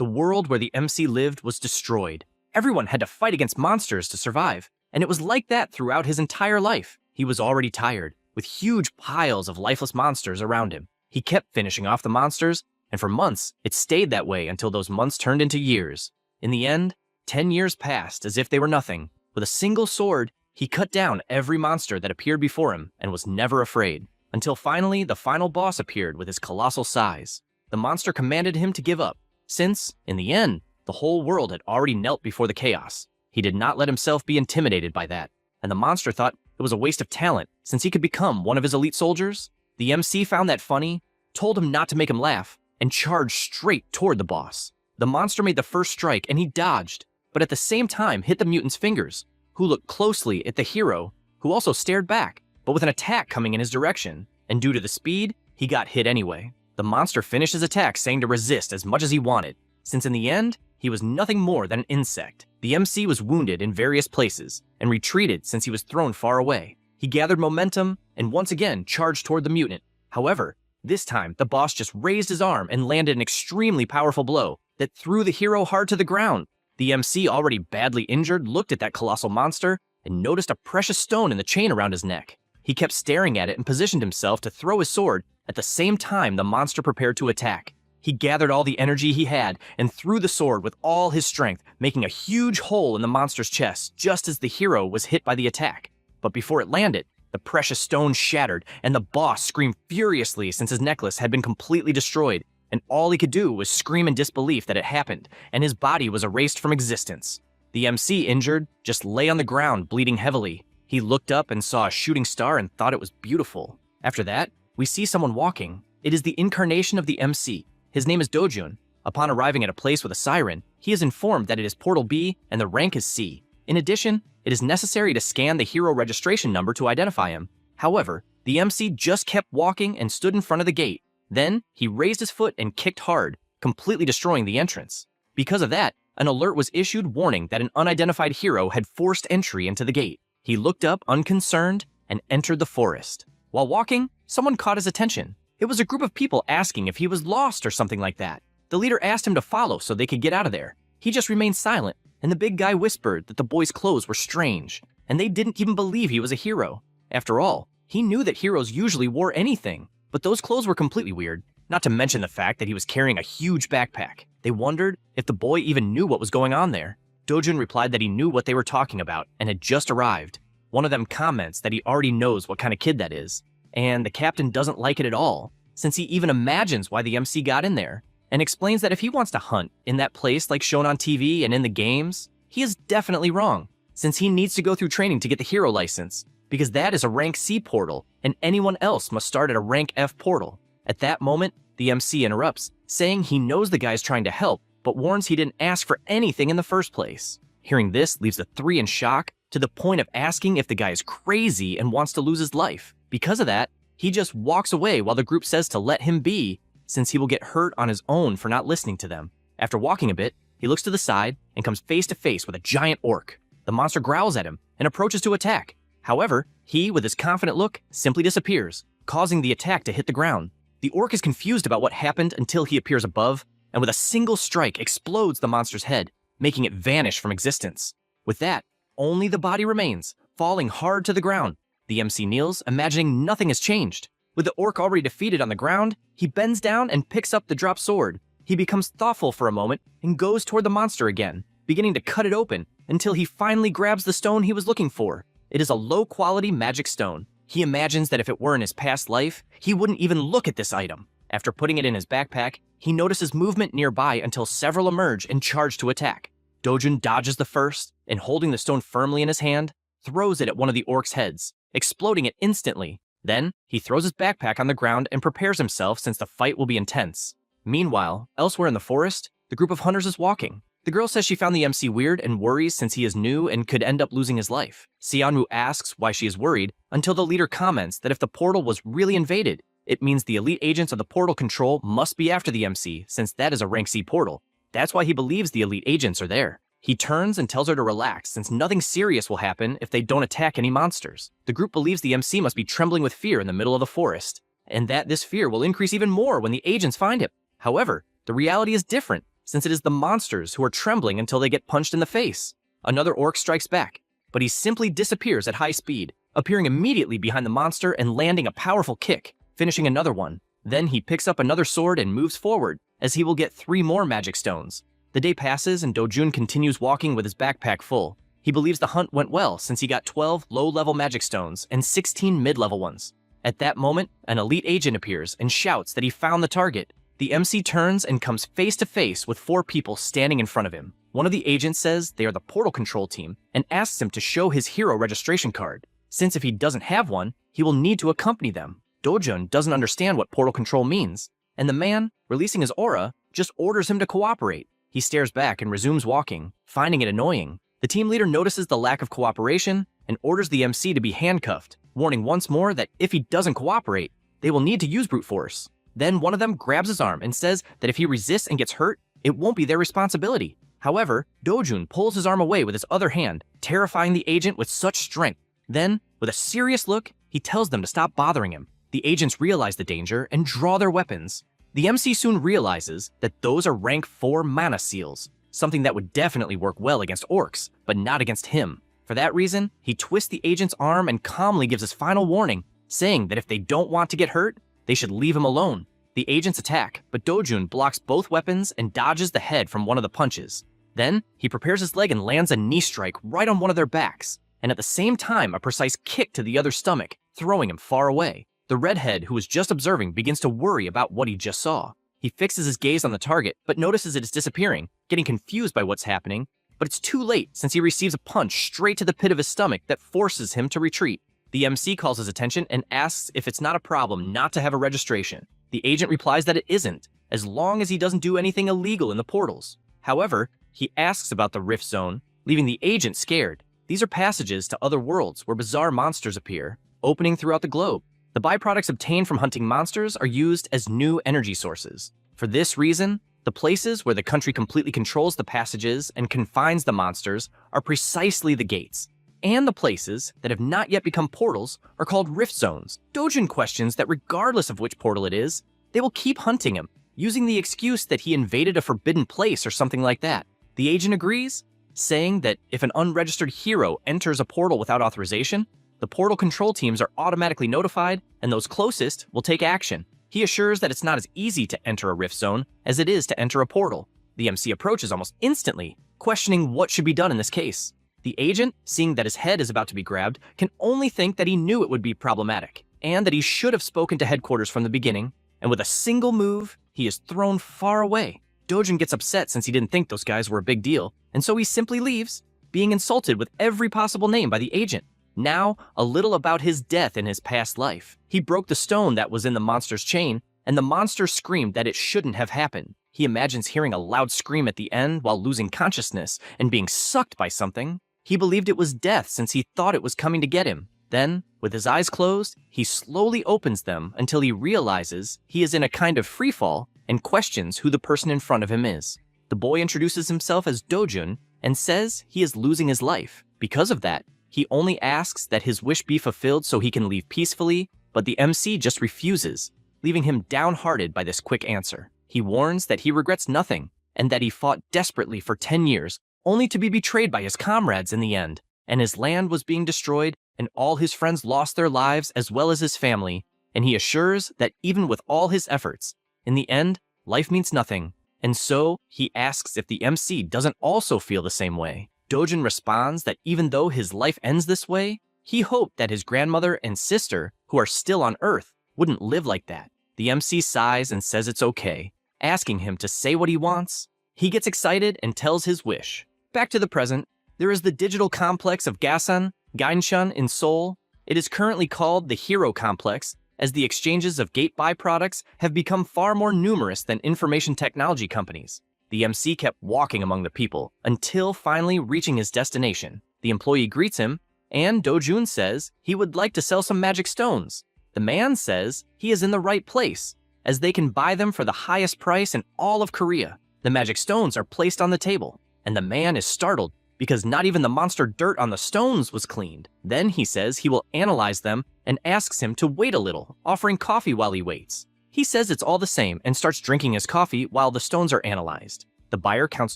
The world where the MC lived was destroyed. Everyone had to fight against monsters to survive, and it was like that throughout his entire life. He was already tired, with huge piles of lifeless monsters around him. He kept finishing off the monsters, and for months, it stayed that way until those months turned into years. In the end, 10 years passed as if they were nothing. With a single sword, he cut down every monster that appeared before him and was never afraid. Until finally, the final boss appeared with his colossal size. The monster commanded him to give up, since, in the end, the whole world had already knelt before the chaos. He did not let himself be intimidated by that, and the monster thought it was a waste of talent since he could become one of his elite soldiers. The MC found that funny, told him not to make him laugh, and charged straight toward the boss. The monster made the first strike and he dodged, but at the same time hit the mutant's fingers, who looked closely at the hero, who also stared back, but with an attack coming in his direction, and due to the speed, he got hit anyway. The monster finished his attack saying to resist as much as he wanted, since in the end, he was nothing more than an insect. The MC was wounded in various places, and retreated since he was thrown far away. He gathered momentum, and once again charged toward the mutant. However, this time, the boss just raised his arm and landed an extremely powerful blow that threw the hero hard to the ground. The MC, already badly injured, looked at that colossal monster and noticed a precious stone in the chain around his neck. He kept staring at it and positioned himself to throw his sword at the same time the monster prepared to attack. He gathered all the energy he had and threw the sword with all his strength, making a huge hole in the monster's chest just as the hero was hit by the attack. But before it landed, the precious stone shattered and the boss screamed furiously since his necklace had been completely destroyed, and all he could do was scream in disbelief that it happened, and his body was erased from existence. The MC, injured, just lay on the ground bleeding heavily. He looked up and saw a shooting star and thought it was beautiful. After that, we see someone walking. It is the incarnation of the MC. His name is Dojun. Upon arriving at a place with a siren, he is informed that it is Portal B and the rank is C. In addition, it is necessary to scan the hero registration number to identify him. However, the MC just kept walking and stood in front of the gate. Then, he raised his foot and kicked hard, completely destroying the entrance. Because of that, an alert was issued warning that an unidentified hero had forced entry into the gate. He looked up unconcerned and entered the forest. While walking, someone caught his attention. It was a group of people asking if he was lost or something like that. The leader asked him to follow so they could get out of there. He just remained silent, and the big guy whispered that the boy's clothes were strange, and they didn't even believe he was a hero. After all, he knew that heroes usually wore anything, but those clothes were completely weird, not to mention the fact that he was carrying a huge backpack. They wondered if the boy even knew what was going on there. Dojun replied that he knew what they were talking about and had just arrived. One of them comments that he already knows what kind of kid that is, and the captain doesn't like it at all, since he even imagines why the MC got in there, and explains that if he wants to hunt in that place like shown on TV and in the games, he is definitely wrong, since he needs to go through training to get the hero license, because that is a rank C portal, and anyone else must start at a rank F portal. At that moment, the MC interrupts, saying he knows the guy's trying to help, but warns he didn't ask for anything in the first place. Hearing this leaves the three in shock, to the point of asking if the guy is crazy and wants to lose his life. Because of that, he just walks away while the group says to let him be, since he will get hurt on his own for not listening to them. After walking a bit, he looks to the side and comes face to face with a giant orc. The monster growls at him and approaches to attack. However, he, with his confident look, simply disappears, causing the attack to hit the ground. The orc is confused about what happened until he appears above, and with a single strike explodes the monster's head, making it vanish from existence. With that, only the body remains, falling hard to the ground. The MC kneels, imagining nothing has changed. With the orc already defeated on the ground, he bends down and picks up the dropped sword. He becomes thoughtful for a moment and goes toward the monster again, beginning to cut it open until he finally grabs the stone he was looking for. It is a low-quality magic stone. He imagines that if it were in his past life, he wouldn't even look at this item. After putting it in his backpack, he notices movement nearby until several emerge and charge to attack. Dojun dodges the first, and holding the stone firmly in his hand, throws it at one of the orc's heads, exploding it instantly. Then, he throws his backpack on the ground and prepares himself since the fight will be intense. Meanwhile, elsewhere in the forest, the group of hunters is walking. The girl says she found the MC weird and worries since he is new and could end up losing his life. Xianru asks why she is worried until the leader comments that if the portal was really invaded, it means the elite agents of the portal control must be after the MC since that is a rank C portal. That's why he believes the elite agents are there. He turns and tells her to relax since nothing serious will happen if they don't attack any monsters. The group believes the MC must be trembling with fear in the middle of the forest, and that this fear will increase even more when the agents find him. However, the reality is different. since it is the monsters who are trembling until they get punched in the face. Another orc strikes back, but he simply disappears at high speed, appearing immediately behind the monster and landing a powerful kick, finishing another one. Then he picks up another sword and moves forward, as he will get 3 more magic stones. The day passes and Dojun continues walking with his backpack full. He believes the hunt went well since he got 12 low-level magic stones and 16 mid-level ones. At that moment, an elite agent appears and shouts that he found the target. The MC turns and comes face to face with 4 people standing in front of him. One of the agents says they are the portal control team and asks him to show his hero registration card, since if he doesn't have one, he will need to accompany them. Dojun doesn't understand what portal control means, and the man, releasing his aura, just orders him to cooperate. He stares back and resumes walking, finding it annoying. The team leader notices the lack of cooperation and orders the MC to be handcuffed, warning once more that if he doesn't cooperate, they will need to use brute force. Then one of them grabs his arm and says that if he resists and gets hurt, it won't be their responsibility. However, Dojun pulls his arm away with his other hand, terrifying the agent with such strength. Then, with a serious look, he tells them to stop bothering him. The agents realize the danger and draw their weapons. The MC soon realizes that those are rank 4 mana seals, something that would definitely work well against orcs, but not against him. For that reason, he twists the agent's arm and calmly gives his final warning, saying that if they don't want to get hurt, they should leave him alone. The agents attack, but Dojun blocks both weapons and dodges the head from one of the punches. Then, he prepares his leg and lands a knee strike right on one of their backs, and at the same time a precise kick to the other stomach, throwing him far away. The redhead, who was just observing, begins to worry about what he just saw. He fixes his gaze on the target, but notices it is disappearing, getting confused by what's happening, but it's too late since he receives a punch straight to the pit of his stomach that forces him to retreat. The MC calls his attention and asks if it's not a problem not to have a registration. The agent replies that it isn't, as long as he doesn't do anything illegal in the portals. However, he asks about the Rift Zone, leaving the agent scared. These are passages to other worlds where bizarre monsters appear, opening throughout the globe. The byproducts obtained from hunting monsters are used as new energy sources. For this reason, the places where the country completely controls the passages and confines the monsters are precisely the gates. And the places that have not yet become portals are called Rift Zones. Dojun questions that regardless of which portal it is, they will keep hunting him, using the excuse that he invaded a forbidden place or something like that. The agent agrees, saying that if an unregistered hero enters a portal without authorization, the portal control teams are automatically notified, and those closest will take action. He assures that it's not as easy to enter a Rift Zone as it is to enter a portal. The MC approaches almost instantly, questioning what should be done in this case. The agent, seeing that his head is about to be grabbed, can only think that he knew it would be problematic, and that he should have spoken to headquarters from the beginning, and with a single move, he is thrown far away. Dojun gets upset since he didn't think those guys were a big deal, and so he simply leaves, being insulted with every possible name by the agent. Now, a little about his death in his past life. He broke the stone that was in the monster's chain, and the monster screamed that it shouldn't have happened. He imagines hearing a loud scream at the end while losing consciousness and being sucked by something. He believed it was death since he thought it was coming to get him. Then, with his eyes closed, he slowly opens them until he realizes he is in a kind of freefall and questions who the person in front of him is. The boy introduces himself as Dojun and says he is losing his life. Because of that, he only asks that his wish be fulfilled so he can leave peacefully, but the MC just refuses, leaving him downhearted by this quick answer. He warns that he regrets nothing and that he fought desperately for 10 years only to be betrayed by his comrades in the end, and his land was being destroyed and all his friends lost their lives as well as his family, and he assures that even with all his efforts, in the end, life means nothing, and so he asks if the MC doesn't also feel the same way. Dojun responds that even though his life ends this way, he hoped that his grandmother and sister, who are still on Earth, wouldn't live like that. The MC sighs and says it's okay, asking him to say what he wants. He gets excited and tells his wish. Back to the present, there is the digital complex of Gasan, Gainshan in Seoul. It is currently called the Hero Complex, as the exchanges of gate byproducts have become far more numerous than information technology companies. The MC kept walking among the people, until finally reaching his destination. The employee greets him, and Dojun says he would like to sell some magic stones. The man says he is in the right place, as they can buy them for the highest price in all of Korea. The magic stones are placed on the table, and the man is startled because not even the monster dirt on the stones was cleaned. Then he says he will analyze them and asks him to wait a little, offering coffee while he waits. He says it's all the same and starts drinking his coffee while the stones are analyzed. The buyer counts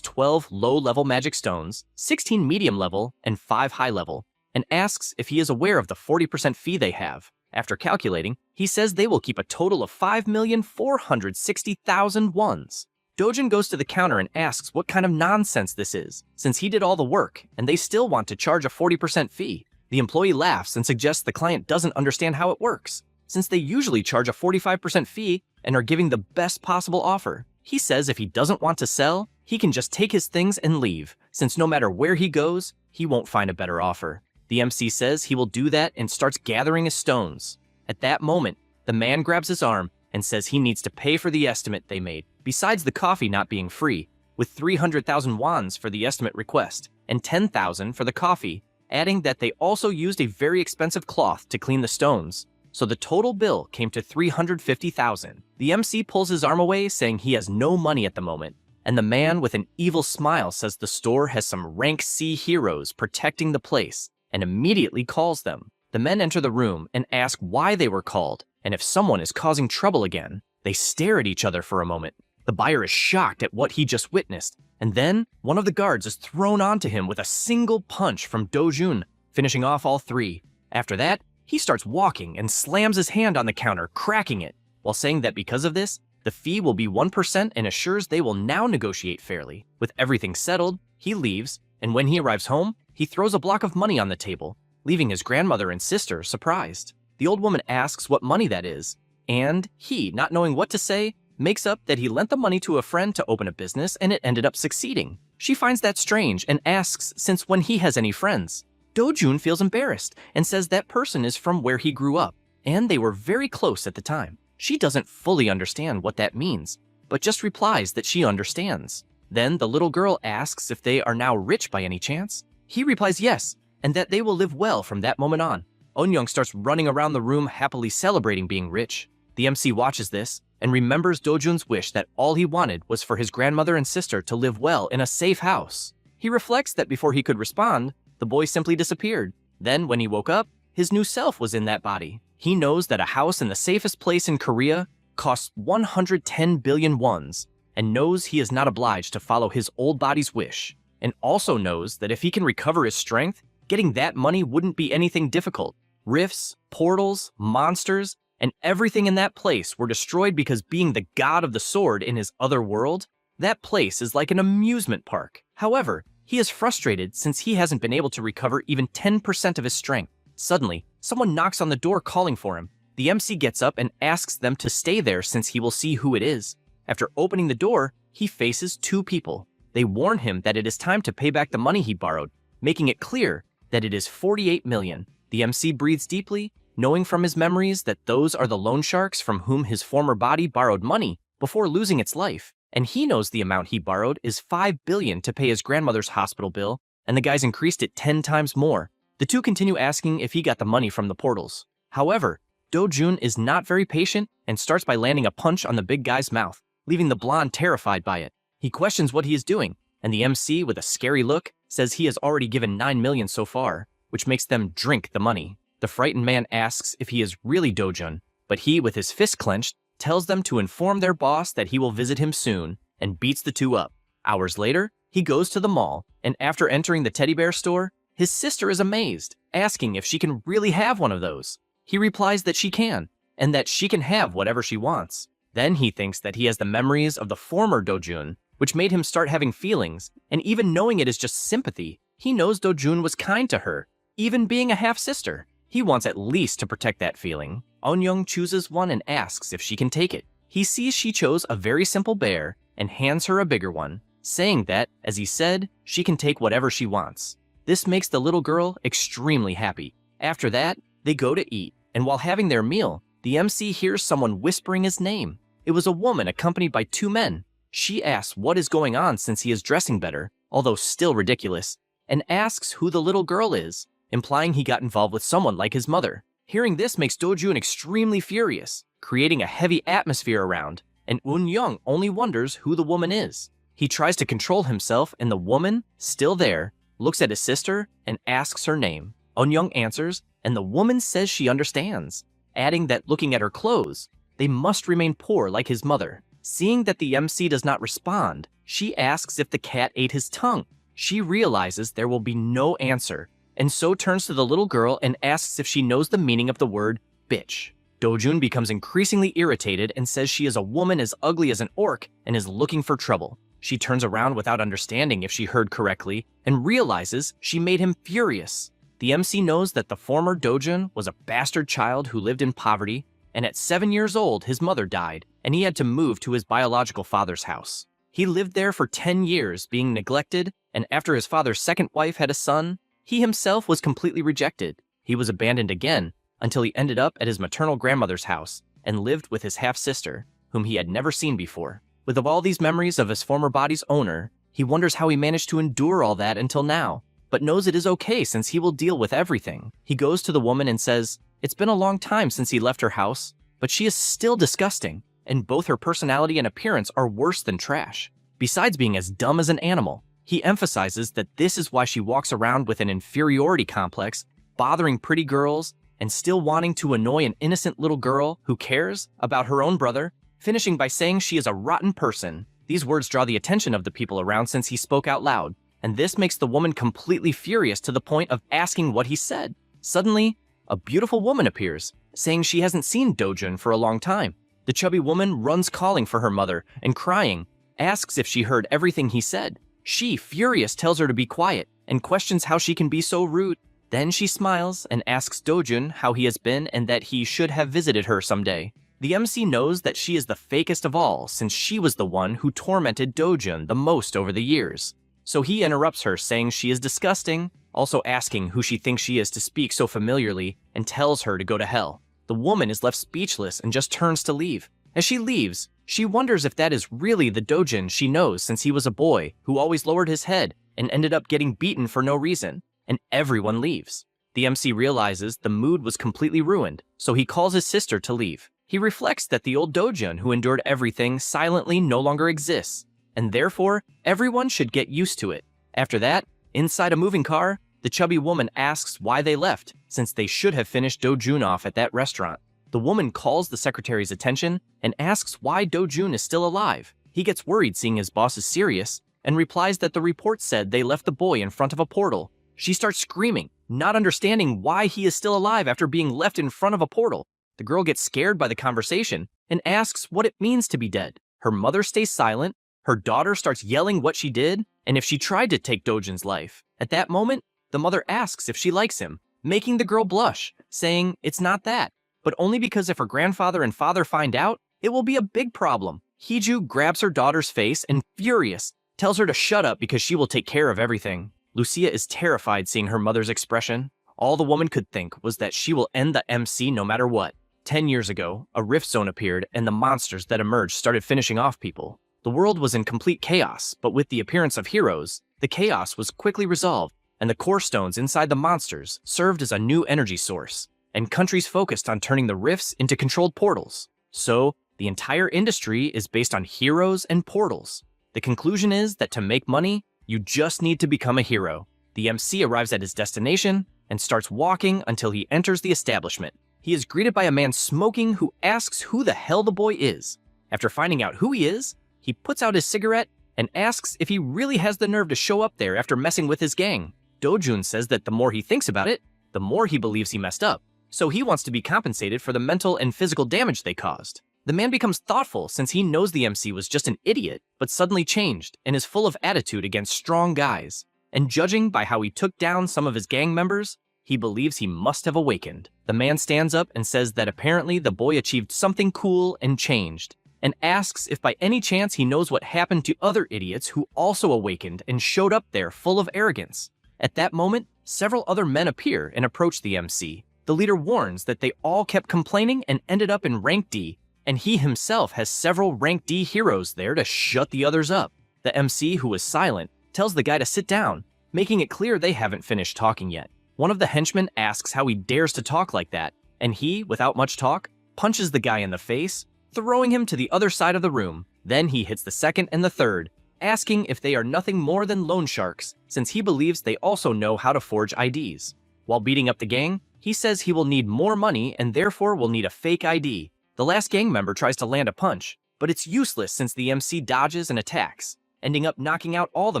12 low-level magic stones, 16 medium-level, and 5 high-level, and asks if he is aware of the 40% fee they have. After calculating, he says they will keep a total of 5,460,000 wons. Dojun goes to the counter and asks what kind of nonsense this is, since he did all the work, and they still want to charge a 40% fee. The employee laughs and suggests the client doesn't understand how it works, since they usually charge a 45% fee and are giving the best possible offer. He says if he doesn't want to sell, he can just take his things and leave, since no matter where he goes, he won't find a better offer. The MC says he will do that and starts gathering his stones. At that moment, the man grabs his arm and says he needs to pay for the estimate they made, besides the coffee not being free, with 300,000 wons for the estimate request and 10,000 for the coffee, adding that they also used a very expensive cloth to clean the stones. So the total bill came to 350,000. The MC pulls his arm away, saying he has no money at the moment, and the man with an evil smile says the store has some rank C heroes protecting the place, and immediately calls them. The men enter the room and ask why they were called, and if someone is causing trouble again. They stare at each other for a moment. The buyer is shocked at what he just witnessed, and then one of the guards is thrown onto him with a single punch from Dojun, finishing off all three. After that, he starts walking and slams his hand on the counter, cracking it, while saying that because of this, the fee will be 1% and assures they will now negotiate fairly. With everything settled, he leaves, and when he arrives home, he throws a block of money on the table, leaving his grandmother and sister surprised. The old woman asks what money that is, and he, not knowing what to say, makes up that he lent the money to a friend to open a business and it ended up succeeding. She finds that strange and asks since when he has any friends. Dojun feels embarrassed and says that person is from where he grew up, and they were very close at the time. She doesn't fully understand what that means, but just replies that she understands. Then the little girl asks if they are now rich by any chance. He replies yes, and that they will live well from that moment on. Onyoung starts running around the room happily celebrating being rich. The MC watches this and remembers Dojun's wish that all he wanted was for his grandmother and sister to live well in a safe house. He reflects that before he could respond, the boy simply disappeared. Then, when he woke up, his new self was in that body. He knows that a house in the safest place in Korea costs 110 billion wons, and knows he is not obliged to follow his old body's wish, and also knows that if he can recover his strength, getting that money wouldn't be anything difficult. Rifts, portals, monsters, and everything in that place were destroyed because being the god of the sword in his other world, that place is like an amusement park. However, he is frustrated since he hasn't been able to recover even 10% of his strength. Suddenly, someone knocks on the door calling for him. The MC gets up and asks them to stay there since he will see who it is. After opening the door, he faces two people. They warn him that it is time to pay back the money he borrowed, making it clear that it is 48 million. The MC breathes deeply, knowing from his memories that those are the loan sharks from whom his former body borrowed money before losing its life. And he knows the amount he borrowed is 5 billion to pay his grandmother's hospital bill, and the guys increased it 10 times more. The two continue asking if he got the money from the portals. However, Dojun is not very patient and starts by landing a punch on the big guy's mouth, leaving the blonde terrified by it. He questions what he is doing, and the MC, with a scary look, says he has already given 9 million so far, which makes them drink the money. The frightened man asks if he is really Dojun, but he, with his fist clenched, tells them to inform their boss that he will visit him soon, and beats the two up. Hours later, he goes to the mall, and after entering the teddy bear store, his sister is amazed, asking if she can really have one of those. He replies that she can, and that she can have whatever she wants. Then he thinks that he has the memories of the former Dojun, which made him start having feelings, and even knowing it is just sympathy, he knows Dojun was kind to her, even being a half-sister. He wants at least to protect that feeling. Onyoung chooses one and asks if she can take it. He sees she chose a very simple bear and hands her a bigger one, saying that, as he said, she can take whatever she wants. This makes the little girl extremely happy. After that, they go to eat, and while having their meal, the MC hears someone whispering his name. It was a woman accompanied by two men. She asks what is going on since he is dressing better, although still ridiculous, and asks who the little girl is, implying he got involved with someone like his mother. Hearing this makes Dojun extremely furious, creating a heavy atmosphere around, and Eun-young only wonders who the woman is. He tries to control himself, and the woman, still there, looks at his sister and asks her name. Eun-young answers, and the woman says she understands, adding that looking at her clothes, they must remain poor like his mother. Seeing that the MC does not respond, she asks if the cat ate his tongue. She realizes there will be no answer, and so turns to the little girl and asks if she knows the meaning of the word bitch. Dojun becomes increasingly irritated and says she is a woman as ugly as an orc and is looking for trouble. She turns around without understanding if she heard correctly and realizes she made him furious. The MC knows that the former Dojun was a bastard child who lived in poverty, and at 7 years old his mother died and he had to move to his biological father's house. He lived there for 10 years being neglected, and after his father's second wife had a son, he himself was completely rejected. He was abandoned again until he ended up at his maternal grandmother's house and lived with his half-sister, whom he had never seen before. With all these memories of his former body's owner, he wonders how he managed to endure all that until now, but knows it is okay since he will deal with everything. He goes to the woman and says, it's been a long time since he left her house, but she is still disgusting, and both her personality and appearance are worse than trash. Besides being as dumb as an animal, he emphasizes that this is why she walks around with an inferiority complex, bothering pretty girls, and still wanting to annoy an innocent little girl who cares about her own brother, finishing by saying she is a rotten person. These words draw the attention of the people around since he spoke out loud, and this makes the woman completely furious to the point of asking what he said. Suddenly, a beautiful woman appears, saying she hasn't seen Dojun for a long time. The chubby woman runs calling for her mother and crying, asks if she heard everything he said. She, furious, tells her to be quiet and questions how she can be so rude. Then she smiles and asks Dojun how he has been and that he should have visited her someday. The MC knows that she is the fakest of all since she was the one who tormented Dojun the most over the years. So he interrupts her saying she is disgusting, also asking who she thinks she is to speak so familiarly and tells her to go to hell. The woman is left speechless and just turns to leave. As she leaves, she wonders if that is really the Dojun she knows since he was a boy who always lowered his head and ended up getting beaten for no reason, and everyone leaves. The MC realizes the mood was completely ruined, so he calls his sister to leave. He reflects that the old Dojun who endured everything silently no longer exists, and therefore everyone should get used to it. After that, inside a moving car, the chubby woman asks why they left, since they should have finished Dojun off at that restaurant. The woman calls the secretary's attention and asks why Dojun is still alive. He gets worried seeing his boss is serious and replies that the report said they left the boy in front of a portal. She starts screaming, not understanding why he is still alive after being left in front of a portal. The girl gets scared by the conversation and asks what it means to be dead. Her mother stays silent, her daughter starts yelling what she did and if she tried to take Dojun's life. At that moment, the mother asks if she likes him, making the girl blush, saying it's not that, but only because if her grandfather and father find out, it will be a big problem. Hiju grabs her daughter's face and, furious, tells her to shut up because she will take care of everything. Lucia is terrified seeing her mother's expression. All the woman could think was that she will end the MC no matter what. 10 years ago, a rift zone appeared and the monsters that emerged started finishing off people. The world was in complete chaos, but with the appearance of heroes, the chaos was quickly resolved, and the core stones inside the monsters served as a new energy source, and countries focused on turning the rifts into controlled portals. So, the entire industry is based on heroes and portals. The conclusion is that to make money, you just need to become a hero. The MC arrives at his destination and starts walking until he enters the establishment. He is greeted by a man smoking who asks who the hell the boy is. After finding out who he is, he puts out his cigarette and asks if he really has the nerve to show up there after messing with his gang. Dojun says that the more he thinks about it, the more he believes he messed up, so he wants to be compensated for the mental and physical damage they caused. The man becomes thoughtful since he knows the MC was just an idiot, but suddenly changed and is full of attitude against strong guys. And judging by how he took down some of his gang members, he believes he must have awakened. The man stands up and says that apparently the boy achieved something cool and changed, and asks if by any chance he knows what happened to other idiots who also awakened and showed up there full of arrogance. At that moment, several other men appear and approach the MC. The leader warns that they all kept complaining and ended up in rank D, and he himself has several rank D heroes there to shut the others up. The MC, who is silent, tells the guy to sit down, making it clear they haven't finished talking yet. One of the henchmen asks how he dares to talk like that, and he, without much talk, punches the guy in the face, throwing him to the other side of the room. Then he hits the second and the third, asking if they are nothing more than loan sharks, since he believes they also know how to forge IDs. While beating up the gang, he says he will need more money and therefore will need a fake ID. The last gang member tries to land a punch, but it's useless since the MC dodges and attacks, ending up knocking out all the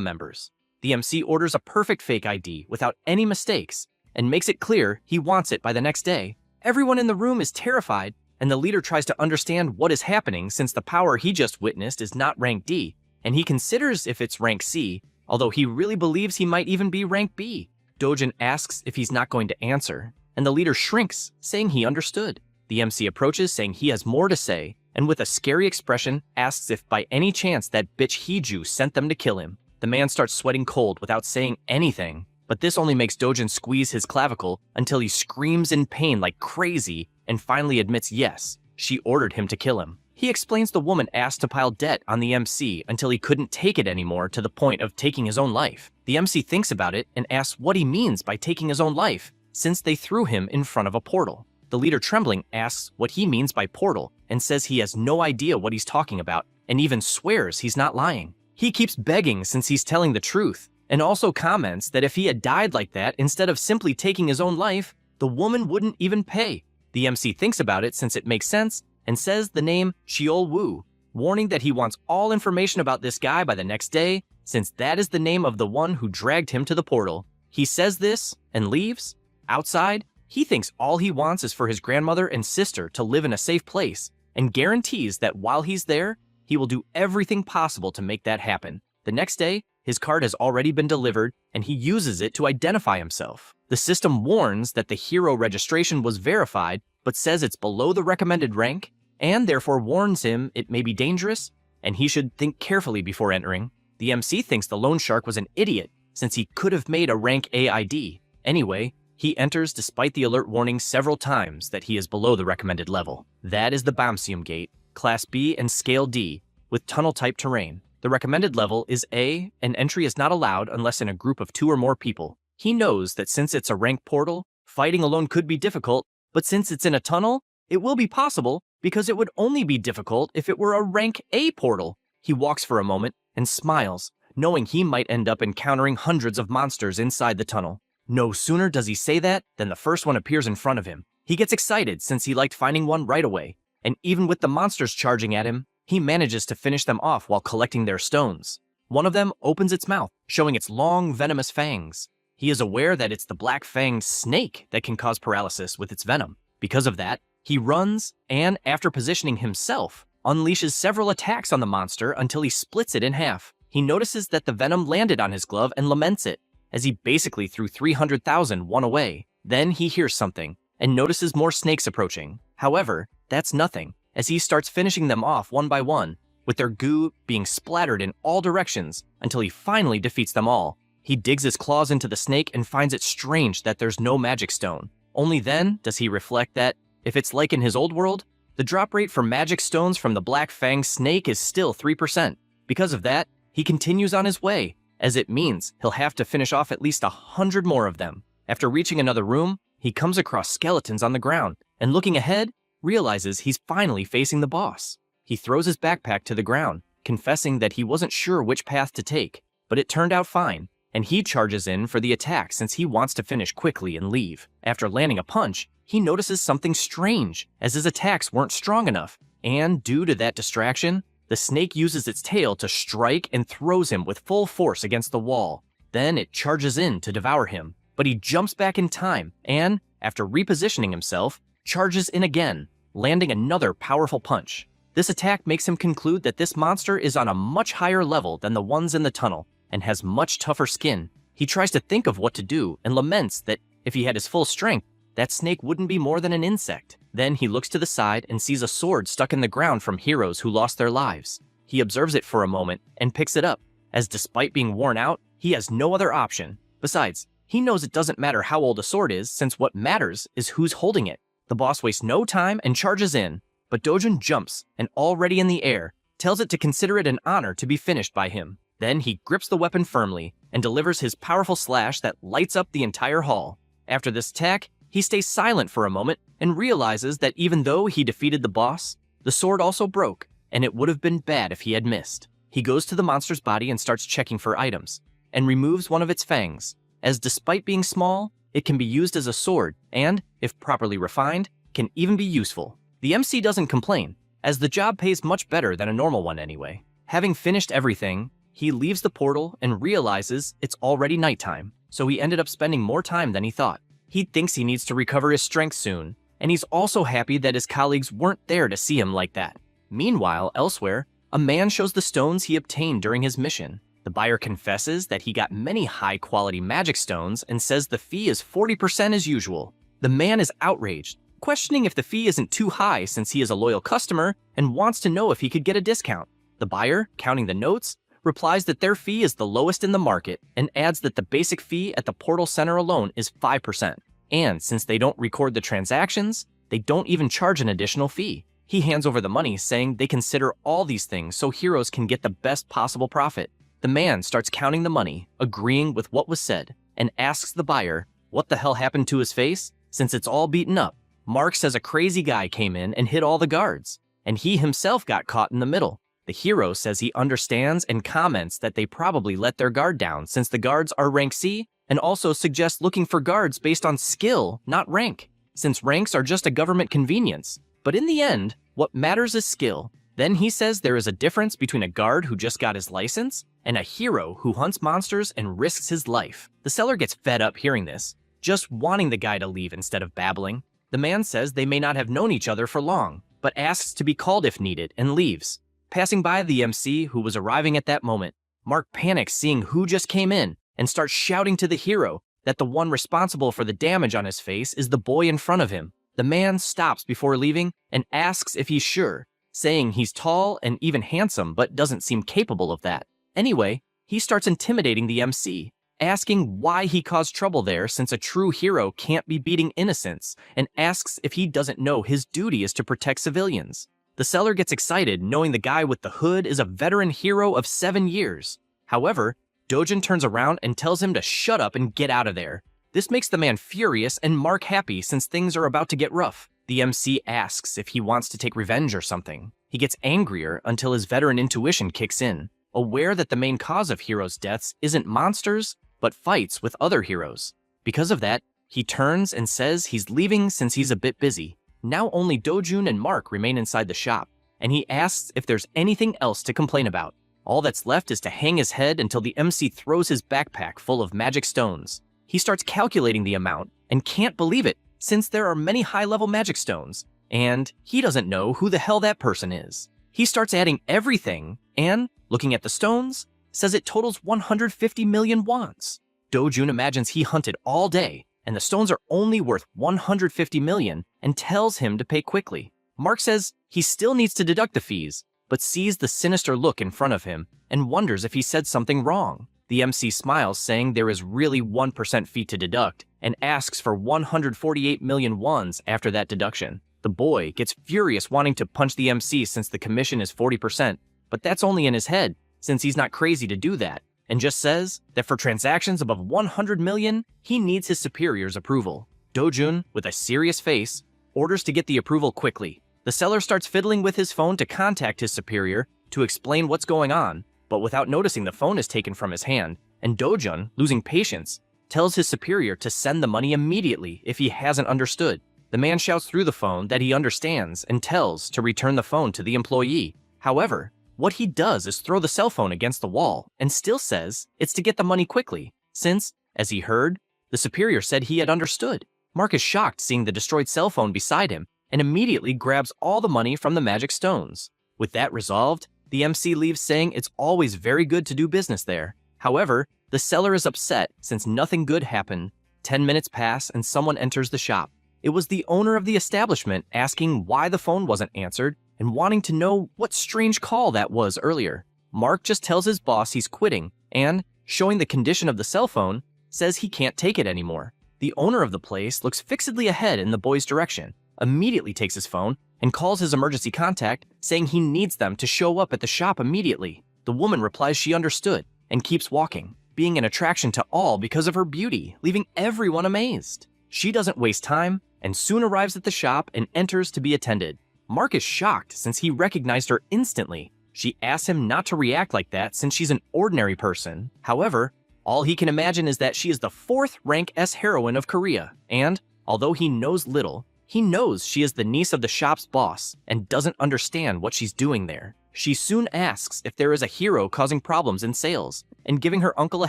members. The MC orders a perfect fake ID without any mistakes and makes it clear he wants it by the next day. Everyone in the room is terrified, and the leader tries to understand what is happening since the power he just witnessed is not rank D, and he considers if it's rank C, although he really believes he might even be rank B. Dojin asks if he's not going to answer, and the leader shrinks, saying he understood. The MC approaches, saying he has more to say, and with a scary expression asks if by any chance that bitch Hiju sent them to kill him. The man starts sweating cold without saying anything, but this only makes Dojin squeeze his clavicle until he screams in pain like crazy and finally admits yes, she ordered him to kill him. He explains the woman asked to pile debt on the MC until he couldn't take it anymore to the point of taking his own life. The MC thinks about it and asks what he means by taking his own life, since they threw him in front of a portal. The leader, trembling, asks what he means by portal and says he has no idea what he's talking about and even swears he's not lying. He keeps begging since he's telling the truth, and also comments that if he had died like that instead of simply taking his own life, the woman wouldn't even pay. The MC thinks about it since it makes sense and says the name Cheol Woo, warning that he wants all information about this guy by the next day since that is the name of the one who dragged him to the portal. He says this and leaves. Outside, he thinks all he wants is for his grandmother and sister to live in a safe place and guarantees that while he's there, he will do everything possible to make that happen. The next day, his card has already been delivered and he uses it to identify himself. The system warns that the hero registration was verified but says it's below the recommended rank and therefore warns him it may be dangerous and he should think carefully before entering. The MC thinks the loan shark was an idiot since he could have made a rank A ID. Anyway, he enters despite the alert warning several times that he is below the recommended level. That is the Bounceum Gate, Class B and Scale D, with tunnel-type terrain. The recommended level is A, and entry is not allowed unless in a group of 2 or more people. He knows that since it's a rank portal, fighting alone could be difficult, but since it's in a tunnel, it will be possible because it would only be difficult if it were a rank A portal. He walks for a moment and smiles, knowing he might end up encountering hundreds of monsters inside the tunnel. No sooner does he say that than the first one appears in front of him. He gets excited since he liked finding one right away, and even with the monsters charging at him, he manages to finish them off while collecting their stones. One of them opens its mouth, showing its long, venomous fangs. He is aware that it's the black-fanged snake that can cause paralysis with its venom. Because of that, he runs and, after positioning himself, unleashes several attacks on the monster until he splits it in half. He notices that the venom landed on his glove and laments it, as he basically threw 300,000 one away. Then he hears something and notices more snakes approaching. However, that's nothing, as he starts finishing them off one by one, with their goo being splattered in all directions until he finally defeats them all. He digs his claws into the snake and finds it strange that there's no magic stone. Only then does he reflect that, if it's like in his old world, the drop rate for magic stones from the black-fanged snake is still 3%. Because of that, he continues on his way, as it means he'll have to finish off at least 100 more of them. After reaching another room, he comes across skeletons on the ground, and looking ahead, realizes he's finally facing the boss. He throws his backpack to the ground, confessing that he wasn't sure which path to take, but it turned out fine, and he charges in for the attack since he wants to finish quickly and leave. After landing a punch, he notices something strange, as his attacks weren't strong enough, and due to that distraction, the snake uses its tail to strike and throws him with full force against the wall. Then it charges in to devour him, but he jumps back in time and, after repositioning himself, charges in again, landing another powerful punch. This attack makes him conclude that this monster is on a much higher level than the ones in the tunnel and has much tougher skin. He tries to think of what to do and laments that if he had his full strength, that snake wouldn't be more than an insect. Then he looks to the side and sees a sword stuck in the ground from heroes who lost their lives. He observes it for a moment and picks it up, as despite being worn out, he has no other option. Besides, he knows it doesn't matter how old a sword is, since what matters is who's holding it. The boss wastes no time and charges in, but Dojin jumps and, already in the air, tells it to consider it an honor to be finished by him. Then he grips the weapon firmly and delivers his powerful slash that lights up the entire hall. After this attack, he stays silent for a moment and realizes that even though he defeated the boss, the sword also broke, and it would have been bad if he had missed. He goes to the monster's body and starts checking for items, and removes one of its fangs, as despite being small, it can be used as a sword and, if properly refined, can even be useful. The MC doesn't complain, as the job pays much better than a normal one anyway. Having finished everything, he leaves the portal and realizes it's already nighttime, so he ended up spending more time than he thought. He thinks he needs to recover his strength soon, and he's also happy that his colleagues weren't there to see him like that. Meanwhile, elsewhere, a man shows the stones he obtained during his mission. The buyer confesses that he got many high-quality magic stones and says the fee is 40% as usual. The man is outraged, questioning if the fee isn't too high since he is a loyal customer and wants to know if he could get a discount. The buyer, counting the notes, replies that their fee is the lowest in the market and adds that the basic fee at the portal center alone is 5%. And since they don't record the transactions, they don't even charge an additional fee. He hands over the money, saying they consider all these things so heroes can get the best possible profit. The man starts counting the money, agreeing with what was said, and asks the buyer what the hell happened to his face since it's all beaten up. Mark says a crazy guy came in and hit all the guards, and he himself got caught in the middle. The hero says he understands and comments that they probably let their guard down since the guards are rank C, and also suggests looking for guards based on skill, not rank, since ranks are just a government convenience. But in the end, what matters is skill. Then he says there is a difference between a guard who just got his license and a hero who hunts monsters and risks his life. The seller gets fed up hearing this, just wanting the guy to leave instead of babbling. The man says they may not have known each other for long, but asks to be called if needed and leaves. Passing by the MC who was arriving at that moment, Mark panics seeing who just came in and starts shouting to the hero that the one responsible for the damage on his face is the boy in front of him. The man stops before leaving and asks if he's sure, saying he's tall and even handsome but doesn't seem capable of that. Anyway, he starts intimidating the MC, asking why he caused trouble there since a true hero can't be beating innocents, and asks if he doesn't know his duty is to protect civilians. The seller gets excited knowing the guy with the hood is a veteran hero of 7 years. However, Dojin turns around and tells him to shut up and get out of there. This makes the man furious and Mark happy since things are about to get rough. The MC asks if he wants to take revenge or something. He gets angrier until his veteran intuition kicks in, aware that the main cause of heroes' deaths isn't monsters, but fights with other heroes. Because of that, he turns and says he's leaving since he's a bit busy. Now only Dojun and Mark remain inside the shop, and he asks if there's anything else to complain about. All that's left is to hang his head until the MC throws his backpack full of magic stones. He starts calculating the amount and can't believe it since there are many high-level magic stones, and he doesn't know who the hell that person is. He starts adding everything and, looking at the stones, says it totals 150 million wands. Dojun imagines he hunted all day, and the stones are only worth 150 million and tells him to pay quickly. Mark says he still needs to deduct the fees, but sees the sinister look in front of him and wonders if he said something wrong. The MC smiles, saying there is really 1% fee to deduct, and asks for 148 million wands after that deduction. The boy gets furious wanting to punch the MC since the commission is 40%, but that's only in his head since he's not crazy to do that, and just says that for transactions above 100 million, he needs his superior's approval. Dojun, with a serious face, orders to get the approval quickly. The seller starts fiddling with his phone to contact his superior to explain what's going on, but without noticing the phone is taken from his hand, and Dojun, losing patience, tells his superior to send the money immediately if he hasn't understood. The man shouts through the phone that he understands and tells to return the phone to the employee. However, what he does is throw the cell phone against the wall and still says it's to get the money quickly, since, as he heard, the superior said he had understood. Mark is shocked seeing the destroyed cell phone beside him and immediately grabs all the money from the magic stones. With that resolved, the MC leaves saying it's always very good to do business there. However, the seller is upset since nothing good happened. 10 minutes pass and someone enters the shop. It was the owner of the establishment asking why the phone wasn't answered and wanting to know what strange call that was earlier. Mark just tells his boss he's quitting and, showing the condition of the cell phone, says he can't take it anymore. The owner of the place looks fixedly ahead in the boy's direction, immediately takes his phone, and calls his emergency contact, saying he needs them to show up at the shop immediately. The woman replies she understood and keeps walking, being an attraction to all because of her beauty, leaving everyone amazed. She doesn't waste time and soon arrives at the shop and enters to be attended. Mark is shocked since he recognized her instantly. She asks him not to react like that since she's an ordinary person. However, all he can imagine is that she is the 4th rank S heroine of Korea, and, although he knows little, He knows she is the niece of the shop's boss and doesn't understand what she's doing there. She soon asks if there is a hero causing problems in sales and giving her uncle a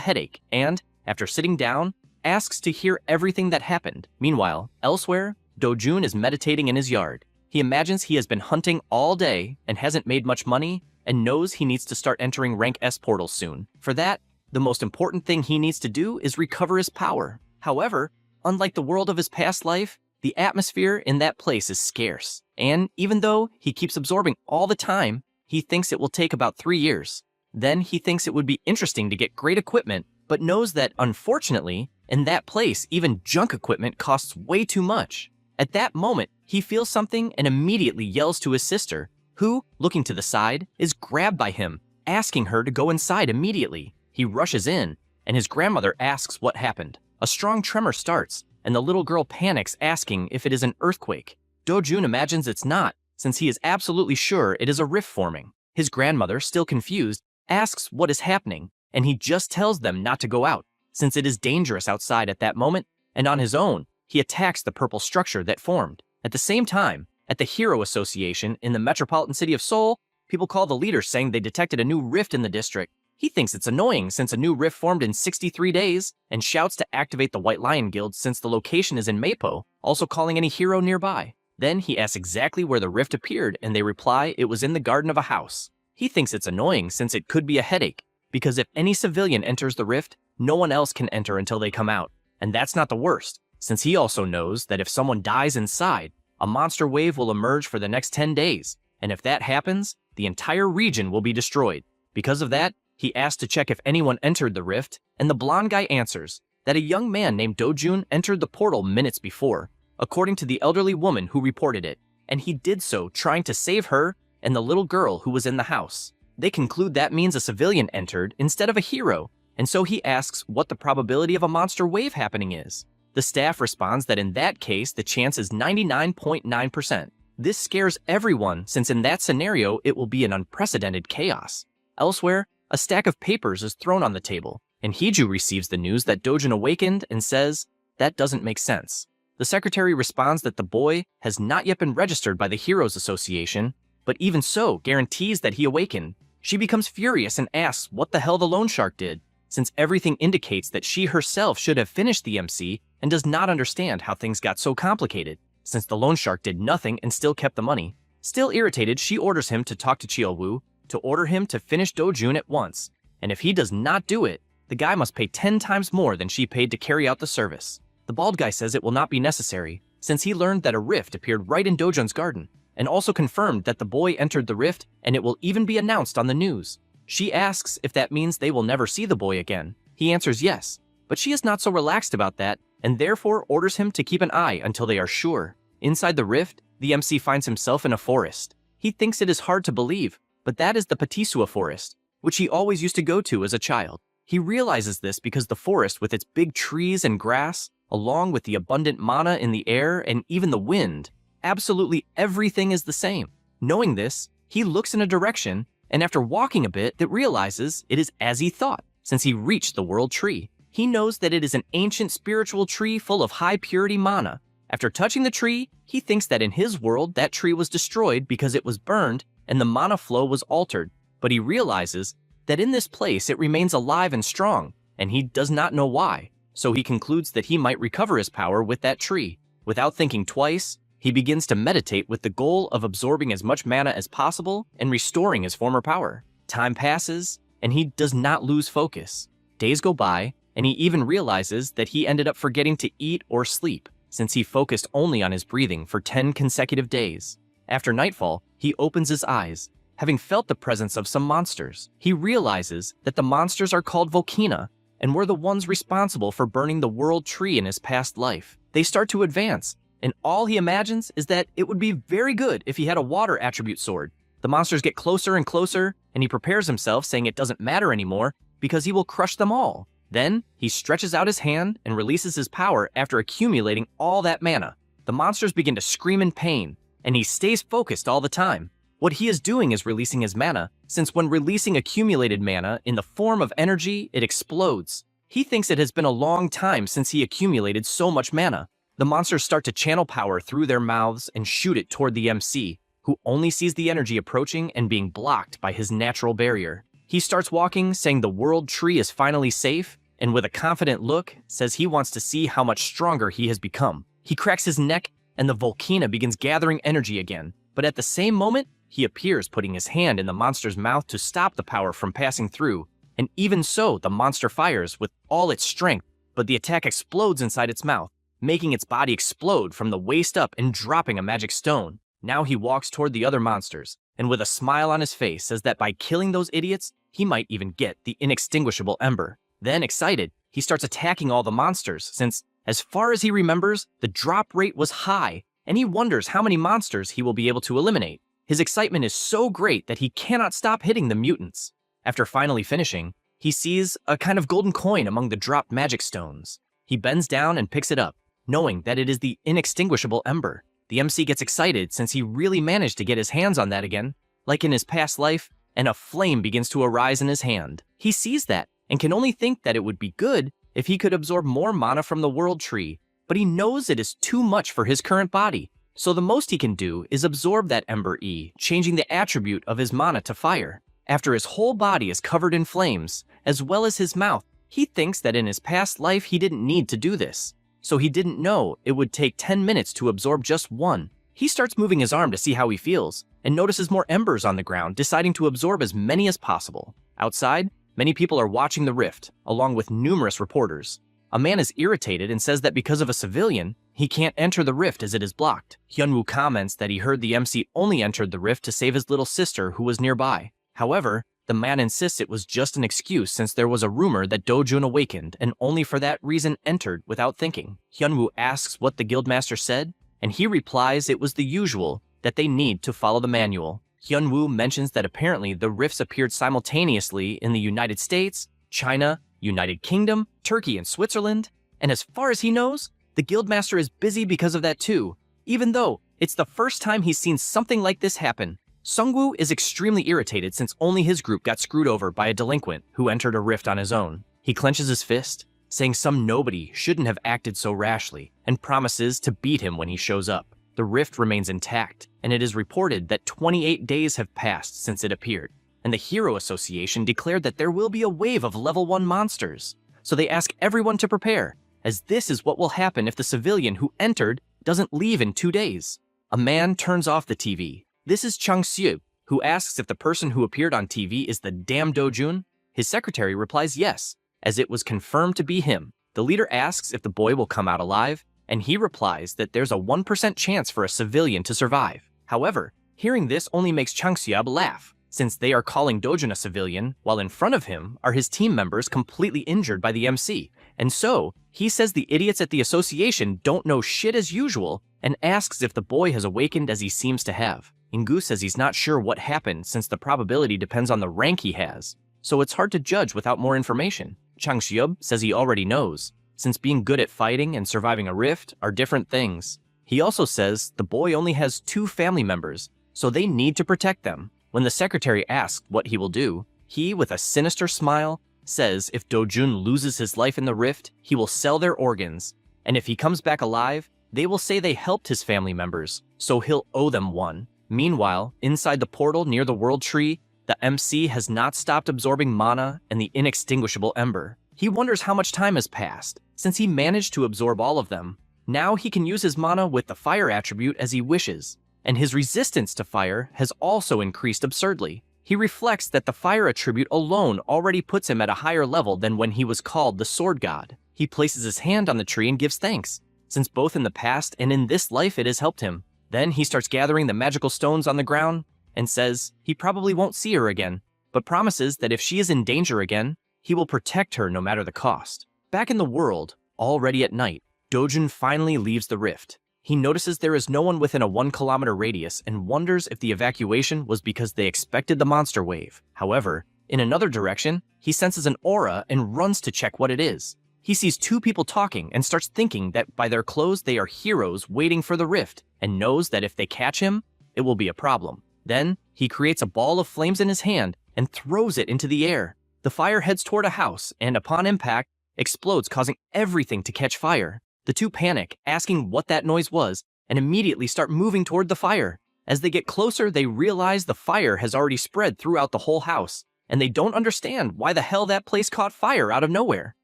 headache, and, after sitting down, asks to hear everything that happened. Meanwhile, elsewhere, Dojun is meditating in his yard. He imagines he has been hunting all day and hasn't made much money and knows he needs to start entering rank S portals soon. For that, the most important thing he needs to do is recover his power. However, unlike the world of his past life, the atmosphere in that place is scarce. And even though he keeps absorbing all the time, he thinks it will take about 3 years. Then he thinks it would be interesting to get great equipment, but knows that, unfortunately, in that place, even junk equipment costs way too much. At that moment, he feels something and immediately yells to his sister, who, looking to the side, is grabbed by him, asking her to go inside immediately. He rushes in, and his grandmother asks what happened. A strong tremor starts, and the little girl panics, asking if it is an earthquake. Dojun imagines it's not, since he is absolutely sure it is a rift forming. His grandmother, still confused, asks what is happening, and he just tells them not to go out, since it is dangerous outside at that moment, and on his own, he attacks the purple structure that formed. At the same time, at the Hero Association in the metropolitan city of Seoul, people call the leader saying they detected a new rift in the district. He thinks it's annoying since a new rift formed in 63 days and shouts to activate the White Lion Guild since the location is in Mapo, also calling any hero nearby. Then he asks exactly where the rift appeared and they reply it was in the garden of a house. He thinks it's annoying since it could be a headache, because if any civilian enters the rift, no one else can enter until they come out. And that's not the worst, since he also knows that if someone dies inside, a monster wave will emerge for the next 10 days, and if that happens, the entire region will be destroyed. Because of that, he asks to check if anyone entered the rift, and the blonde guy answers that a young man named Dojun entered the portal minutes before, according to the elderly woman who reported it, and he did so trying to save her and the little girl who was in the house. They conclude that means a civilian entered instead of a hero, and so he asks what the probability of a monster wave happening is. The staff responds that in that case, the chance is 99.9%. This scares everyone since in that scenario, it will be an unprecedented chaos. Elsewhere, a stack of papers is thrown on the table, and Hiju receives the news that Dojun awakened and says, "That doesn't make sense." The secretary responds that the boy has not yet been registered by the Heroes Association, but even so guarantees that he awakened. She becomes furious and asks what the hell the loan shark did, since everything indicates that she herself should have finished the MC and does not understand how things got so complicated, since the loan shark did nothing and still kept the money. Still irritated, she orders him to talk to Chiolwoo to order him to finish Dojun at once, and if he does not do it, the guy must pay 10 times more than she paid to carry out the service. The bald guy says it will not be necessary, since he learned that a rift appeared right in Dojun's garden, and also confirmed that the boy entered the rift and it will even be announced on the news. She asks if that means they will never see the boy again. He answers yes, but she is not so relaxed about that, and therefore orders him to keep an eye until they are sure. Inside the rift, the MC finds himself in a forest. He thinks it is hard to believe, but that is the Patisua forest, which he always used to go to as a child. He realizes this because the forest with its big trees and grass, along with the abundant mana in the air and even the wind, absolutely everything is the same. Knowing this, he looks in a direction, and after walking a bit, it realizes it is as he thought, since he reached the world tree. He knows that it is an ancient spiritual tree full of high purity mana. After touching the tree, he thinks that in his world that tree was destroyed because it was burned and the mana flow was altered, but he realizes that in this place it remains alive and strong, and he does not know why, so he concludes that he might recover his power with that tree. Without thinking twice, he begins to meditate with the goal of absorbing as much mana as possible and restoring his former power. Time passes, and he does not lose focus. Days go by, and he even realizes that he ended up forgetting to eat or sleep, since he focused only on his breathing for 10 consecutive days. After nightfall, he opens his eyes. Having felt the presence of some monsters, he realizes that the monsters are called Volcana, and were the ones responsible for burning the world tree in his past life. They start to advance, and all he imagines is that it would be very good if he had a water attribute sword. The monsters get closer and closer, and he prepares himself, saying it doesn't matter anymore because he will crush them all. Then, he stretches out his hand and releases his power after accumulating all that mana. The monsters begin to scream in pain, and he stays focused all the time. What he is doing is releasing his mana, since when releasing accumulated mana in the form of energy, it explodes. He thinks it has been a long time since he accumulated so much mana, The monsters start to channel power through their mouths and shoot it toward the MC, who only sees the energy approaching and being blocked by his natural barrier. He starts walking, saying the world tree is finally safe, and with a confident look, says he wants to see how much stronger he has become. He cracks his neck, and the volcano begins gathering energy again, but at the same moment, he appears putting his hand in the monster's mouth to stop the power from passing through, and even so, the monster fires with all its strength, but the attack explodes inside its mouth, making its body explode from the waist up and dropping a magic stone. Now he walks toward the other monsters, and with a smile on his face says that by killing those idiots, he might even get the inextinguishable ember. Then, excited, he starts attacking all the monsters, since, as far as he remembers, the drop rate was high, and he wonders how many monsters he will be able to eliminate. His excitement is so great that he cannot stop hitting the mutants. After finally finishing, he sees a kind of golden coin among the dropped magic stones. He bends down and picks it up, knowing that it is the inextinguishable ember. The MC gets excited since he really managed to get his hands on that again, like in his past life, and a flame begins to arise in his hand. He sees that and can only think that it would be good if he could absorb more mana from the world tree, but he knows it is too much for his current body. So the most he can do is absorb that Ember E, changing the attribute of his mana to fire. After his whole body is covered in flames, as well as his mouth, he thinks that in his past life he didn't need to do this. So he didn't know it would take 10 minutes to absorb just one. He starts moving his arm to see how he feels, and notices more embers on the ground, deciding to absorb as many as possible. Outside, many people are watching the rift, along with numerous reporters. A man is irritated and says that because of a civilian, he can't enter the rift as it is blocked. Hyunwoo comments that he heard the MC only entered the rift to save his little sister who was nearby. However, the man insists it was just an excuse since there was a rumor that Dojun awakened and only for that reason entered without thinking. Hyunwoo asks what the guildmaster said, and he replies it was the usual, that they need to follow the manual. Hyunwoo mentions that apparently the rifts appeared simultaneously in the United States, China, United Kingdom, Turkey, and Switzerland, and as far as he knows, the guildmaster is busy because of that too, even though it's the first time he's seen something like this happen. Sungwoo is extremely irritated since only his group got screwed over by a delinquent who entered a rift on his own. He clenches his fist, saying some nobody shouldn't have acted so rashly, and promises to beat him when he shows up. The rift remains intact, and it is reported that 28 days have passed since it appeared, and the Hero Association declared that there will be a wave of level 1 monsters. So they ask everyone to prepare, as this is what will happen if the civilian who entered doesn't leave in 2 days. A man turns off the TV. This is Chang Syu, who asks if the person who appeared on TV is the damn Dojun. His secretary replies yes, as it was confirmed to be him. The leader asks if the boy will come out alive, and he replies that there's a 1% chance for a civilian to survive. However, hearing this only makes Chang Syu laugh, since they are calling Dojun a civilian, while in front of him are his team members completely injured by the MC. And so, he says the idiots at the association don't know shit as usual, and asks if the boy has awakened as he seems to have. Ingu says he's not sure what happened since the probability depends on the rank he has, so it's hard to judge without more information. Chang Xiub says he already knows, since being good at fighting and surviving a rift are different things. He also says the boy only has 2 family members, so they need to protect them. When the secretary asks what he will do, he, with a sinister smile, says if Dojun loses his life in the rift, he will sell their organs, and if he comes back alive, they will say they helped his family members, so he'll owe them one. Meanwhile, inside the portal near the World Tree, the MC has not stopped absorbing mana and the inextinguishable ember. He wonders how much time has passed, since he managed to absorb all of them. Now he can use his mana with the fire attribute as he wishes, and his resistance to fire has also increased absurdly. He reflects that the fire attribute alone already puts him at a higher level than when he was called the Sword God. He places his hand on the tree and gives thanks, since both in the past and in this life it has helped him. Then he starts gathering the magical stones on the ground and says he probably won't see her again, but promises that if she is in danger again, he will protect her no matter the cost. Back in the world, already at night, Dojun finally leaves the rift. He notices there is no one within a 1-kilometer radius and wonders if the evacuation was because they expected the monster wave. However, in another direction, he senses an aura and runs to check what it is. He sees 2 people talking and starts thinking that by their clothes they are heroes waiting for the rift, and knows that if they catch him, it will be a problem. Then, he creates a ball of flames in his hand and throws it into the air. The fire heads toward a house and, upon impact, explodes, causing everything to catch fire. The two panic, asking what that noise was, and immediately start moving toward the fire. As they get closer, they realize the fire has already spread throughout the whole house, and they don't understand why the hell that place caught fire out of nowhere.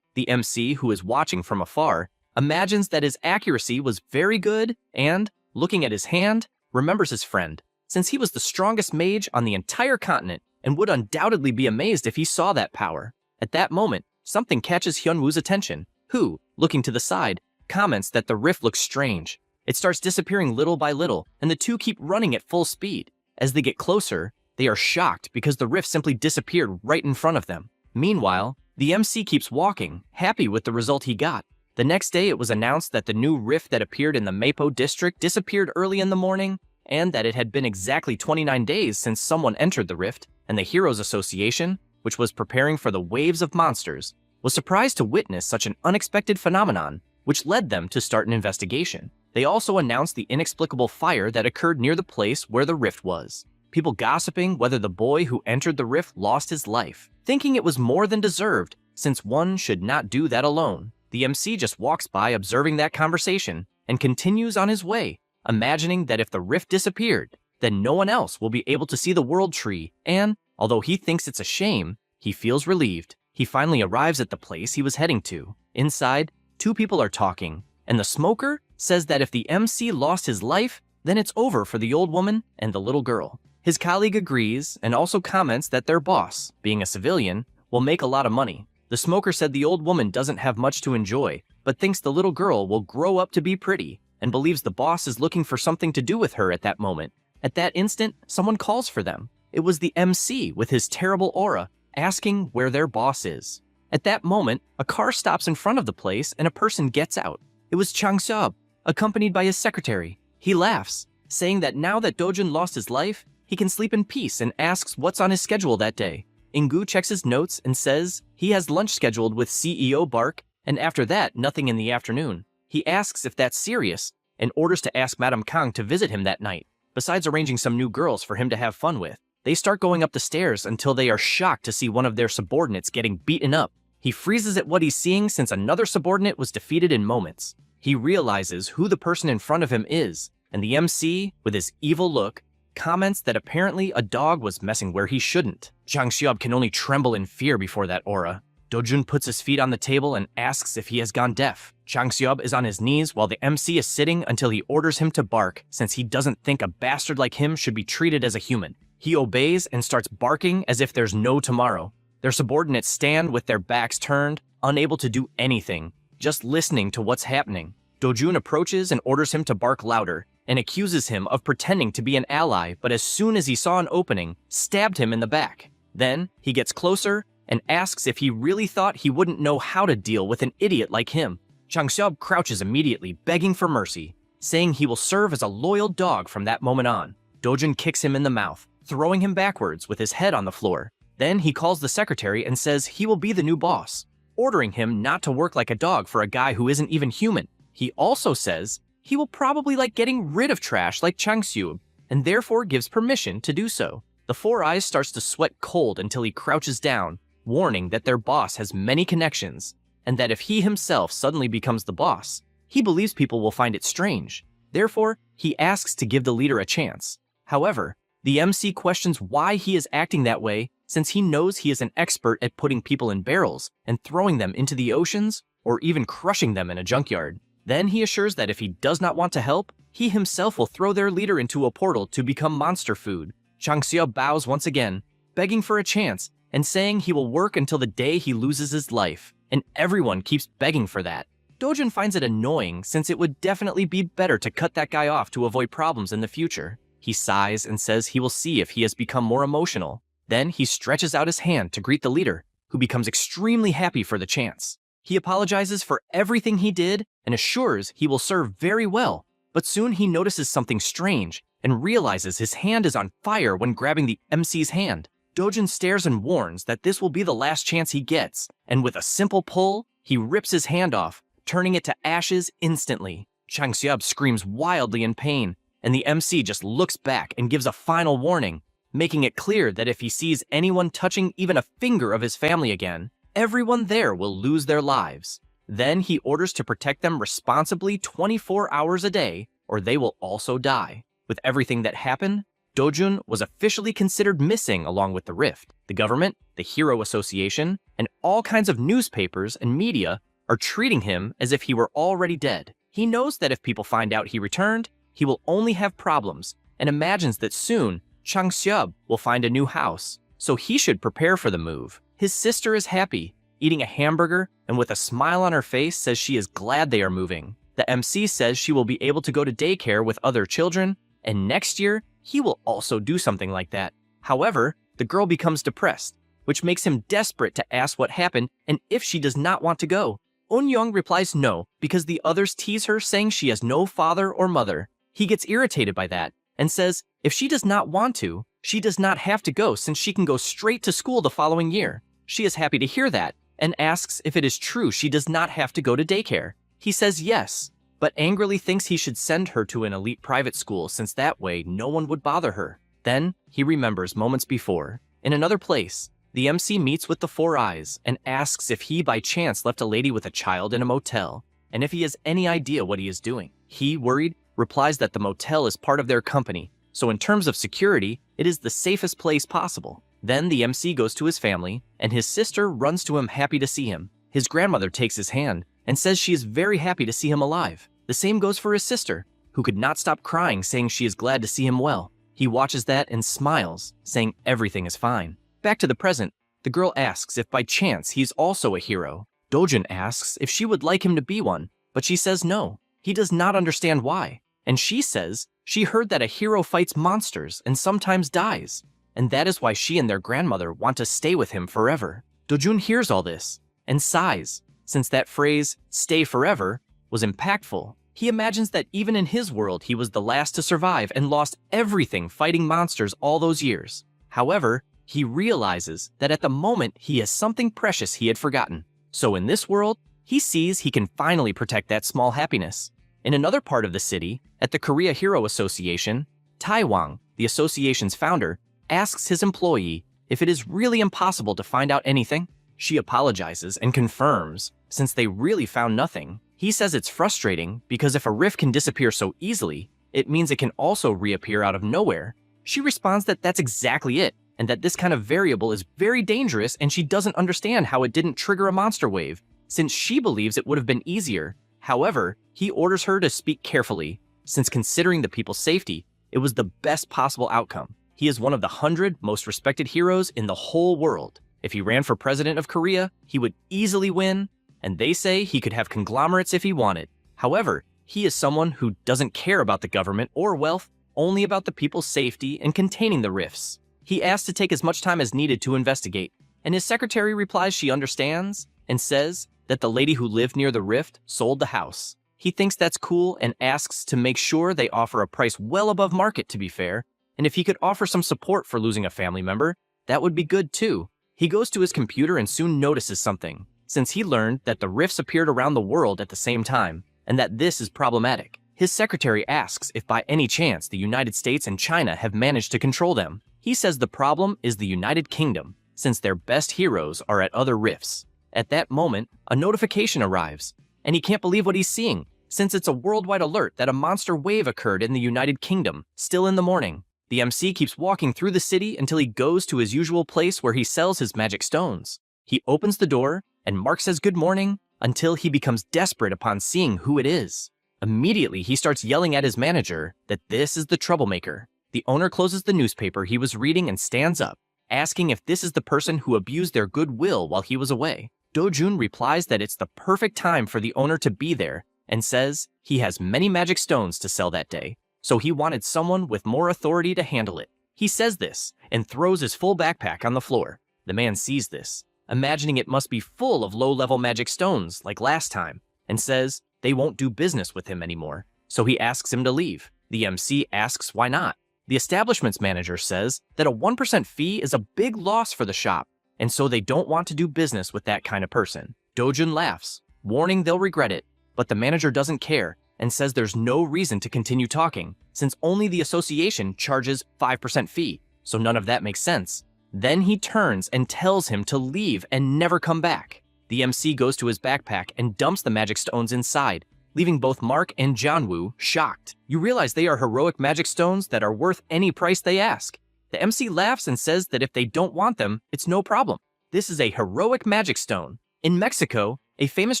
The MC, who is watching from afar, imagines that his accuracy was very good and, looking at his hand, remembers his friend, since he was the strongest mage on the entire continent and would undoubtedly be amazed if he saw that power. At that moment, something catches Hyunwoo's attention, who, looking to the side, comments that the rift looks strange. It starts disappearing little by little, and the two keep running at full speed. As they get closer, they are shocked because the rift simply disappeared right in front of them. Meanwhile, the MC keeps walking, happy with the result he got. The next day, it was announced that the new rift that appeared in the Mapo district disappeared early in the morning, and that it had been exactly 29 days since someone entered the rift, and the Heroes Association, which was preparing for the waves of monsters, was surprised to witness such an unexpected phenomenon, which led them to start an investigation. They also announced the inexplicable fire that occurred near the place where the rift was. People gossiping whether the boy who entered the rift lost his life, thinking it was more than deserved, since one should not do that alone. The MC just walks by observing that conversation and continues on his way, imagining that if the rift disappeared, then no one else will be able to see the world tree, and, although he thinks it's a shame, he feels relieved. He finally arrives at the place he was heading to. Inside, two people are talking, and the smoker says that if the MC lost his life, then it's over for the old woman and the little girl. His colleague agrees and also comments that their boss, being a civilian, will make a lot of money. The smoker said the old woman doesn't have much to enjoy, but thinks the little girl will grow up to be pretty, and believes the boss is looking for something to do with her at that moment. At that instant, someone calls for them. It was the MC with his terrible aura, asking where their boss is. At that moment, a car stops in front of the place and a person gets out. It was Chang Seob, accompanied by his secretary. He laughs, saying that now that Dojun lost his life, he can sleep in peace, and asks what's on his schedule that day. Ingu checks his notes and says he has lunch scheduled with CEO Bark, and after that, nothing in the afternoon. He asks if that's serious, and orders to ask Madame Kang to visit him that night, besides arranging some new girls for him to have fun with. They start going up the stairs until they are shocked to see one of their subordinates getting beaten up. He freezes at what he's seeing since another subordinate was defeated in moments. He realizes who the person in front of him is, and the MC, with his evil look, comments that apparently a dog was messing where he shouldn't. Chang Xiaob can only tremble in fear before that aura. Dojun puts his feet on the table and asks if he has gone deaf. Chang Xiaob is on his knees while the MC is sitting until he orders him to bark, since he doesn't think a bastard like him should be treated as a human. He obeys and starts barking as if there's no tomorrow. Their subordinates stand with their backs turned, unable to do anything, just listening to what's happening. Dojun approaches and orders him to bark louder, and accuses him of pretending to be an ally, but as soon as he saw an opening, stabbed him in the back. Then, he gets closer and asks if he really thought he wouldn't know how to deal with an idiot like him. Chang Xiaob crouches immediately, begging for mercy, saying he will serve as a loyal dog from that moment on. Dojun kicks him in the mouth, throwing him backwards with his head on the floor. Then he calls the secretary and says he will be the new boss, ordering him not to work like a dog for a guy who isn't even human. He also says he will probably like getting rid of trash like Chang Xiu, and therefore gives permission to do so. The Four Eyes starts to sweat cold until he crouches down, warning that their boss has many connections, and that if he himself suddenly becomes the boss, he believes people will find it strange. Therefore, he asks to give the leader a chance. However, the MC questions why he is acting that way, since he knows he is an expert at putting people in barrels and throwing them into the oceans, or even crushing them in a junkyard. Then he assures that if he does not want to help, he himself will throw their leader into a portal to become monster food. Chang Xiao bows once again, begging for a chance, and saying he will work until the day he loses his life, and everyone keeps begging for that. Dojun finds it annoying since it would definitely be better to cut that guy off to avoid problems in the future. He sighs and says he will see if he has become more emotional. Then he stretches out his hand to greet the leader, who becomes extremely happy for the chance. He apologizes for everything he did and assures he will serve very well, but soon he notices something strange and realizes his hand is on fire when grabbing the MC's hand. Dojun stares and warns that this will be the last chance he gets, and with a simple pull, he rips his hand off, turning it to ashes instantly. Chang Xiab screams wildly in pain, and the MC just looks back and gives a final warning, making it clear that if he sees anyone touching even a finger of his family again, everyone there will lose their lives. Then he orders to protect them responsibly 24 hours a day, or they will also die. With everything that happened, Dojun was officially considered missing along with the Rift. The government, the Hero Association, and all kinds of newspapers and media are treating him as if he were already dead. He knows that if people find out he returned, he will only have problems, and imagines that soon Chang Xiub will find a new house, so he should prepare for the move. His sister is happy, eating a hamburger, and with a smile on her face says she is glad they are moving. The MC says she will be able to go to daycare with other children, and next year, he will also do something like that. However, the girl becomes depressed, which makes him desperate to ask what happened and if she does not want to go. Eun-young replies no, because the others tease her saying she has no father or mother. He gets irritated by that and says if she does not want to, she does not have to go since she can go straight to school the following year. She is happy to hear that and asks if it is true she does not have to go to daycare. He says yes, but angrily thinks he should send her to an elite private school since that way no one would bother her. Then he remembers moments before. In another place, the MC meets with the Four Eyes and asks if he by chance left a lady with a child in a motel, and if he has any idea what he is doing. He, worried, replies that the motel is part of their company, so in terms of security, it is the safest place possible. Then the MC goes to his family, and his sister runs to him happy to see him. His grandmother takes his hand and says she is very happy to see him alive. The same goes for his sister, who could not stop crying saying she is glad to see him well. He watches that and smiles, saying everything is fine. Back to the present, the girl asks if by chance he's also a hero. Dojun asks if she would like him to be one, but she says no. He does not understand why, and she says she heard that a hero fights monsters and sometimes dies, and that is why she and their grandmother want to stay with him forever. Dojun hears all this and sighs, since that phrase, stay forever, was impactful. He imagines that even in his world he was the last to survive and lost everything fighting monsters all those years. However, he realizes that at the moment he has something precious he had forgotten. So in this world, he sees he can finally protect that small happiness. In another part of the city, at the Korea Hero Association, Taiwang, the association's founder, asks his employee if it is really impossible to find out anything. She apologizes and confirms, since they really found nothing. He says it's frustrating because if a rift can disappear so easily, it means it can also reappear out of nowhere. She responds that that's exactly it, and that this kind of variable is very dangerous and she doesn't understand how it didn't trigger a monster wave, since she believes it would have been easier. However, he orders her to speak carefully, since considering the people's safety, it was the best possible outcome. He is one of the 100 most respected heroes in the whole world. If he ran for president of Korea, he would easily win, and they say he could have conglomerates if he wanted. However, he is someone who doesn't care about the government or wealth, only about the people's safety and containing the rifts. He asks to take as much time as needed to investigate, and his secretary replies she understands and says that the lady who lived near the rift sold the house. He thinks that's cool and asks to make sure they offer a price well above market to be fair, and if he could offer some support for losing a family member, that would be good too. He goes to his computer and soon notices something, since he learned that the rifts appeared around the world at the same time, and that this is problematic. His secretary asks if by any chance the United States and China have managed to control them. He says the problem is the United Kingdom, since their best heroes are at other rifts. At that moment, a notification arrives, and he can't believe what he's seeing, since it's a worldwide alert that a monster wave occurred in the United Kingdom, still in the morning. The MC keeps walking through the city until he goes to his usual place where he sells his magic stones. He opens the door, and Mark says good morning, until he becomes desperate upon seeing who it is. Immediately, he starts yelling at his manager that this is the troublemaker. The owner closes the newspaper he was reading and stands up, asking if this is the person who abused their goodwill while he was away. Dojun replies that it's the perfect time for the owner to be there and says he has many magic stones to sell that day, so he wanted someone with more authority to handle it. He says this and throws his full backpack on the floor. The man sees this, imagining it must be full of low-level magic stones like last time, and says they won't do business with him anymore, so he asks him to leave. The MC asks why not. The establishment's manager says that a 1% fee is a big loss for the shop, and so they don't want to do business with that kind of person. Dojun laughs, warning they'll regret it, but the manager doesn't care and says there's no reason to continue talking, since only the association charges 5% fee, so none of that makes sense. Then he turns and tells him to leave and never come back. The MC goes to his backpack and dumps the magic stones inside, leaving both Mark and Janwoo shocked. You realize they are heroic magic stones that are worth any price they ask. The MC laughs and says that if they don't want them, it's no problem. This is a heroic magic stone. In Mexico, a famous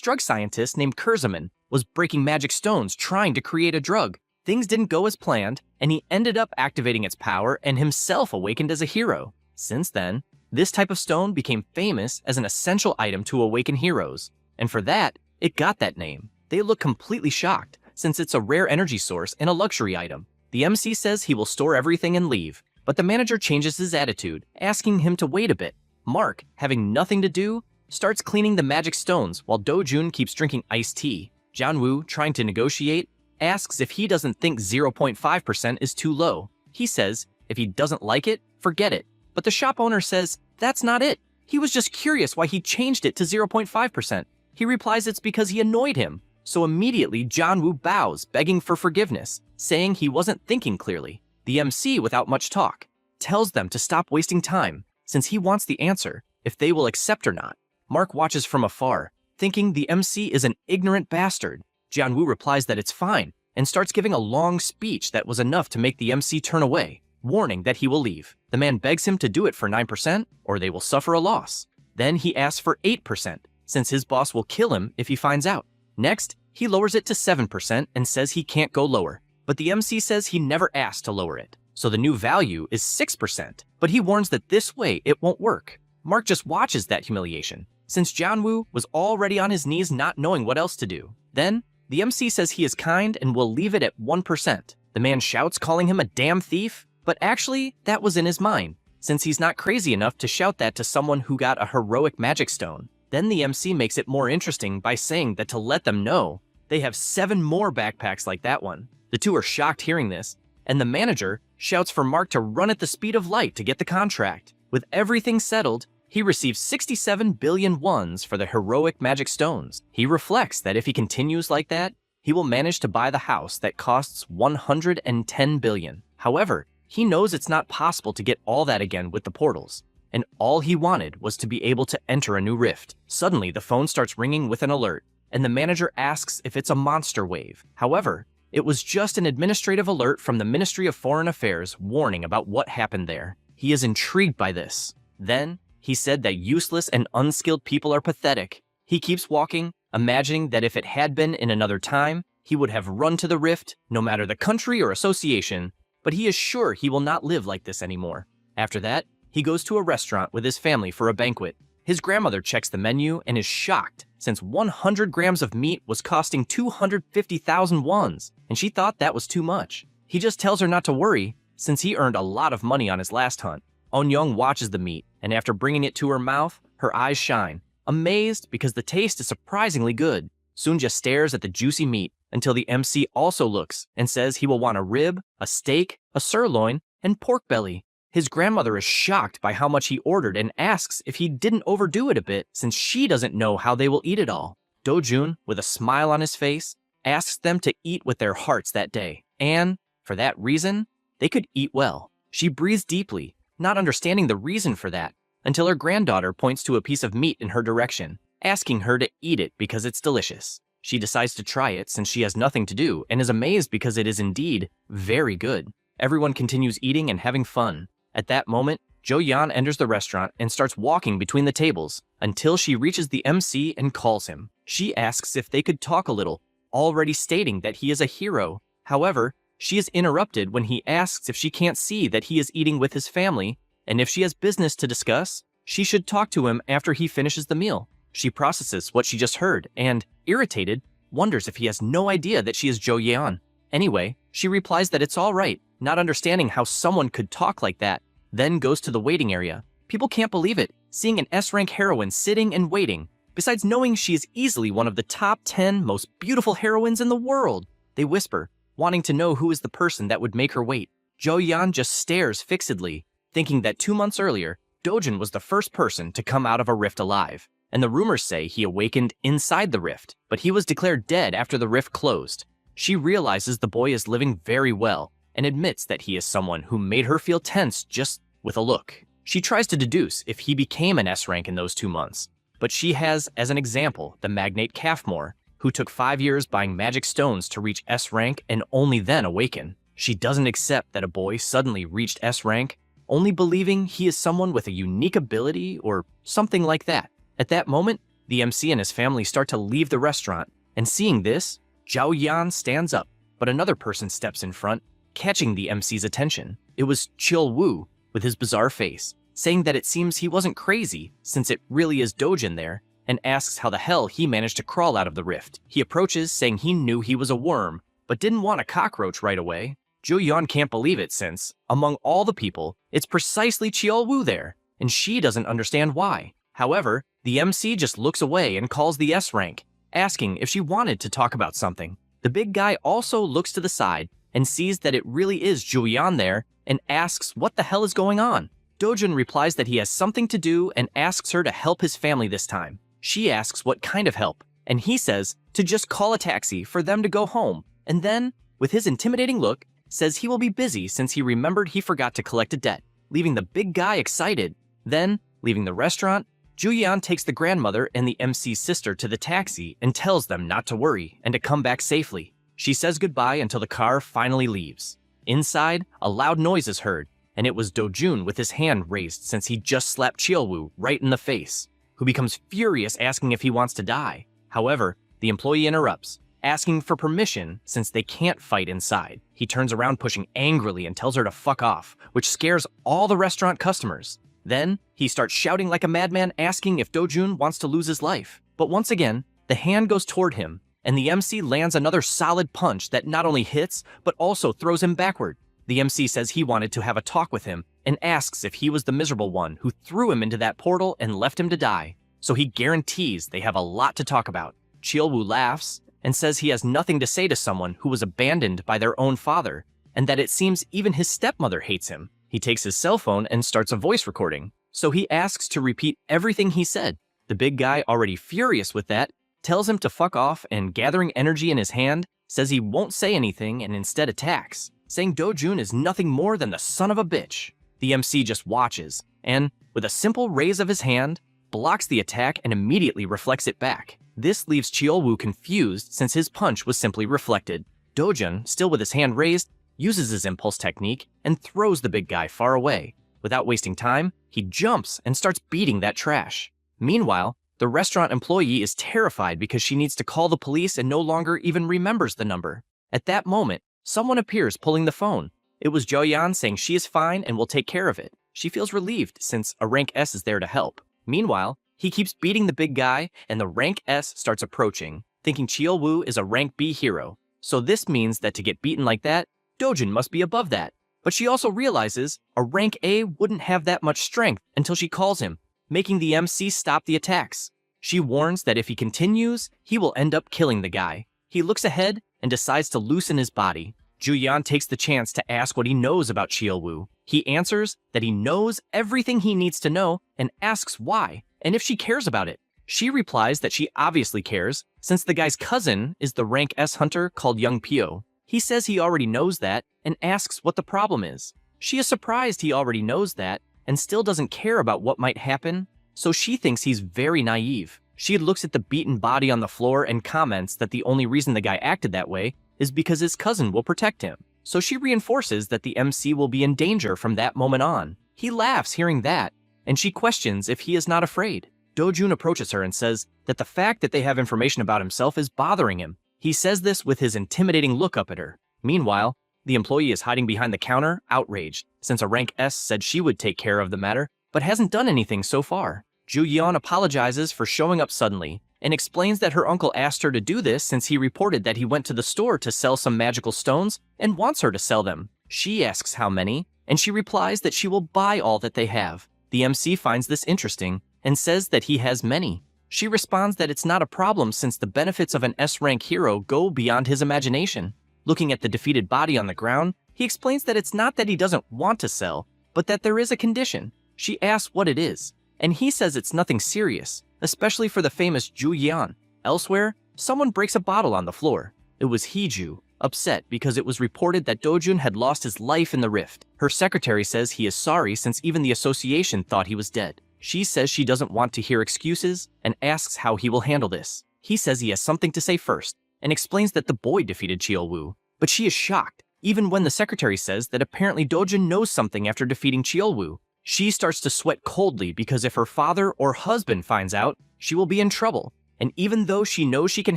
drug scientist named Kurzman was breaking magic stones trying to create a drug. Things didn't go as planned, and he ended up activating its power and himself awakened as a hero. Since then, this type of stone became famous as an essential item to awaken heroes, and for that, it got that name. They look completely shocked, since it's a rare energy source and a luxury item. The MC says he will store everything and leave, but the manager changes his attitude, asking him to wait a bit. Mark, having nothing to do, starts cleaning the magic stones while Do-jun keeps drinking iced tea. Janwoo, trying to negotiate, asks if he doesn't think 0.5% is too low. He says if he doesn't like it, forget it. But the shop owner says that's not it. He was just curious why he changed it to 0.5%. He replies it's because he annoyed him. So immediately Janwoo bows, begging for forgiveness, saying he wasn't thinking clearly. The MC, without much talk, tells them to stop wasting time, since he wants the answer, if they will accept or not. Mark watches from afar, thinking the MC is an ignorant bastard. Janwoo replies that it's fine, and starts giving a long speech that was enough to make the MC turn away, warning that he will leave. The man begs him to do it for 9%, or they will suffer a loss. Then he asks for 8%, since his boss will kill him if he finds out. Next, he lowers it to 7% and says he can't go lower. But the MC says he never asked to lower it, so the new value is 6%. But he warns that this way it won't work. Mark just watches that humiliation, since Janwoo was already on his knees not knowing what else to do. Then, the MC says he is kind and will leave it at 1%. The man shouts, calling him a damn thief, but actually, that was in his mind, since he's not crazy enough to shout that to someone who got a heroic magic stone. Then the MC makes it more interesting by saying that to let them know, they have 7 more backpacks like that one. The two are shocked hearing this, and the manager shouts for Mark to run at the speed of light to get the contract. With everything settled, he receives 67 billion wons for the heroic magic stones. He reflects that if he continues like that, he will manage to buy the house that costs 110 billion. However, he knows it's not possible to get all that again with the portals, and all he wanted was to be able to enter a new rift. Suddenly, the phone starts ringing with an alert, and the manager asks if it's a monster wave. However, it was just an administrative alert from the Ministry of Foreign Affairs warning about what happened there. He is intrigued by this. Then, he said that useless and unskilled people are pathetic. He keeps walking, imagining that if it had been in another time, he would have run to the rift, no matter the country or association, but he is sure he will not live like this anymore. After that, he goes to a restaurant with his family for a banquet. His grandmother checks the menu and is shocked, since 100 grams of meat was costing 250,000 wons, and she thought that was too much. He just tells her not to worry, since he earned a lot of money on his last hunt. On-young watches the meat, and after bringing it to her mouth, her eyes shine, amazed because the taste is surprisingly good. Sunja stares at the juicy meat until the MC also looks and says he will want a rib, a steak, a sirloin, and pork belly. His grandmother is shocked by how much he ordered and asks if he didn't overdo it a bit, since she doesn't know how they will eat it all. Do-jun, with a smile on his face, asks them to eat with their hearts that day, and, for that reason, they could eat well. She breathes deeply, not understanding the reason for that, until her granddaughter points to a piece of meat in her direction, asking her to eat it because it's delicious. She decides to try it since she has nothing to do and is amazed because it is indeed very good. Everyone continues eating and having fun. At that moment, Jo-yeon enters the restaurant and starts walking between the tables until she reaches the MC and calls him. She asks if they could talk a little, already stating that he is a hero. However, she is interrupted when he asks if she can't see that he is eating with his family, and if she has business to discuss, she should talk to him after he finishes the meal. She processes what she just heard and, irritated, wonders if he has no idea that she is Jo-yeon. Anyway, she replies that it's all right, not understanding how someone could talk like that, then goes to the waiting area. People can't believe it, seeing an S-rank heroine sitting and waiting, besides knowing she is easily one of the top 10 most beautiful heroines in the world. They whisper, wanting to know who is the person that would make her wait. Jo-yeon just stares fixedly, thinking that 2 months earlier, Do-jun was the first person to come out of a rift alive, and the rumors say he awakened inside the rift, but he was declared dead after the rift closed. She realizes the boy is living very well, and admits that he is someone who made her feel tense just with a look. She tries to deduce if he became an S rank in those 2 months, but she has, as an example, the magnate Calfmore, who took 5 years buying magic stones to reach S rank and only then awaken. She doesn't accept that a boy suddenly reached S rank, only believing he is someone with a unique ability or something like that. At that moment, the MC and his family start to leave the restaurant, and seeing this, Zhao Yan stands up, but another person steps in front, catching the MC's attention. It was Chill Wu, with his bizarre face, saying that it seems he wasn't crazy since it really is Dojin there, and asks how the hell he managed to crawl out of the rift. He approaches saying he knew he was a worm, but didn't want a cockroach right away. Zhou Yan can't believe it since, among all the people, it's precisely Chill Wu there, and she doesn't understand why. However, the MC just looks away and calls the S rank, asking if she wanted to talk about something. The big guy also looks to the side and sees that it really is Zhou Yan there and asks what the hell is going on. Dojun replies that he has something to do and asks her to help his family this time. She asks what kind of help, and he says to just call a taxi for them to go home, and then, with his intimidating look, says he will be busy since he remembered he forgot to collect a debt, leaving the big guy excited. Then, leaving the restaurant, Julian takes the grandmother and the MC's sister to the taxi and tells them not to worry and to come back safely. She says goodbye until the car finally leaves. Inside, a loud noise is heard, and it was Dojun with his hand raised since he just slapped Chielwoo right in the face, who becomes furious asking if he wants to die. However, the employee interrupts, asking for permission since they can't fight inside. He turns around pushing angrily and tells her to fuck off, which scares all the restaurant customers. Then, he starts shouting like a madman asking if Dojun wants to lose his life. But once again, the hand goes toward him, and the MC lands another solid punch that not only hits, but also throws him backward. The MC says he wanted to have a talk with him and asks if he was the miserable one who threw him into that portal and left him to die. So he guarantees they have a lot to talk about. Chielwoo laughs and says he has nothing to say to someone who was abandoned by their own father, and that it seems even his stepmother hates him. He takes his cell phone and starts a voice recording, so he asks to repeat everything he said. The big guy, already furious with that, tells him to fuck off and, gathering energy in his hand, says he won't say anything and instead attacks, saying Dojun is nothing more than the son of a bitch. The MC just watches, and, with a simple raise of his hand, blocks the attack and immediately reflects it back. This leaves Chiolwoo confused since his punch was simply reflected. Dojun, still with his hand raised, uses his impulse technique and throws the big guy far away. Without wasting time, he jumps and starts beating that trash. Meanwhile, the restaurant employee is terrified because she needs to call the police and no longer even remembers the number. At that moment, someone appears pulling the phone. It was Joyan saying she is fine and will take care of it. She feels relieved since a rank S is there to help. Meanwhile, he keeps beating the big guy and the rank S starts approaching, thinking Chielwoo is a rank B hero. So this means that to get beaten like that, Dojun must be above that. But she also realizes a rank A wouldn't have that much strength until she calls him, making the MC stop the attacks. She warns that if he continues, he will end up killing the guy. He looks ahead and decides to loosen his body. Julian takes the chance to ask what he knows about Chielwoo. He answers that he knows everything he needs to know and asks why, and if she cares about it. She replies that she obviously cares, since the guy's cousin is the rank S hunter called Young Pio. He says he already knows that and asks what the problem is. She is surprised he already knows that and still doesn't care about what might happen, so she thinks he's very naive. She looks at the beaten body on the floor and comments that the only reason the guy acted that way is because his cousin will protect him. So she reinforces that the MC will be in danger from that moment on. He laughs hearing that, and she questions if he is not afraid. Dojun approaches her and says that the fact that they have information about himself is bothering him. He says this with his intimidating look up at her. Meanwhile, the employee is hiding behind the counter, outraged, since a rank S said she would take care of the matter, but hasn't done anything so far. Ju Yeon apologizes for showing up suddenly, and explains that her uncle asked her to do this since he reported that he went to the store to sell some magical stones and wants her to sell them. She asks how many, and she replies that she will buy all that they have. The MC finds this interesting, and says that he has many. She responds that it's not a problem since the benefits of an S-rank hero go beyond his imagination. Looking at the defeated body on the ground, he explains that it's not that he doesn't want to sell, but that there is a condition. She asks what it is, and he says it's nothing serious, especially for the famous Ju Yan. Elsewhere, someone breaks a bottle on the floor. It was Heju, upset because it was reported that Dojun had lost his life in the rift. Her secretary says he is sorry since even the association thought he was dead. She says she doesn't want to hear excuses and asks how he will handle this. He says he has something to say first and explains that the boy defeated Cheolwoo, but she is shocked, even when the secretary says that apparently Dojun knows something after defeating Cheolwoo. She starts to sweat coldly because if her father or husband finds out, she will be in trouble, and even though she knows she can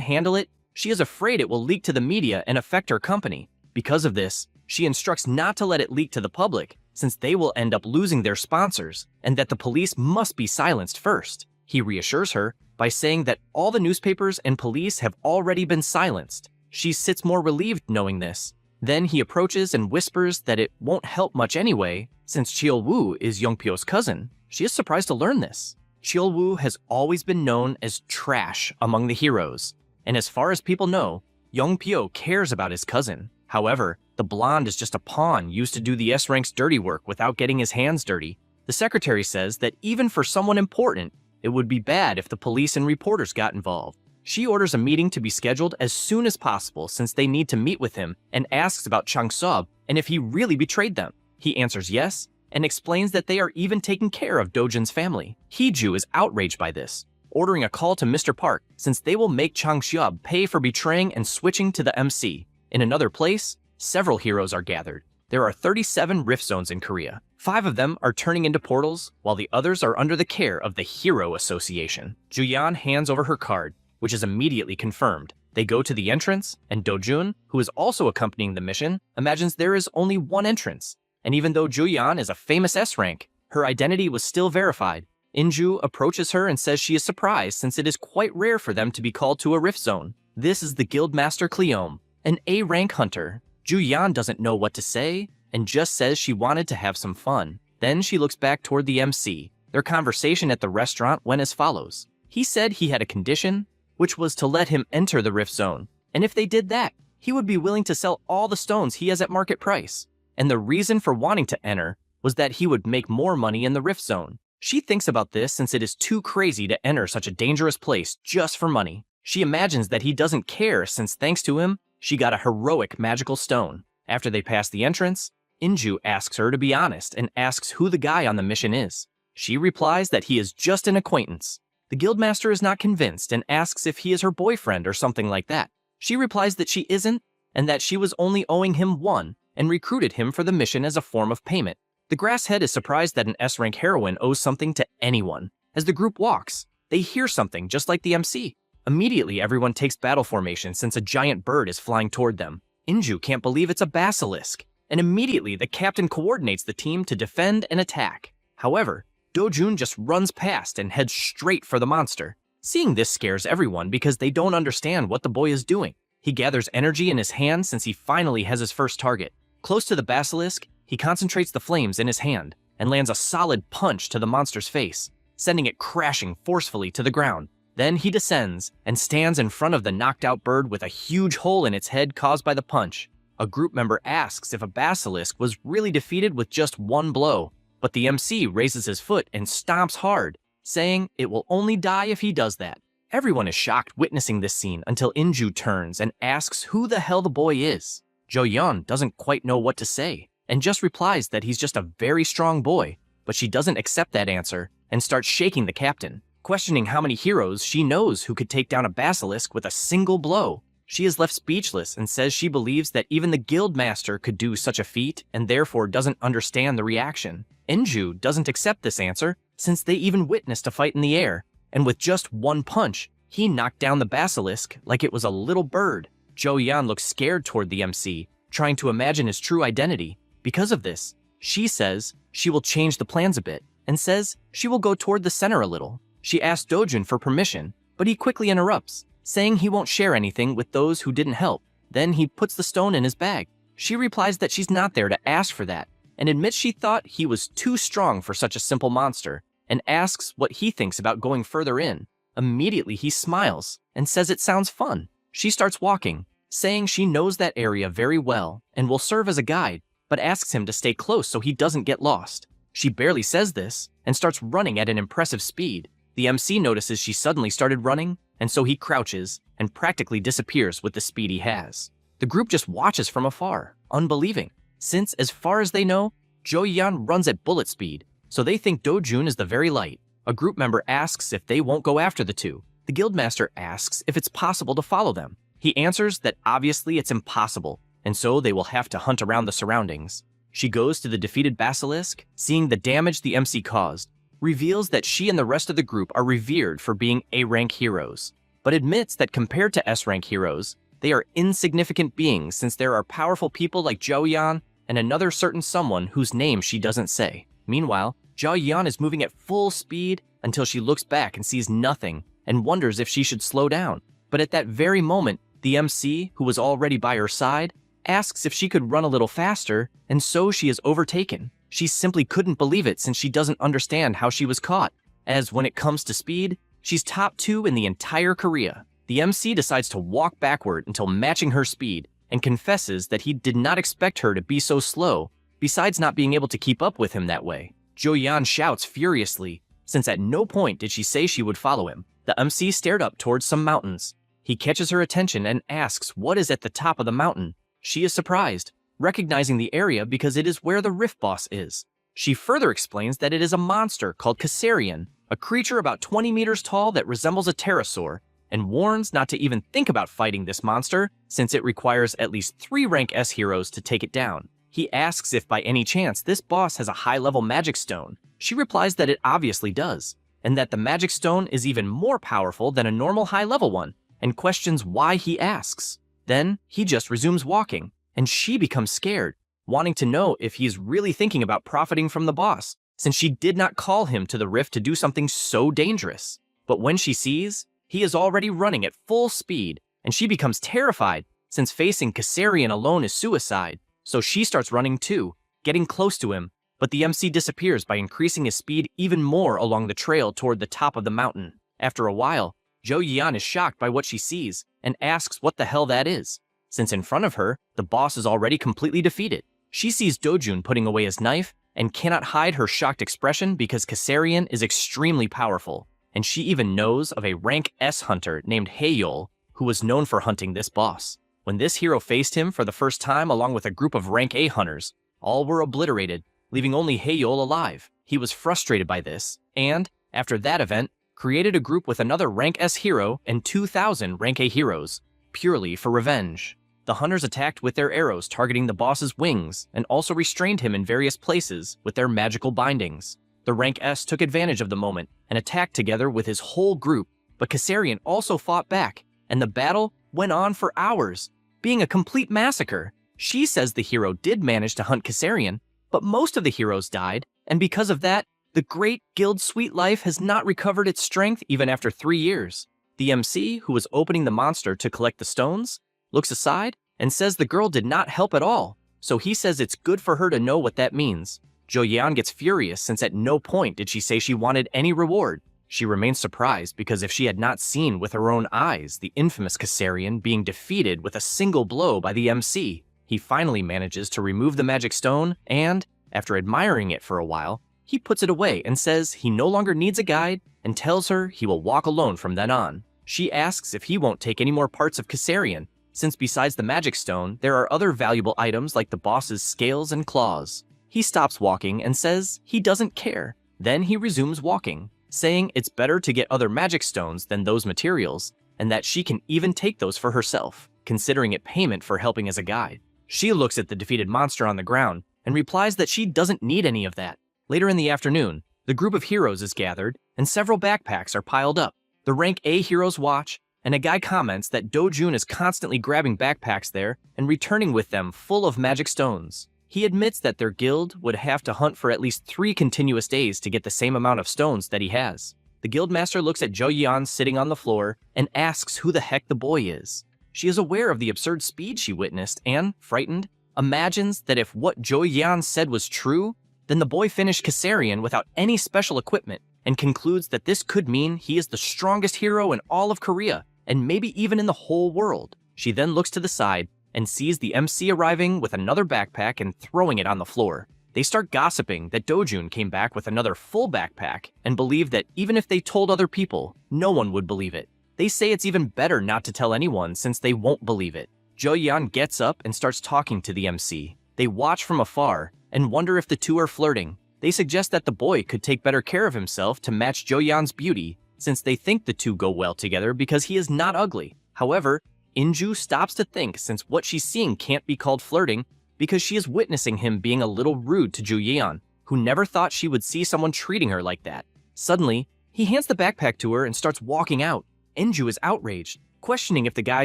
handle it, she is afraid it will leak to the media and affect her company. Because of this, she instructs not to let it leak to the public, since they will end up losing their sponsors, and that the police must be silenced first. He reassures her by saying that all the newspapers and police have already been silenced. She sits more relieved knowing this. Then he approaches and whispers that it won't help much anyway, since Cheolwoo is Youngpyo's cousin. She is surprised to learn this. Cheolwoo has always been known as trash among the heroes, and as far as people know, Youngpyo cares about his cousin. However, the blonde is just a pawn used to do the S-Rank's dirty work without getting his hands dirty. The secretary says that even for someone important, it would be bad if the police and reporters got involved. She orders a meeting to be scheduled as soon as possible since they need to meet with him and asks about Chang-seop and if he really betrayed them. He answers yes and explains that they are even taking care of Dojun's family. Heju is outraged by this, ordering a call to Mr. Park since they will make Chang-seop pay for betraying and switching to the MC. In another place, several heroes are gathered. There are 37 rift zones in Korea. 5 of them are turning into portals, while the others are under the care of the Hero Association. Juyeon hands over her card, which is immediately confirmed. They go to the entrance, and Dojun, who is also accompanying the mission, imagines there is only one entrance. And even though Juyeon is a famous S-rank, her identity was still verified. Inju approaches her and says she is surprised since it is quite rare for them to be called to a rift zone. This is the Guildmaster Cleome, an A-rank hunter. Juyeon doesn't know what to say and just says she wanted to have some fun. Then she looks back toward the MC. Their conversation at the restaurant went as follows. He said he had a condition, which was to let him enter the rift zone, and if they did that, he would be willing to sell all the stones he has at market price. And the reason for wanting to enter was that he would make more money in the rift zone. She thinks about this since it is too crazy to enter such a dangerous place just for money. She imagines that he doesn't care since thanks to him, she got a heroic magical stone. After they pass the entrance, Inju asks her to be honest and asks who the guy on the mission is. She replies that he is just an acquaintance. The guildmaster is not convinced and asks if he is her boyfriend or something like that. She replies that she isn't and that she was only owing him one and recruited him for the mission as a form of payment. The grasshead is surprised that an S-rank heroine owes something to anyone. As the group walks, they hear something just like the MC. Immediately, everyone takes battle formation since a giant bird is flying toward them. Inju can't believe it's a basilisk, and immediately the captain coordinates the team to defend and attack. However, Dojun just runs past and heads straight for the monster. Seeing this scares everyone because they don't understand what the boy is doing. He gathers energy in his hand since he finally has his first target. Close to the basilisk, he concentrates the flames in his hand and lands a solid punch to the monster's face, sending it crashing forcefully to the ground. Then he descends and stands in front of the knocked-out bird with a huge hole in its head caused by the punch. A group member asks if a basilisk was really defeated with just one blow, but the MC raises his foot and stomps hard, saying it will only die if he does that. Everyone is shocked witnessing this scene until Inju turns and asks who the hell the boy is. Jo-yeon doesn't quite know what to say, and just replies that he's just a very strong boy, but she doesn't accept that answer and starts shaking the captain, questioning how many heroes she knows who could take down a basilisk with a single blow. She is left speechless and says she believes that even the guildmaster could do such a feat and therefore doesn't understand the reaction. Inju doesn't accept this answer since they even witnessed a fight in the air, and with just one punch, he knocked down the basilisk like it was a little bird. Jo-yeon looks scared toward the MC, trying to imagine his true identity. Because of this, she says she will change the plans a bit and says she will go toward the center a little. She asks Dojun for permission, but he quickly interrupts, saying he won't share anything with those who didn't help. Then he puts the stone in his bag. She replies that she's not there to ask for that, and admits she thought he was too strong for such a simple monster, and asks what he thinks about going further in. Immediately he smiles and says it sounds fun. She starts walking, saying she knows that area very well and will serve as a guide, but asks him to stay close so he doesn't get lost. She barely says this and starts running at an impressive speed. The MC notices she suddenly started running, and so he crouches and practically disappears with the speed he has. The group just watches from afar, unbelieving, since as far as they know, Jo-yeon runs at bullet speed, so they think Dojun is the very light. A group member asks if they won't go after the two. The guildmaster asks if it's possible to follow them. He answers that obviously it's impossible, and so they will have to hunt around the surroundings. She goes to the defeated basilisk, seeing the damage the MC caused, reveals that she and the rest of the group are revered for being A-rank heroes, but admits that compared to S-rank heroes, they are insignificant beings since there are powerful people like Zhao Yan and another certain someone whose name she doesn't say. Meanwhile, Zhao Yan is moving at full speed until she looks back and sees nothing and wonders if she should slow down. But at that very moment, the MC, who was already by her side, asks if she could run a little faster, and so she is overtaken. She simply couldn't believe it since she doesn't understand how she was caught, as when it comes to speed, she's top 2 in the entire Korea. The MC decides to walk backward until matching her speed, and confesses that he did not expect her to be so slow, besides not being able to keep up with him that way. Jo Yan shouts furiously, since at no point did she say she would follow him. The MC stared up towards some mountains. He catches her attention and asks what is at the top of the mountain. She is surprised, recognizing the area because it is where the Rift Boss is. She further explains that it is a monster called Kassarian, a creature about 20 meters tall that resembles a pterosaur, and warns not to even think about fighting this monster since it requires at least 3 rank S heroes to take it down. He asks if by any chance this boss has a high-level magic stone. She replies that it obviously does, and that the magic stone is even more powerful than a normal high-level one, and questions why he asks. Then he just resumes walking, and she becomes scared, wanting to know if he's really thinking about profiting from the boss, since she did not call him to the rift to do something so dangerous. But when she sees, he is already running at full speed, and she becomes terrified, since facing Kassarian alone is suicide. So she starts running too, getting close to him, but the MC disappears by increasing his speed even more along the trail toward the top of the mountain. After a while, Jo Yan is shocked by what she sees and asks what the hell that is, since in front of her, the boss is already completely defeated. She sees Dojun putting away his knife and cannot hide her shocked expression because Kassarian is extremely powerful, and she even knows of a rank S hunter named Yahello who was known for hunting this boss. When this hero faced him for the first time along with a group of rank A hunters, all were obliterated, leaving only Yahello alive. He was frustrated by this, and, after that event, created a group with another rank S hero and 2,000 rank A heroes, purely for revenge. The hunters attacked with their arrows targeting the boss's wings and also restrained him in various places with their magical bindings. The rank S took advantage of the moment and attacked together with his whole group, but Kassarian also fought back, and the battle went on for hours, being a complete massacre. She says the hero did manage to hunt Kassarian, but most of the heroes died, and because of that, the great guild Sweet Life has not recovered its strength even after 3 years. The MC, who was opening the monster to collect the stones, looks aside and says the girl did not help at all, so he says it's good for her to know what that means. Jo Yan gets furious since at no point did she say she wanted any reward. She remains surprised because if she had not seen with her own eyes the infamous Kassarian being defeated with a single blow by the MC, he finally manages to remove the magic stone and, after admiring it for a while, he puts it away and says he no longer needs a guide and tells her he will walk alone from then on. She asks if he won't take any more parts of Kassarian, since besides the magic stone, there are other valuable items like the boss's scales and claws. He stops walking and says he doesn't care. Then he resumes walking, saying it's better to get other magic stones than those materials, and that she can even take those for herself, considering it payment for helping as a guide. She looks at the defeated monster on the ground and replies that she doesn't need any of that. Later in the afternoon, the group of heroes is gathered, and several backpacks are piled up. The rank A heroes watch, and a guy comments that Dojun is constantly grabbing backpacks there and returning with them full of magic stones. He admits that their guild would have to hunt for at least 3 continuous days to get the same amount of stones that he has. The guildmaster looks at Jo Yan sitting on the floor and asks who the heck the boy is. She is aware of the absurd speed she witnessed and, frightened, imagines that if what Jo Yan said was true, then the boy finished Kassarian without any special equipment and concludes that this could mean he is the strongest hero in all of Korea and maybe even in the whole world. She then looks to the side and sees the MC arriving with another backpack and throwing it on the floor. They start gossiping that Dojun came back with another full backpack and believe that even if they told other people, no one would believe it. They say it's even better not to tell anyone since they won't believe it. Jo Yan gets up and starts talking to the MC. They watch from afar and wonder if the two are flirting. They suggest that the boy could take better care of himself to match Jo-yeon's beauty, since they think the two go well together because he is not ugly. However, Inju stops to think since what she's seeing can't be called flirting because she is witnessing him being a little rude to Jo-yeon, who never thought she would see someone treating her like that. Suddenly, he hands the backpack to her and starts walking out. Inju is outraged, questioning if the guy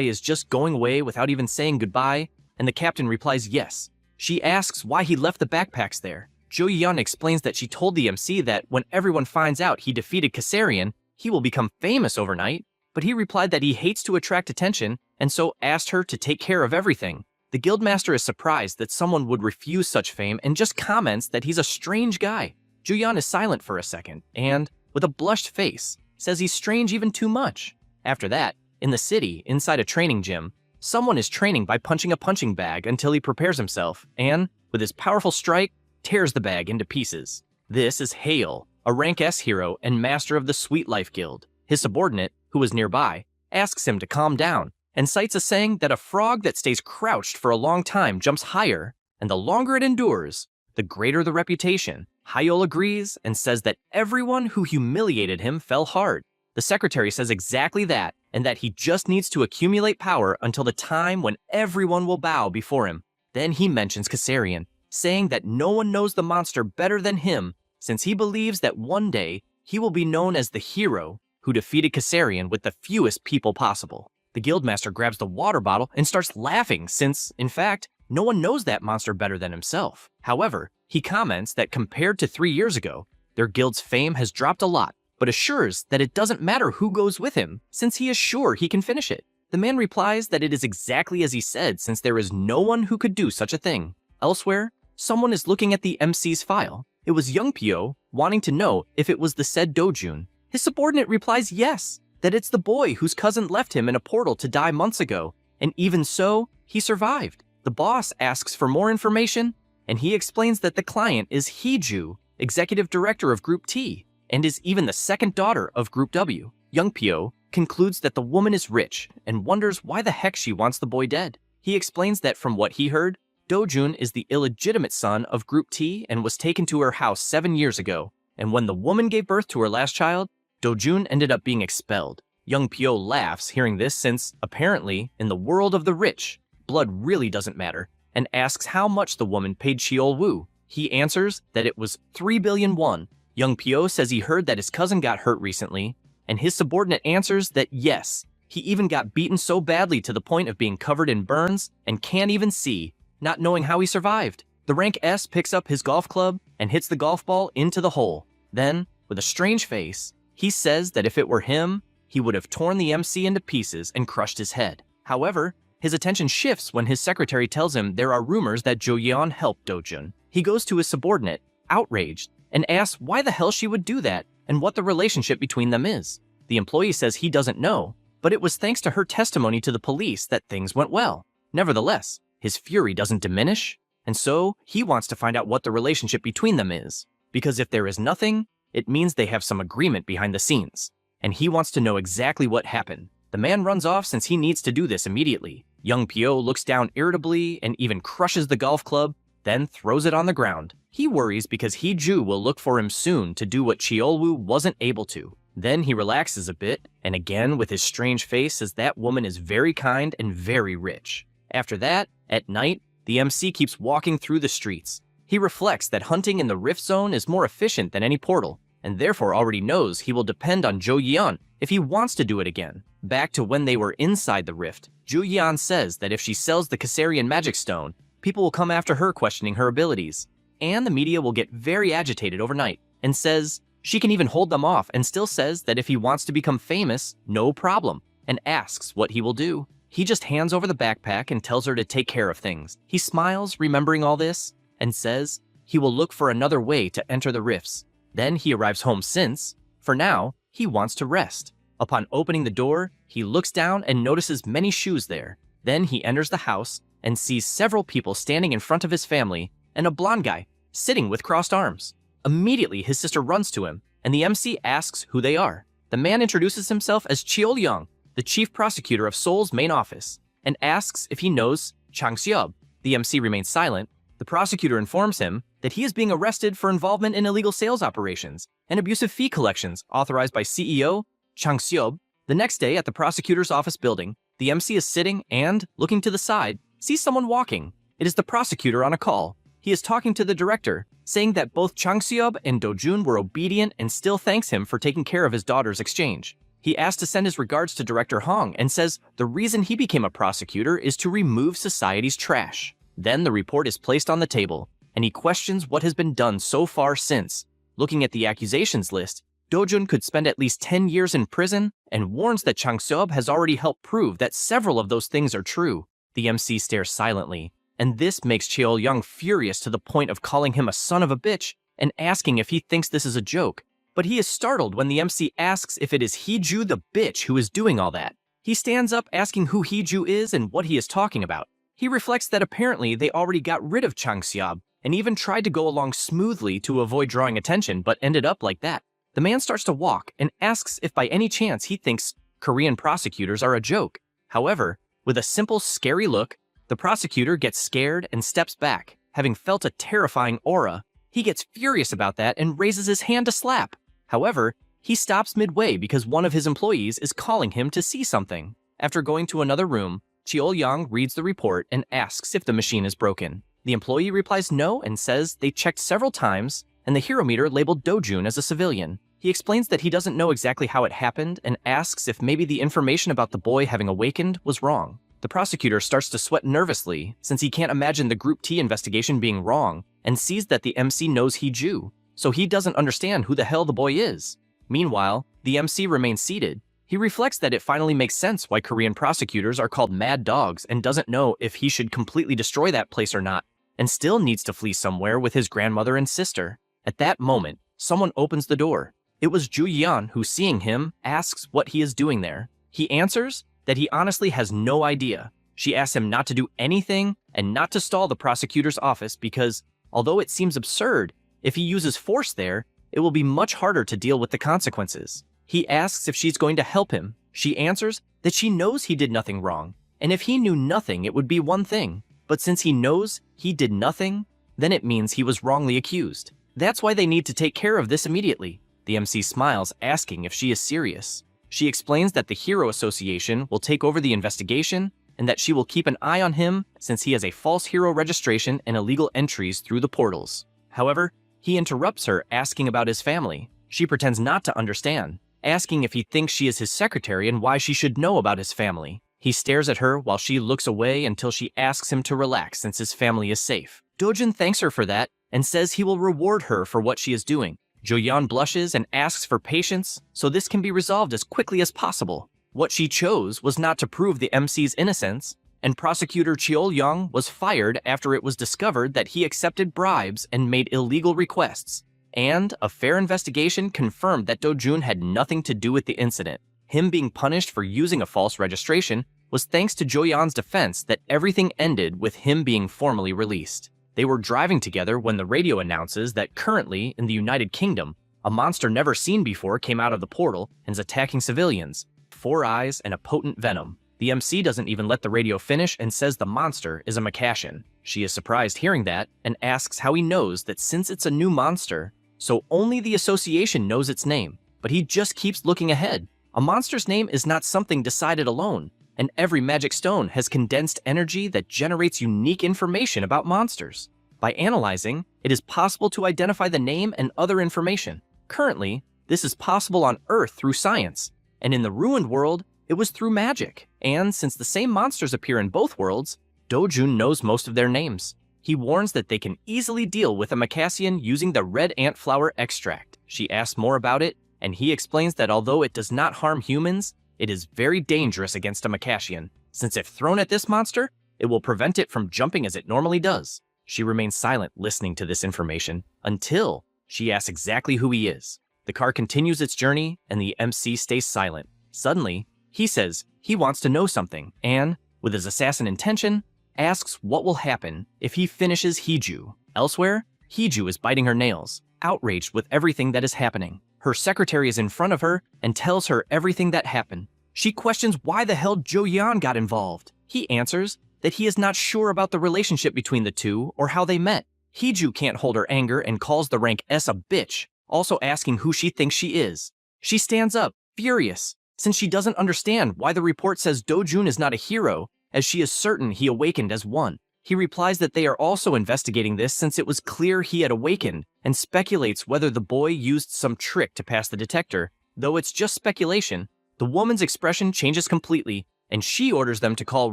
is just going away without even saying goodbye, and the captain replies yes. She asks why he left the backpacks there. Jo-yeon explains that she told the MC that when everyone finds out he defeated Kassarian, he will become famous overnight, but he replied that he hates to attract attention and so asked her to take care of everything. The guildmaster is surprised that someone would refuse such fame and just comments that he's a strange guy. Jo-yeon is silent for a second and, with a blushed face, says he's strange even too much. After that, in the city, inside a training gym, someone is training by punching a punching bag until he prepares himself and, with his powerful strike, tears the bag into pieces. This is Yahello, a rank S hero and master of the Sweet Life Guild. His subordinate, who was nearby, asks him to calm down and cites a saying that a frog that stays crouched for a long time jumps higher, and the longer it endures, the greater the reputation. Yahello agrees and says that everyone who humiliated him fell hard. The secretary says exactly that, and that he just needs to accumulate power until the time when everyone will bow before him. Then he mentions Kassarian, saying that no one knows the monster better than him, since he believes that one day he will be known as the hero who defeated Kassarian with the fewest people possible. The guildmaster grabs the water bottle and starts laughing since, in fact, no one knows that monster better than himself. However, he comments that compared to 3 years ago, their guild's fame has dropped a lot, but assures that it doesn't matter who goes with him, since he is sure he can finish it. The man replies that it is exactly as he said, since there is no one who could do such a thing. Elsewhere, someone is looking at the MC's file. It was Young Pyo wanting to know if it was the said Dojun. His subordinate replies yes, that it's the boy whose cousin left him in a portal to die months ago, and even so, he survived. The boss asks for more information, and he explains that the client is Heeju, executive director of Group T, and is even the second daughter of Group W. Young Pyo concludes that the woman is rich and wonders why the heck she wants the boy dead. He explains that from what he heard, Dojun is the illegitimate son of Group T and was taken to her house 7 years ago, and when the woman gave birth to her last child, Dojun ended up being expelled. Young Pyo laughs hearing this since, apparently, in the world of the rich, blood really doesn't matter, and asks how much the woman paid Cheol-woo. He answers that it was 3 billion won. Young Pyo says he heard that his cousin got hurt recently, and his subordinate answers that yes, he even got beaten so badly to the point of being covered in burns and can't even see, not knowing how he survived. The rank S picks up his golf club and hits the golf ball into the hole. Then, with a strange face, he says that if it were him, he would have torn the MC into pieces and crushed his head. However, his attention shifts when his secretary tells him there are rumors that Jo-yeon helped Dojun. He goes to his subordinate, outraged, and asks why the hell she would do that and what the relationship between them is. The employee says he doesn't know, but it was thanks to her testimony to the police that things went well. Nevertheless, his fury doesn't diminish, and so he wants to find out what the relationship between them is, because if there is nothing, it means they have some agreement behind the scenes, and he wants to know exactly what happened. The man runs off since he needs to do this immediately. Young Pyo looks down irritably and even crushes the golf club, then throws it on the ground. He worries because Heeju will look for him soon to do what Cheol-woo wasn't able to. Then he relaxes a bit, and again with his strange face says that woman is very kind and very rich. After that, at night, the MC keeps walking through the streets. He reflects that hunting in the Rift Zone is more efficient than any portal, and therefore already knows he will depend on Jo-yeon if he wants to do it again. Back to when they were inside the rift, Jo-yeon says that if she sells the Kassarian magic stone, people will come after her questioning her abilities, and the media will get very agitated overnight, and says she can even hold them off, and still says that if he wants to become famous, no problem, and asks what he will do. He just hands over the backpack and tells her to take care of things. He smiles, remembering all this, and says he will look for another way to enter the rifts. Then he arrives home since, for now, he wants to rest. Upon opening the door, he looks down and notices many shoes there. Then he enters the house and sees several people standing in front of his family and a blonde guy sitting with crossed arms. Immediately, his sister runs to him, and the MC asks who they are. The man introduces himself as Cheol-young, the chief prosecutor of Seoul's main office, and asks if he knows Chang Seob. The MC remains silent. The prosecutor informs him that he is being arrested for involvement in illegal sales operations and abusive fee collections authorized by CEO Chang Seob. The next day at the prosecutor's office building, the MC is sitting and, looking to the side, sees someone walking. It is the prosecutor on a call. He is talking to the director, saying that both Chang Seob and Do-jun were obedient and still thanks him for taking care of his daughter's exchange. He asks to send his regards to Director Hong and says the reason he became a prosecutor is to remove society's trash. Then the report is placed on the table, and he questions what has been done so far since. Looking at the accusations list, Do-jun could spend at least 10 years in prison and warns that Chang Seob has already helped prove that several of those things are true. The MC stares silently, and this makes Cheol-young furious to the point of calling him a son of a bitch and asking if he thinks this is a joke. But he is startled when the MC asks if it is Hee-ju the bitch who is doing all that. He stands up asking who Hee-ju is and what he is talking about. He reflects that apparently they already got rid of Chang Seob and even tried to go along smoothly to avoid drawing attention but ended up like that. The man starts to walk and asks if by any chance he thinks Korean prosecutors are a joke. However, with a simple, scary look, the prosecutor gets scared and steps back, having felt a terrifying aura. He gets furious about that and raises his hand to slap. However, he stops midway because one of his employees is calling him to see something. After going to another room, Cheol-young reads the report and asks if the machine is broken. The employee replies no and says they checked several times and the hero meter labeled Do-jun as a civilian. He explains that he doesn't know exactly how it happened and asks if maybe the information about the boy having awakened was wrong. The prosecutor starts to sweat nervously since he can't imagine the Group T investigation being wrong and sees that the MC knows Hee-ju, so he doesn't understand who the hell the boy is. Meanwhile, the MC remains seated. He reflects that it finally makes sense why Korean prosecutors are called mad dogs and doesn't know if he should completely destroy that place or not, and still needs to flee somewhere with his grandmother and sister. At that moment, someone opens the door. It was Ju-yeon who, seeing him, asks what he is doing there. He answers that he honestly has no idea. She asks him not to do anything and not to stall the prosecutor's office because, although it seems absurd, if he uses force there, it will be much harder to deal with the consequences. He asks if she's going to help him. She answers that she knows he did nothing wrong, and if he knew nothing, it would be one thing. But since he knows he did nothing, then it means he was wrongly accused. That's why they need to take care of this immediately. The MC smiles, asking if she is serious. She explains that the Hero Association will take over the investigation and that she will keep an eye on him since he has a false hero registration and illegal entries through the portals. However, he interrupts her, asking about his family. She pretends not to understand, asking if he thinks she is his secretary and why she should know about his family. He stares at her while she looks away until she asks him to relax since his family is safe. Do-jun thanks her for that and says he will reward her for what she is doing. Jo-yeon blushes and asks for patience so this can be resolved as quickly as possible. What she chose was not to prove the MC's innocence, and prosecutor Cheol-young was fired after it was discovered that he accepted bribes and made illegal requests. And a fair investigation confirmed that Do-jun had nothing to do with the incident. Him being punished for using a false registration was thanks to Jo-yeon's defense that everything ended with him being formally released. They were driving together when the radio announces that currently, in the United Kingdom, a monster never seen before came out of the portal and is attacking civilians. 4 eyes and a potent venom. The MC doesn't even let the radio finish and says the monster is a Macassian. She is surprised hearing that and asks how he knows that since it's a new monster, so only the association knows its name. But he just keeps looking ahead. A monster's name is not something decided alone, and every magic stone has condensed energy that generates unique information about monsters. By analyzing, it is possible to identify the name and other information. Currently, this is possible on Earth through science, and in the ruined world, it was through magic. And since the same monsters appear in both worlds, Do-jun knows most of their names. He warns that they can easily deal with a Macassian using the red ant flower extract. She asks more about it, and he explains that although it does not harm humans, it is very dangerous against a Macassian, since if thrown at this monster, it will prevent it from jumping as it normally does. She remains silent listening to this information until she asks exactly who he is. The car continues its journey and the MC stays silent. Suddenly, he says he wants to know something and, with his assassin intention, asks what will happen if he finishes Hee-ju. Elsewhere, Hee-ju is biting her nails, outraged with everything that is happening. Her secretary is in front of her and tells her everything that happened. She questions why the hell Jo-yeon got involved. He answers that he is not sure about the relationship between the two or how they met. Hiju can't hold her anger and calls the rank S a bitch, also asking who she thinks she is. She stands up, furious, since she doesn't understand why the report says Dojun is not a hero, as she is certain he awakened as one. He replies that they are also investigating this since it was clear he had awakened, and speculates whether the boy used some trick to pass the detector. Though it's just speculation, the woman's expression changes completely, and she orders them to call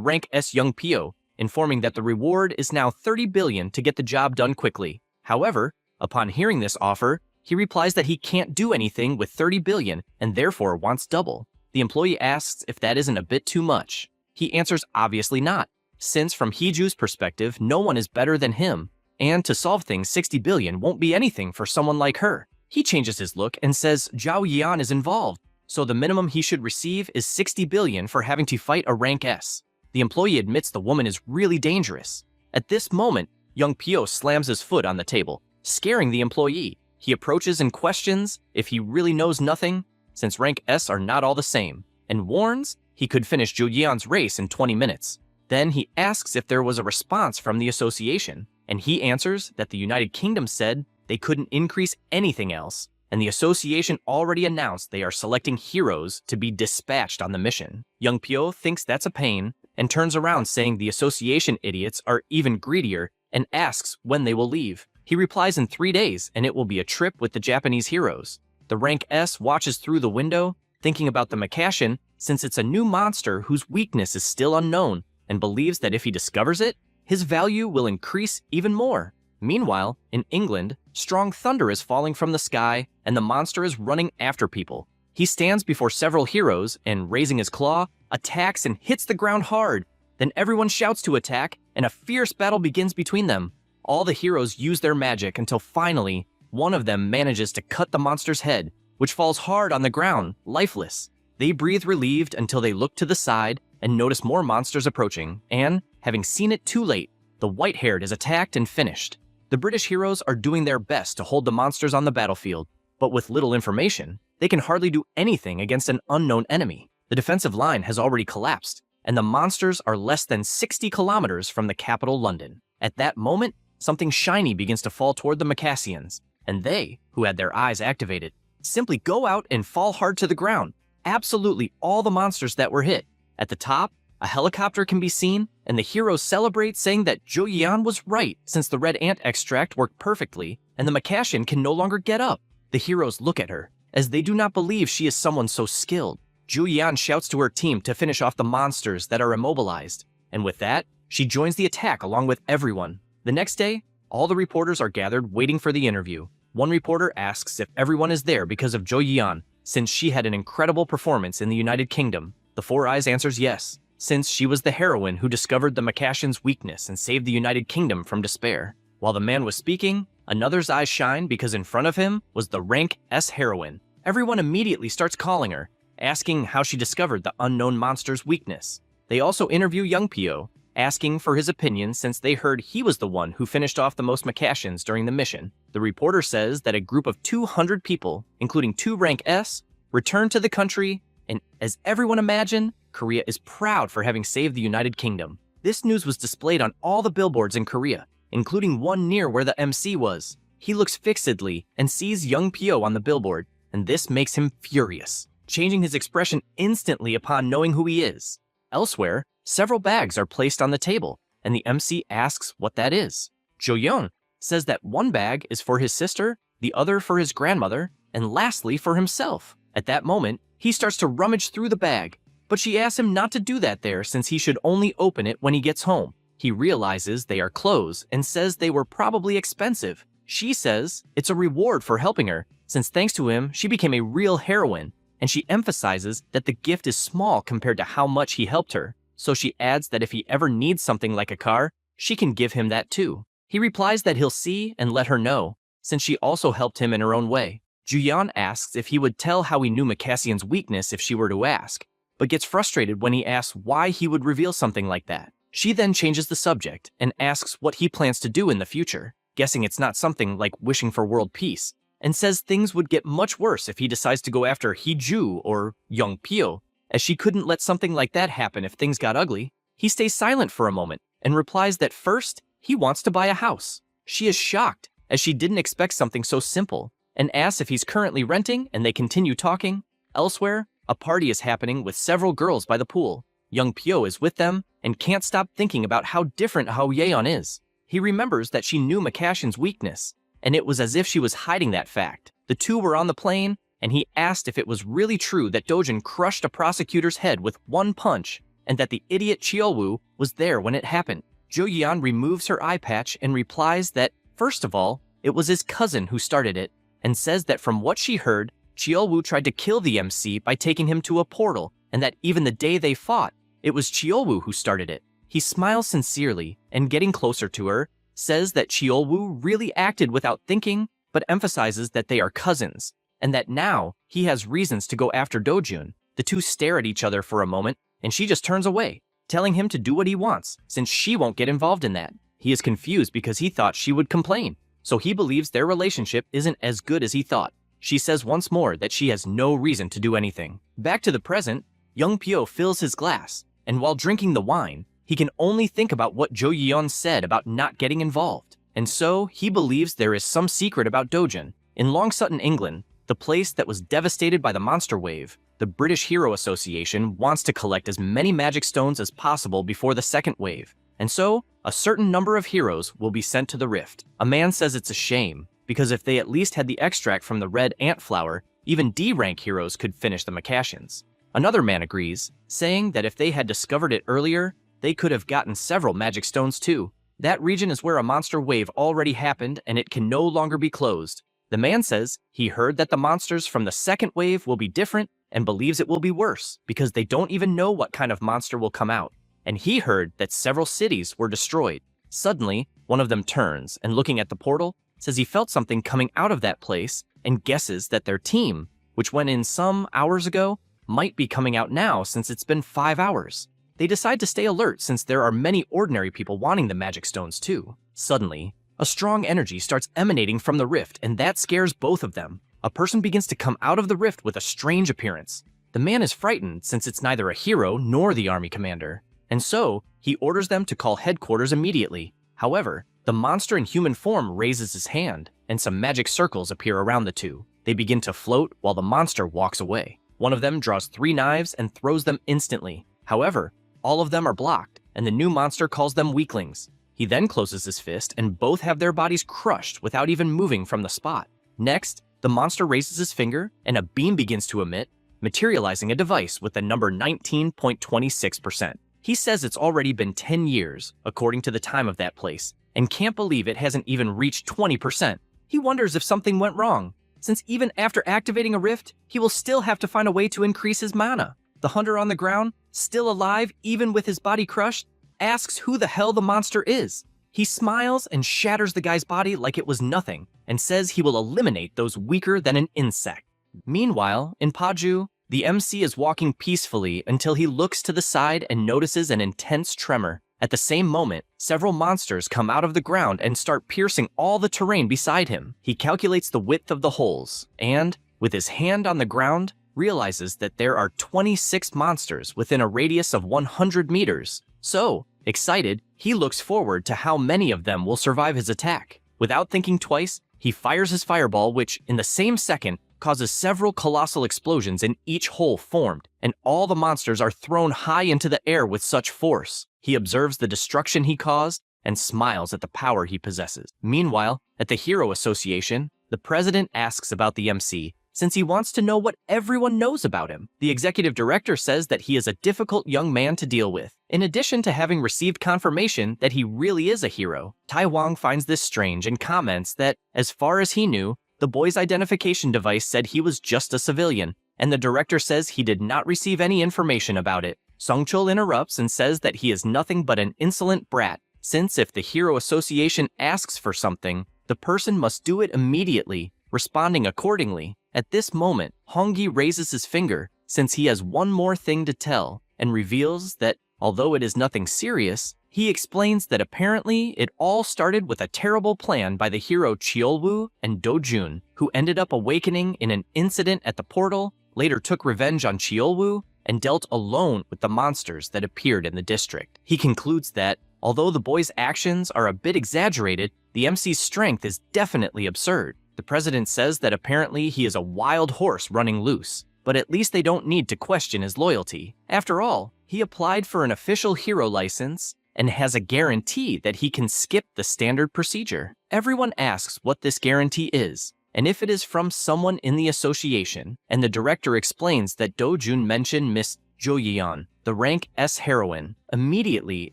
Rank S Young Pio, informing that the reward is now 30 billion to get the job done quickly. However, upon hearing this offer, he replies that he can't do anything with 30 billion and therefore wants double. The employee asks if that isn't a bit too much. He answers obviously not, since from Hiju's perspective, no one is better than him, and to solve things 60 billion won't be anything for someone like her. He changes his look and says Zhao Yan is involved, so the minimum he should receive is 60 billion for having to fight a rank S. The employee admits the woman is really dangerous. At this moment, young Pio slams his foot on the table, scaring the employee. He approaches and questions if he really knows nothing, since rank S are not all the same, and warns he could finish Zhou Yan's race in 20 minutes. Then he asks if there was a response from the association, and he answers that the United Kingdom said they couldn't increase anything else, and the association already announced they are selecting heroes to be dispatched on the mission. Young Pio thinks that's a pain, and turns around saying the association idiots are even greedier, and asks when they will leave. He replies in 3 days, and it will be a trip with the Japanese heroes. The rank S watches through the window, thinking about the Makashin, since it's a new monster whose weakness is still unknown, and believes that if he discovers it, his value will increase even more. Meanwhile, in England, strong thunder is falling from the sky, and the monster is running after people. He stands before several heroes, and raising his claw, attacks and hits the ground hard. Then everyone shouts to attack, and a fierce battle begins between them. All the heroes use their magic until finally, one of them manages to cut the monster's head, which falls hard on the ground, lifeless. They breathe relieved until they look to the side and notice more monsters approaching, and, having seen it too late, the white-haired is attacked and finished. The British heroes are doing their best to hold the monsters on the battlefield, but with little information, they can hardly do anything against an unknown enemy. The defensive line has already collapsed, and the monsters are less than 60 kilometers from the capital, London. At that moment, something shiny begins to fall toward the Macassians, and they, who had their eyes activated, simply go out and fall hard to the ground. Absolutely all the monsters that were hit. At the top, a helicopter can be seen, and the heroes celebrate, saying that Zhou Yan was right since the red ant extract worked perfectly, and the Makashin can no longer get up. The heroes look at her, as they do not believe she is someone so skilled. Zhou Yan shouts to her team to finish off the monsters that are immobilized, and with that, she joins the attack along with everyone. The next day, all the reporters are gathered waiting for the interview. One reporter asks if everyone is there because of Zhou Yan, since she had an incredible performance in the United Kingdom. The Four Eyes answers yes, since she was the heroine who discovered the Makashin's weakness and saved the United Kingdom from despair. While the man was speaking, another's eyes shine because in front of him was the rank S heroine. Everyone immediately starts calling her, asking how she discovered the unknown monster's weakness. They also interview young Pio, asking for his opinion since they heard he was the one who finished off the most Makashins during the mission. The reporter says that a group of 200 people, including 2 rank S, returned to the country, and as everyone imagined, Korea is proud for having saved the United Kingdom. This news was displayed on all the billboards in Korea, including one near where the MC was. He looks fixedly and sees young Pio on the billboard, and this makes him furious, changing his expression instantly upon knowing who he is. Elsewhere, several bags are placed on the table, and the MC asks what that is. Jo-yeon says that one bag is for his sister, the other for his grandmother, and lastly for himself. At that moment, he starts to rummage through the bag, but she asks him not to do that there since he should only open it when he gets home. He realizes they are clothes and says they were probably expensive. She says it's a reward for helping her, since thanks to him, she became a real heroine, and she emphasizes that the gift is small compared to how much he helped her. So she adds that if he ever needs something like a car, she can give him that too. He replies that he'll see and let her know, since she also helped him in her own way. Ju-yeon asks if he would tell how he knew Macassian's weakness if she were to ask, but gets frustrated when he asks why he would reveal something like that. She then changes the subject and asks what he plans to do in the future, guessing it's not something like wishing for world peace, and says things would get much worse if he decides to go after Hee-ju or Young Pyo, as she couldn't let something like that happen if things got ugly. He stays silent for a moment and replies that first, he wants to buy a house. She is shocked, as she didn't expect something so simple, and asks if he's currently renting, and they continue talking. Elsewhere, a party is happening with several girls by the pool. Young Pyo is with them and can't stop thinking about how different Hao Yeon is. He remembers that she knew Makashin's weakness, and it was as if she was hiding that fact. The two were on the plane, and he asked if it was really true that Dojin crushed a prosecutor's head with one punch, and that the idiot Cheolwoo was there when it happened. Jo Yeon removes her eye patch and replies that, first of all, it was his cousin who started it, and says that from what she heard, Cheolwoo tried to kill the MC by taking him to a portal, and that even the day they fought, it was Cheolwoo who started it. He smiles sincerely, and getting closer to her, says that Cheolwoo really acted without thinking, but emphasizes that they are cousins, and that now he has reasons to go after Dojun. The two stare at each other for a moment, and she just turns away, telling him to do what he wants, since she won't get involved in that. He is confused because he thought she would complain, so he believes their relationship isn't as good as he thought. She says once more that she has no reason to do anything. Back to the present, young Pyo fills his glass, and while drinking the wine, he can only think about what Jo Yeon said about not getting involved. And so, he believes there is some secret about Dojin. In Long Sutton, England, the place that was devastated by the monster wave, the British Hero Association wants to collect as many magic stones as possible before the second wave. And so, a certain number of heroes will be sent to the rift. A man says it's a shame, because if they at least had the extract from the red ant flower, even D-rank heroes could finish the Makashins. Another man agrees, saying that if they had discovered it earlier, they could have gotten several magic stones too. That region is where a monster wave already happened and it can no longer be closed. The man says he heard that the monsters from the second wave will be different and believes it will be worse because they don't even know what kind of monster will come out. And he heard that several cities were destroyed. Suddenly, one of them turns and looking at the portal, says he felt something coming out of that place and guesses that their team, which went in some hours ago, might be coming out now since it's been 5 hours. They decide to stay alert since there are many ordinary people wanting the magic stones too. Suddenly, a strong energy starts emanating from the rift and that scares both of them. A person begins to come out of the rift with a strange appearance. The man is frightened since it's neither a hero nor the army commander, and so he orders them to call headquarters immediately. However, the monster in human form raises his hand and some magic circles appear around the two. They begin to float while the monster walks away. One of them draws 3 knives and throws them instantly. However, all of them are blocked, and the new monster calls them weaklings. He then closes his fist, and both have their bodies crushed without even moving from the spot. Next, the monster raises his finger, and a beam begins to emit, materializing a device with the number 19.26%. He says it's already been 10 years, according to the time of that place, and can't believe it hasn't even reached 20%. He wonders if something went wrong, since even after activating a rift, he will still have to find a way to increase his mana. The hunter on the ground, still alive even with his body crushed, asks who the hell the monster is. He smiles and shatters the guy's body like it was nothing, and says he will eliminate those weaker than an insect. Meanwhile, in Paju, the MC is walking peacefully until he looks to the side and notices an intense tremor. At the same moment, several monsters come out of the ground and start piercing all the terrain beside him. He calculates the width of the holes, and, with his hand on the ground, realizes that there are 26 monsters within a radius of 100 meters. So, excited, he looks forward to how many of them will survive his attack. Without thinking twice, he fires his fireball, which, in the same second, causes several colossal explosions in each hole formed, and all the monsters are thrown high into the air with such force. He observes the destruction he caused and smiles at the power he possesses. Meanwhile, at the Hero Association, the president asks about the MC, since he wants to know what everyone knows about him. The executive director says that he is a difficult young man to deal with. In addition to having received confirmation that he really is a hero, Tai Wang finds this strange and comments that, as far as he knew, the boy's identification device said he was just a civilian, and the director says he did not receive any information about it. Songchul interrupts and says that he is nothing but an insolent brat, since if the Hero Association asks for something, the person must do it immediately, responding accordingly. At this moment, Hongyi raises his finger, since he has one more thing to tell, and reveals that, although it is nothing serious, he explains that apparently it all started with a terrible plan by the hero Cheolwoo and Dojun, who ended up awakening in an incident at the portal, later took revenge on Cheolwoo, and dealt alone with the monsters that appeared in the district. He concludes that, Although the boy's actions are a bit exaggerated, the MC's strength is definitely absurd. The president says that apparently he is a wild horse running loose, but at least they don't need to question his loyalty. After all, he applied for an official hero license and has a guarantee that he can skip the standard procedure. Everyone asks what this guarantee is, and if it is from someone in the association, and the director explains that Do-jun mentioned Miss Jo Yeon, the rank S heroine. Immediately,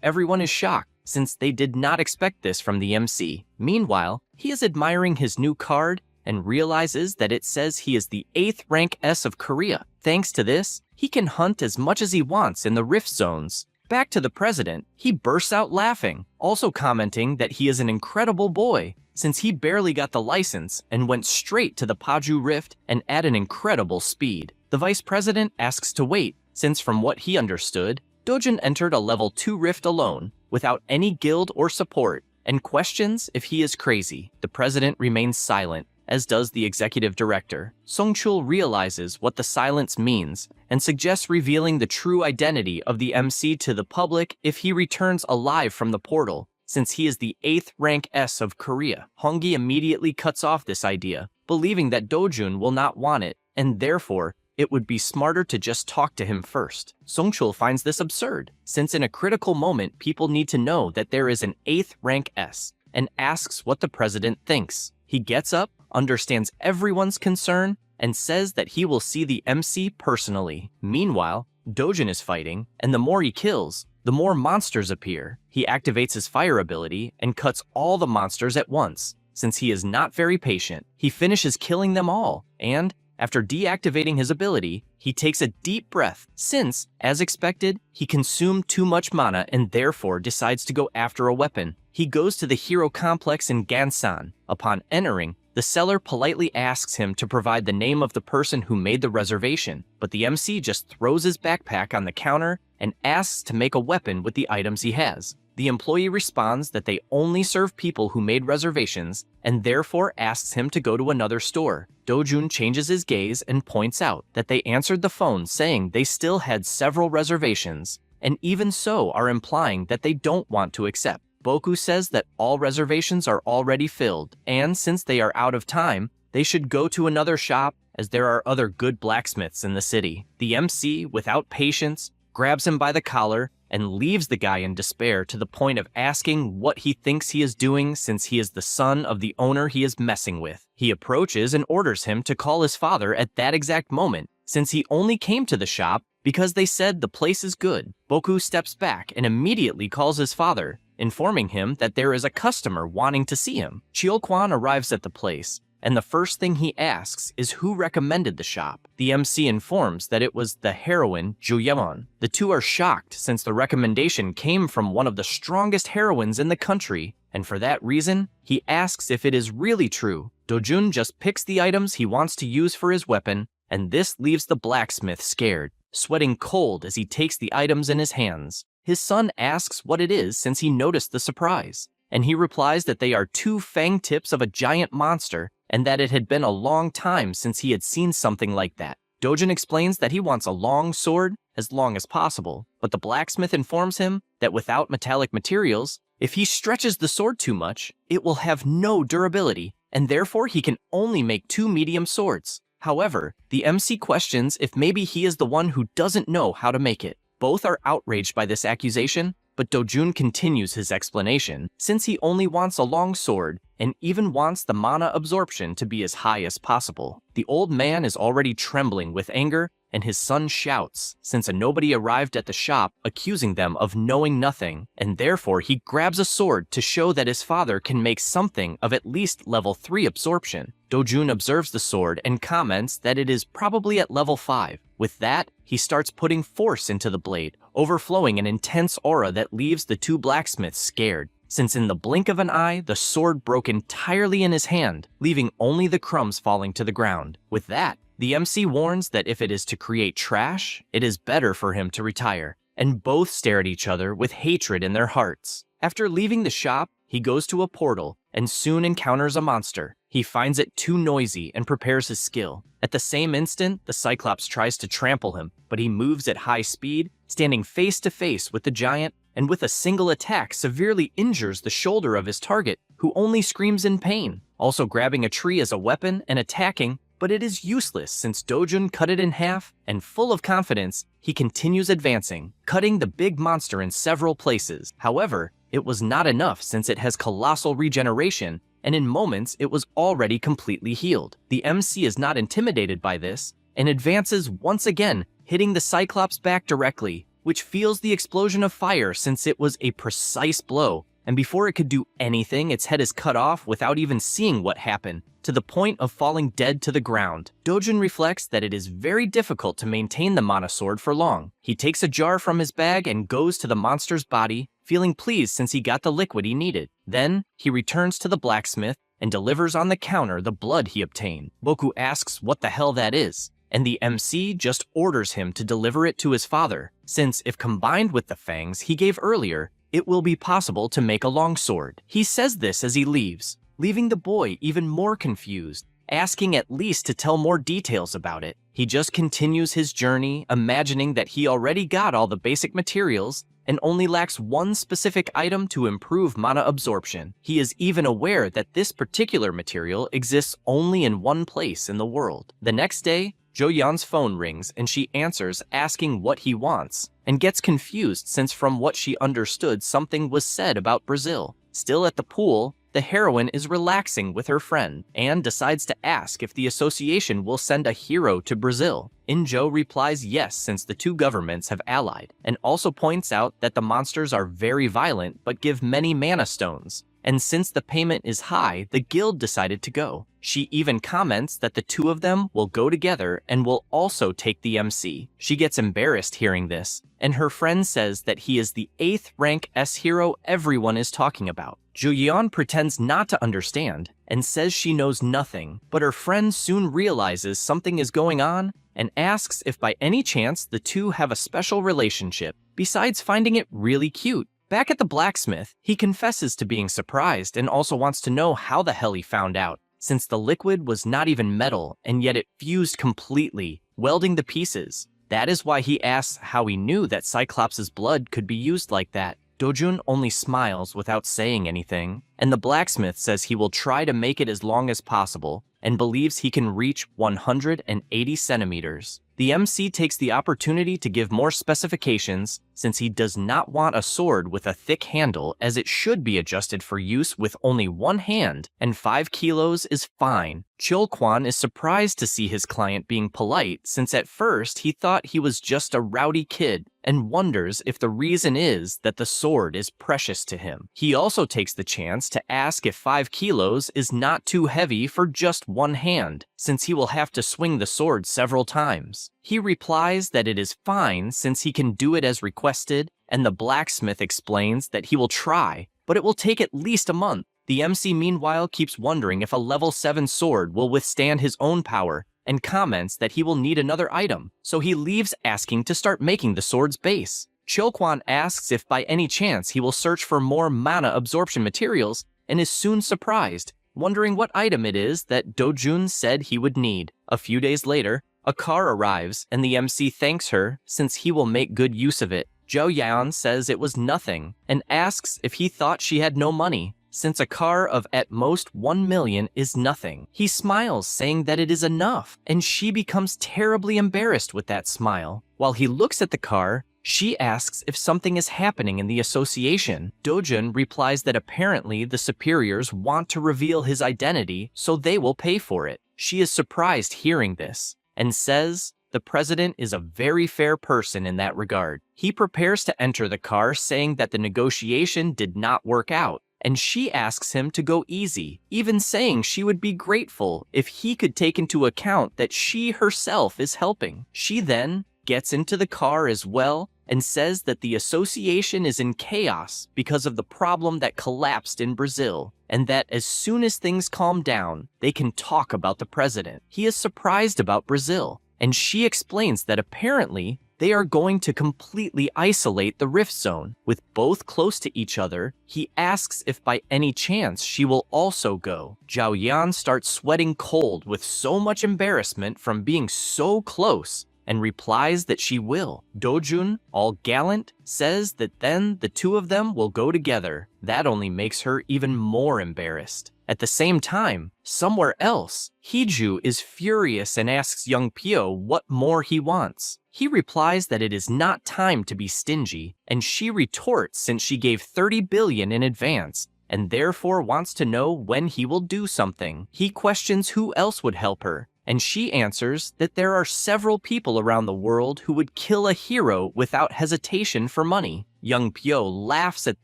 everyone is shocked, since they did not expect this from the MC. Meanwhile, he is admiring his new card and realizes that it says he is the 8th rank S of Korea. Thanks to this, he can hunt as much as he wants in the rift zones. Back to the president, he bursts out laughing, also commenting that he is an incredible boy, since he barely got the license and went straight to the Paju Rift and at an incredible speed. The vice president asks to wait, since from what he understood, Dojun entered a level 2 rift alone, without any guild or support, and questions if he is crazy. The president remains silent, as does the executive director. Songchul realizes what the silence means and suggests revealing the true identity of the MC to the public if he returns alive from the portal, since he is the 8th rank S of Korea. Hongyi immediately cuts off this idea, believing that Dojun will not want it, and therefore, it would be smarter to just talk to him first. Songchul finds this absurd, since in a critical moment people need to know that there is an 8th rank S, and asks what the president thinks. He gets up, understands everyone's concern, and says that he will see the MC personally. Meanwhile, Dojun is fighting, and the more he kills, the more monsters appear. He activates his fire ability and cuts all the monsters at once. Since he is not very patient, he finishes killing them all, and after deactivating his ability, he takes a deep breath, since, as expected, he consumed too much mana and therefore decides to go after a weapon. He goes to the hero complex in Gansan. Upon entering, the seller politely asks him to provide the name of the person who made the reservation, but the MC just throws his backpack on the counter and asks to make a weapon with the items he has. The employee responds that they only serve people who made reservations and therefore asks him to go to another store. Dojun changes his gaze and points out that they answered the phone saying they still had several reservations, and even so are implying that they don't want to accept. Boku says that all reservations are already filled, and since they are out of time, they should go to another shop as there are other good blacksmiths in the city. The MC, without patience, grabs him by the collar and leaves the guy in despair to the point of asking what he thinks he is doing since he is the son of the owner he is messing with. He approaches and orders him to call his father at that exact moment, since he only came to the shop because they said the place is good. Boku steps back and immediately calls his father, informing him that there is a customer wanting to see him. Cheol-kwan arrives at the place, and the first thing he asks is who recommended the shop. The MC informs that it was the heroine, Jo Yeon. The two are shocked since the recommendation came from one of the strongest heroines in the country, and for that reason, he asks if it is really true. Dojun just picks the items he wants to use for his weapon, and this leaves the blacksmith scared, sweating cold as he takes the items in his hands. His son asks what it is since he noticed the surprise, and he replies that they are 2 fang tips of a giant monster and that it had been a long time since he had seen something like that. Dojun explains that he wants a long sword, as long as possible, but the blacksmith informs him that without metallic materials, if he stretches the sword too much, it will have no durability, and therefore he can only make 2 medium swords. However, the MC questions if maybe he is the one who doesn't know how to make it. Both are outraged by this accusation, but Dojun continues his explanation, since he only wants a long sword and even wants the mana absorption to be as high as possible. The old man is already trembling with anger, and his son shouts, since a nobody arrived at the shop accusing them of knowing nothing, and therefore he grabs a sword to show that his father can make something of at least level 3 absorption. Dojun observes the sword and comments that it is probably at level 5. With that, he starts putting force into the blade, overflowing an intense aura that leaves the 2 blacksmiths scared, since in the blink of an eye, the sword broke entirely in his hand, leaving only the crumbs falling to the ground. With that, the MC warns that if it is to create trash, it is better for him to retire, and both stare at each other with hatred in their hearts. After leaving the shop, he goes to a portal and soon encounters a monster. He finds it too noisy and prepares his skill. At the same instant, the Cyclops tries to trample him, but he moves at high speed, standing face to face with the giant and with a single attack severely injures the shoulder of his target, who only screams in pain, also grabbing a tree as a weapon and attacking, but it is useless since Dojun cut it in half, and full of confidence, he continues advancing, cutting the big monster in several places. However, it was not enough since it has colossal regeneration, and in moments it was already completely healed. The MC is not intimidated by this, and advances once again, hitting the Cyclops back directly, which feels the explosion of fire since it was a precise blow, and before it could do anything, its head is cut off without even seeing what happened, to the point of falling dead to the ground. Dojun reflects that it is very difficult to maintain the mana sword for long. He takes a jar from his bag and goes to the monster's body, feeling pleased since he got the liquid he needed. Then, he returns to the blacksmith and delivers on the counter the blood he obtained. Boku asks what the hell that is, and the MC just orders him to deliver it to his father, since if combined with the fangs he gave earlier, it will be possible to make a longsword. He says this as he leaves, leaving the boy even more confused, asking at least to tell more details about it. He just continues his journey, imagining that he already got all the basic materials and only lacks one specific item to improve mana absorption. He is even aware that this particular material exists only in one place in the world. The next day, Jo Yeon's phone rings and she answers asking what he wants, and gets confused since from what she understood something was said about Brazil. Still at the pool, the heroine is relaxing with her friend and decides to ask if the association will send a hero to Brazil. Injo replies yes since the two governments have allied, and also points out that the monsters are very violent but give many mana stones, and since the payment is high, the guild decided to go. She even comments that the two of them will go together and will also take the MC. She gets embarrassed hearing this, and her friend says that he is the 8th rank S hero everyone is talking about. Jo Yeon pretends not to understand and says she knows nothing, but her friend soon realizes something is going on and asks if by any chance the two have a special relationship, besides finding it really cute. Back at the blacksmith, he confesses to being surprised and also wants to know how the hell he found out, since the liquid was not even metal and yet it fused completely, welding the pieces. That is why he asks how he knew that Cyclops' blood could be used like that. Dojun only smiles without saying anything, and the blacksmith says he will try to make it as long as possible and believes he can reach 180 centimeters. The MC takes the opportunity to give more specifications since he does not want a sword with a thick handle, as it should be adjusted for use with only one hand, and 5 kilos is fine. Chil-kwan is surprised to see his client being polite since at first he thought he was just a rowdy kid, and wonders if the reason is that the sword is precious to him. He also takes the chance to ask if 5 kilos is not too heavy for just one hand, since he will have to swing the sword several times. He replies that it is fine since he can do it as requested, and the blacksmith explains that he will try, but it will take at least a month. The MC meanwhile keeps wondering if a level 7 sword will withstand his own power, and comments that he will need another item, so he leaves asking to start making the sword's base. Chil-kwan asks if by any chance he will search for more mana absorption materials, and is soon surprised, wondering what item it is that Dojun said he would need. A few days later, a car arrives, and the MC thanks her since he will make good use of it. Jo Yeon says it was nothing, and asks if he thought she had no money, since a car of at most 1 million is nothing. He smiles, saying that it is enough, and she becomes terribly embarrassed with that smile. While he looks at the car, she asks if something is happening in the association. Dojun replies that apparently the superiors want to reveal his identity, so they will pay for it. She is surprised hearing this, and says the president is a very fair person in that regard. He prepares to enter the car, saying that the negotiation did not work out, and she asks him to go easy, even saying she would be grateful if he could take into account that she herself is helping. She then gets into the car as well and says that the association is in chaos because of the problem that collapsed in Brazil, and that as soon as things calm down, they can talk about the president. He is surprised about Brazil, and she explains that apparently they are going to completely isolate the rift zone. With both close to each other, he asks if by any chance she will also go. Zhao Yan starts sweating cold with so much embarrassment from being so close, and replies that she will. Dojun, all gallant, says that then the two of them will go together. That only makes her even more embarrassed. At the same time, somewhere else, Hiju is furious and asks young Pyo what more he wants. He replies that it is not time to be stingy, and she retorts since she gave 30 billion in advance, and therefore wants to know when he will do something. He questions who else would help her, and she answers that there are several people around the world who would kill a hero without hesitation for money. Young Pyo laughs at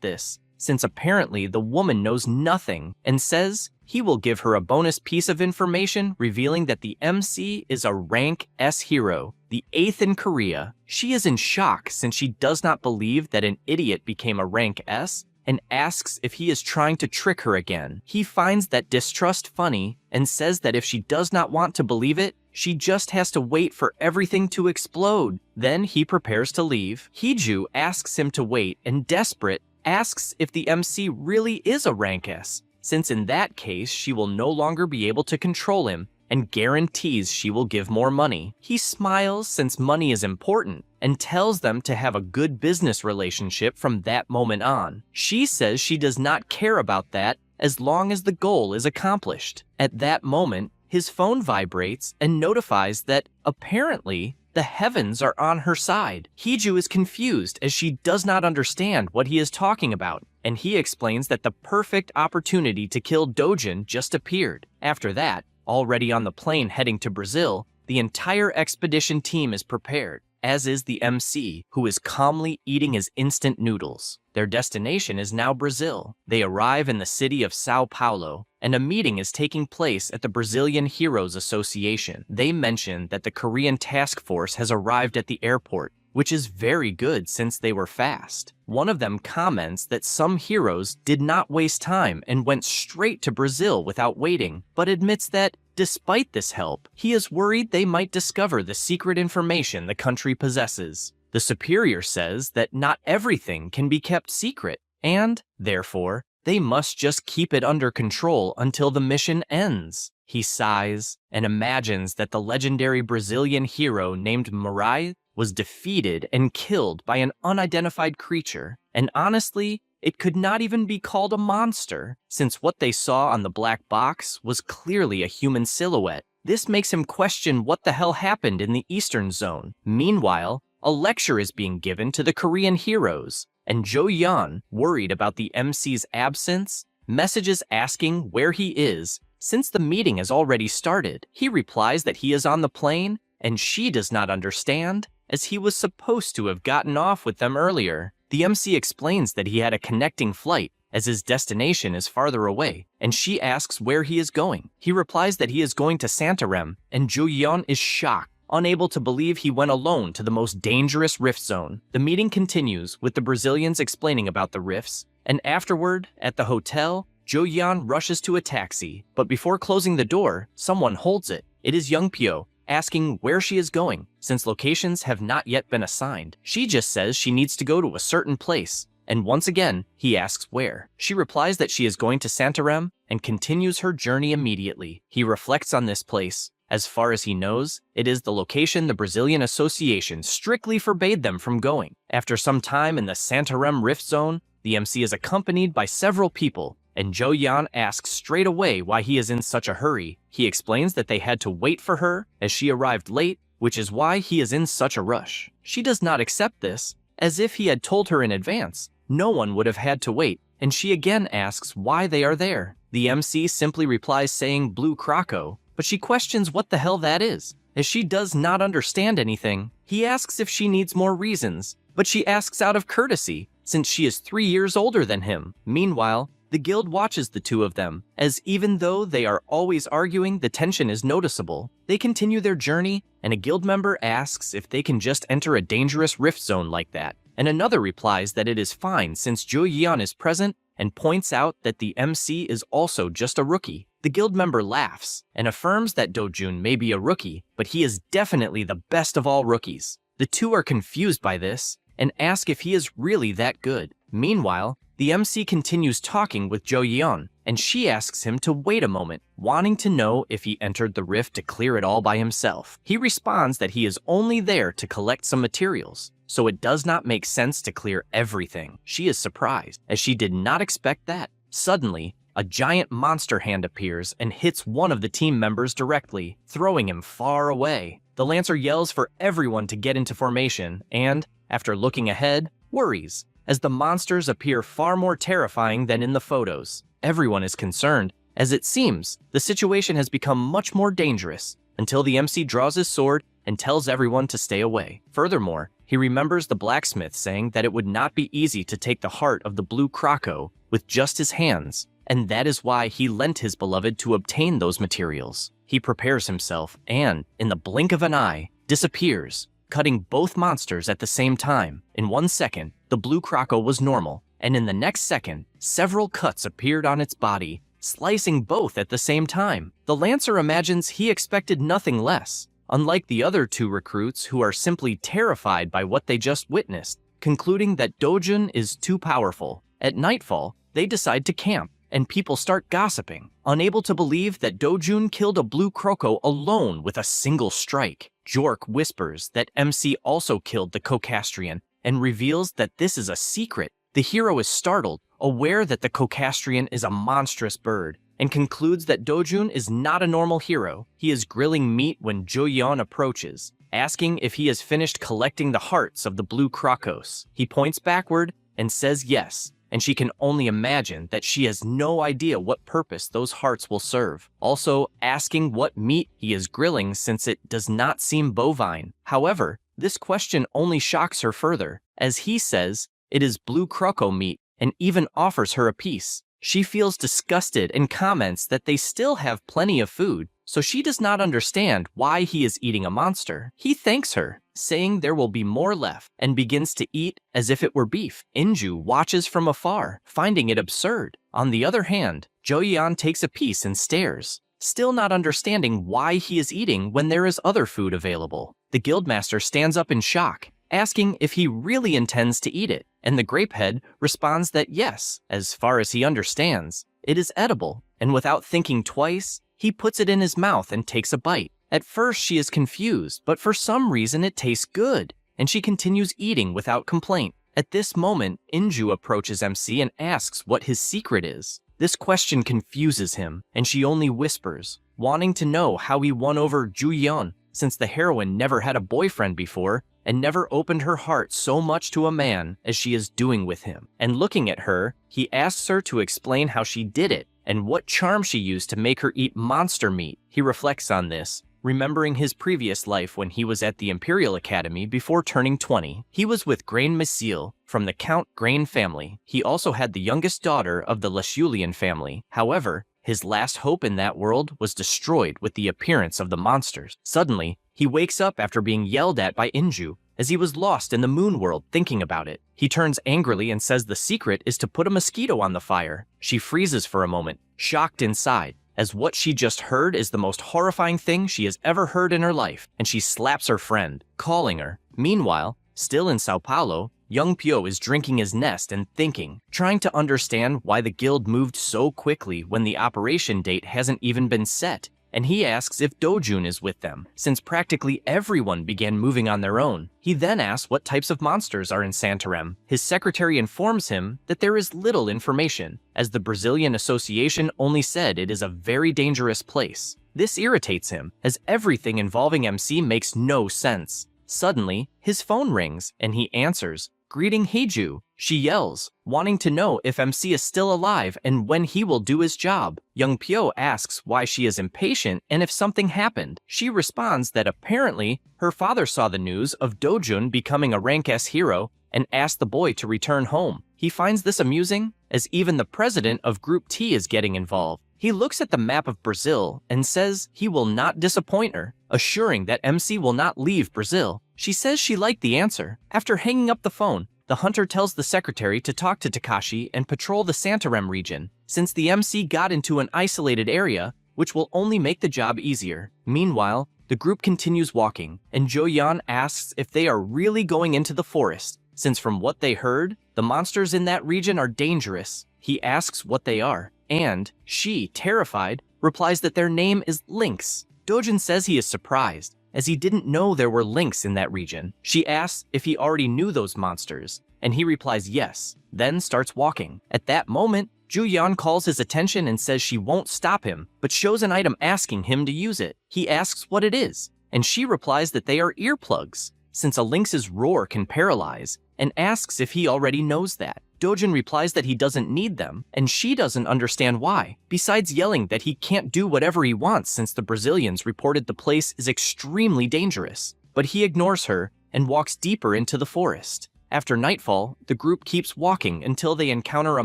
this, since apparently the woman knows nothing, and says he will give her a bonus piece of information revealing that the MC is a rank S hero, the 8th in Korea. She is in shock since she does not believe that an idiot became a rank S, and asks if he is trying to trick her again. He finds that distrust funny and says that if she does not want to believe it, she just has to wait for everything to explode. Then he prepares to leave. Hiju asks him to wait and, desperate, asks if the MC really is a rank S, since in that case she will no longer be able to control him, and guarantees she will give more money. He smiles since money is important, and tells them to have a good business relationship from that moment on. She says she does not care about that as long as the goal is accomplished. At that moment, his phone vibrates and notifies that, apparently, the heavens are on her side. Hiju is confused as she does not understand what he is talking about, and he explains that the perfect opportunity to kill Dojin just appeared. After that, already on the plane heading to Brazil, the entire expedition team is prepared, as is the MC, who is calmly eating his instant noodles. Their destination is now Brazil. They arrive in the city of Sao Paulo, and a meeting is taking place at the Brazilian Heroes Association. They mention that the Korean task force has arrived at the airport, which is very good since they were fast. One of them comments that some heroes did not waste time and went straight to Brazil without waiting, but admits that, despite this help, he is worried they might discover the secret information the country possesses. The superior says that not everything can be kept secret, and, therefore, they must just keep it under control until the mission ends. He sighs and imagines that the legendary Brazilian hero named Mirai was defeated and killed by an unidentified creature, and honestly, it could not even be called a monster, since what they saw on the black box was clearly a human silhouette. This makes him question what the hell happened in the Eastern Zone. Meanwhile, a lecture is being given to the Korean heroes, and Jo Yeon, worried about the MC's absence, messages asking where he is, since the meeting has already started. He replies that he is on the plane, and she does not understand, as he was supposed to have gotten off with them earlier. The MC explains that he had a connecting flight, as his destination is farther away, and she asks where he is going. He replies that he is going to Santarem, and Jo Yeon is shocked, unable to believe he went alone to the most dangerous rift zone. The meeting continues, with the Brazilians explaining about the rifts, and afterward, at the hotel, Jo Yeon rushes to a taxi, but before closing the door, someone holds it. It is Young Pyo, asking where she is going, since locations have not yet been assigned. She just says she needs to go to a certain place, and once again, he asks where. She replies that she is going to Santarem, and continues her journey immediately. He reflects on this place. As far as he knows, it is the location the Brazilian Association strictly forbade them from going. After some time in the Santarem Rift Zone, the MC is accompanied by several people, and Jo Yeon asks straight away why he is in such a hurry. He explains that they had to wait for her, as she arrived late, which is why he is in such a rush. She does not accept this, as if he had told her in advance. No one would have had to wait, and she again asks why they are there. The MC simply replies saying Blue Croco, but she questions what the hell that is, as she does not understand anything. He asks if she needs more reasons, but she asks out of courtesy, since she is 3 years older than him. Meanwhile, the guild watches the two of them, as even though they are always arguing, the tension is noticeable. They continue their journey, and a guild member asks if they can just enter a dangerous rift zone like that, and another replies that it is fine since Jo Yeon is present, and points out that the MC is also just a rookie. The guild member laughs, and affirms that Dojun may be a rookie, but he is definitely the best of all rookies. The two are confused by this, and ask if he is really that good. Meanwhile, the the MC continues talking with Jo Yeon, and she asks him to wait a moment, wanting to know if he entered the rift to clear it all by himself. He responds that he is only there to collect some materials, so it does not make sense to clear everything. She is surprised, as she did not expect that. Suddenly, a giant monster hand appears and hits one of the team members directly, throwing him far away. The Lancer yells for everyone to get into formation and, after looking ahead, worries, as the monsters appear far more terrifying than in the photos. Everyone is concerned, as it seems the situation has become much more dangerous, until the MC draws his sword and tells everyone to stay away. Furthermore, he remembers the blacksmith saying that it would not be easy to take the heart of the blue croco with just his hands, and that is why he lent his beloved to obtain those materials. He prepares himself and, in the blink of an eye, disappears, cutting both monsters at the same time. In 1 second, the blue croco was normal, and in the next second, several cuts appeared on its body, slicing both at the same time. The Lancer imagines he expected nothing less, unlike the other two recruits who are simply terrified by what they just witnessed, concluding that Dojun is too powerful. At nightfall, they decide to camp, and people start gossiping, unable to believe that Dojun killed a blue croco alone with a single strike. Jork whispers that MC also killed the Cocastrian and reveals that this is a secret. The hero is startled, aware that the Cocastrian is a monstrous bird, and concludes that Dojun is not a normal hero. He is grilling meat when Jo Yeon approaches, asking if he has finished collecting the hearts of the blue crocos. He points backward and says yes, and she can only imagine that she has no idea what purpose those hearts will serve, also asking what meat he is grilling since it does not seem bovine. However, this question only shocks her further, as he says it is blue croco meat and even offers her a piece. She feels disgusted and comments that they still have plenty of food, so she does not understand why he is eating a monster. He thanks her, saying there will be more left, and begins to eat as if it were beef. Inju watches from afar, finding it absurd. On the other hand, Jo Yeon takes a piece and stares, still not understanding why he is eating when there is other food available. The guildmaster stands up in shock, asking if he really intends to eat it, and the grapehead responds that yes, as far as he understands, it is edible, and without thinking twice, he puts it in his mouth and takes a bite. At first she is confused, but for some reason it tastes good, and she continues eating without complaint. At this moment, Inju approaches MC and asks what his secret is. This question confuses him, and she only whispers, wanting to know how he won over Ju Yeon, since the heroine never had a boyfriend before and never opened her heart so much to a man as she is doing with him. And looking at her, he asks her to explain how she did it and what charm she used to make her eat monster meat. He reflects on this, remembering his previous life when he was at the Imperial Academy before turning 20. He was with Grain Misil from the Count Grain family. He also had the youngest daughter of the Leshulian family. However, his last hope in that world was destroyed with the appearance of the monsters. Suddenly, he wakes up after being yelled at by Inju, as he was lost in the moon world thinking about it. He turns angrily and says the secret is to put a mosquito on the fire. She freezes for a moment, shocked inside, as what she just heard is the most horrifying thing she has ever heard in her life, and she slaps her friend, calling her. Meanwhile, still in Sao Paulo, young Pyo is drinking his nest and thinking, trying to understand why the guild moved so quickly when the operation date hasn't even been set, and he asks if Dojun is with them, since practically everyone began moving on their own. He then asks what types of monsters are in Santarem. His secretary informs him that there is little information, as the Brazilian Association only said it is a very dangerous place. This irritates him, as everything involving MC makes no sense. Suddenly, his phone rings, and he answers, greeting Heiju. She yells, wanting to know if MC is still alive and when he will do his job. Young Pyo asks why she is impatient and if something happened. She responds that apparently her father saw the news of Dojun becoming a rank S hero and asked the boy to return home. He finds this amusing, as even the president of Group T is getting involved. He looks at the map of Brazil and says he will not disappoint her, assuring that MC will not leave Brazil. She says she liked the answer. After hanging up the phone, the hunter tells the secretary to talk to Takashi and patrol the Santarem region, since the MC got into an isolated area, which will only make the job easier. Meanwhile, the group continues walking, and Jo Yeon asks if they are really going into the forest, since from what they heard, the monsters in that region are dangerous. He asks what they are, and she, terrified, replies that their name is Lynx. Dojun says he is surprised, as he didn't know there were lynx in that region. She asks if he already knew those monsters, and he replies yes, then starts walking. At that moment, Juyeon calls his attention and says she won't stop him, but shows an item asking him to use it. He asks what it is, and she replies that they are earplugs, since a lynx's roar can paralyze, and asks if he already knows that. Dojun replies that he doesn't need them, and she doesn't understand why, besides yelling that he can't do whatever he wants since the Brazilians reported the place is extremely dangerous. But he ignores her and walks deeper into the forest. After nightfall, the group keeps walking until they encounter a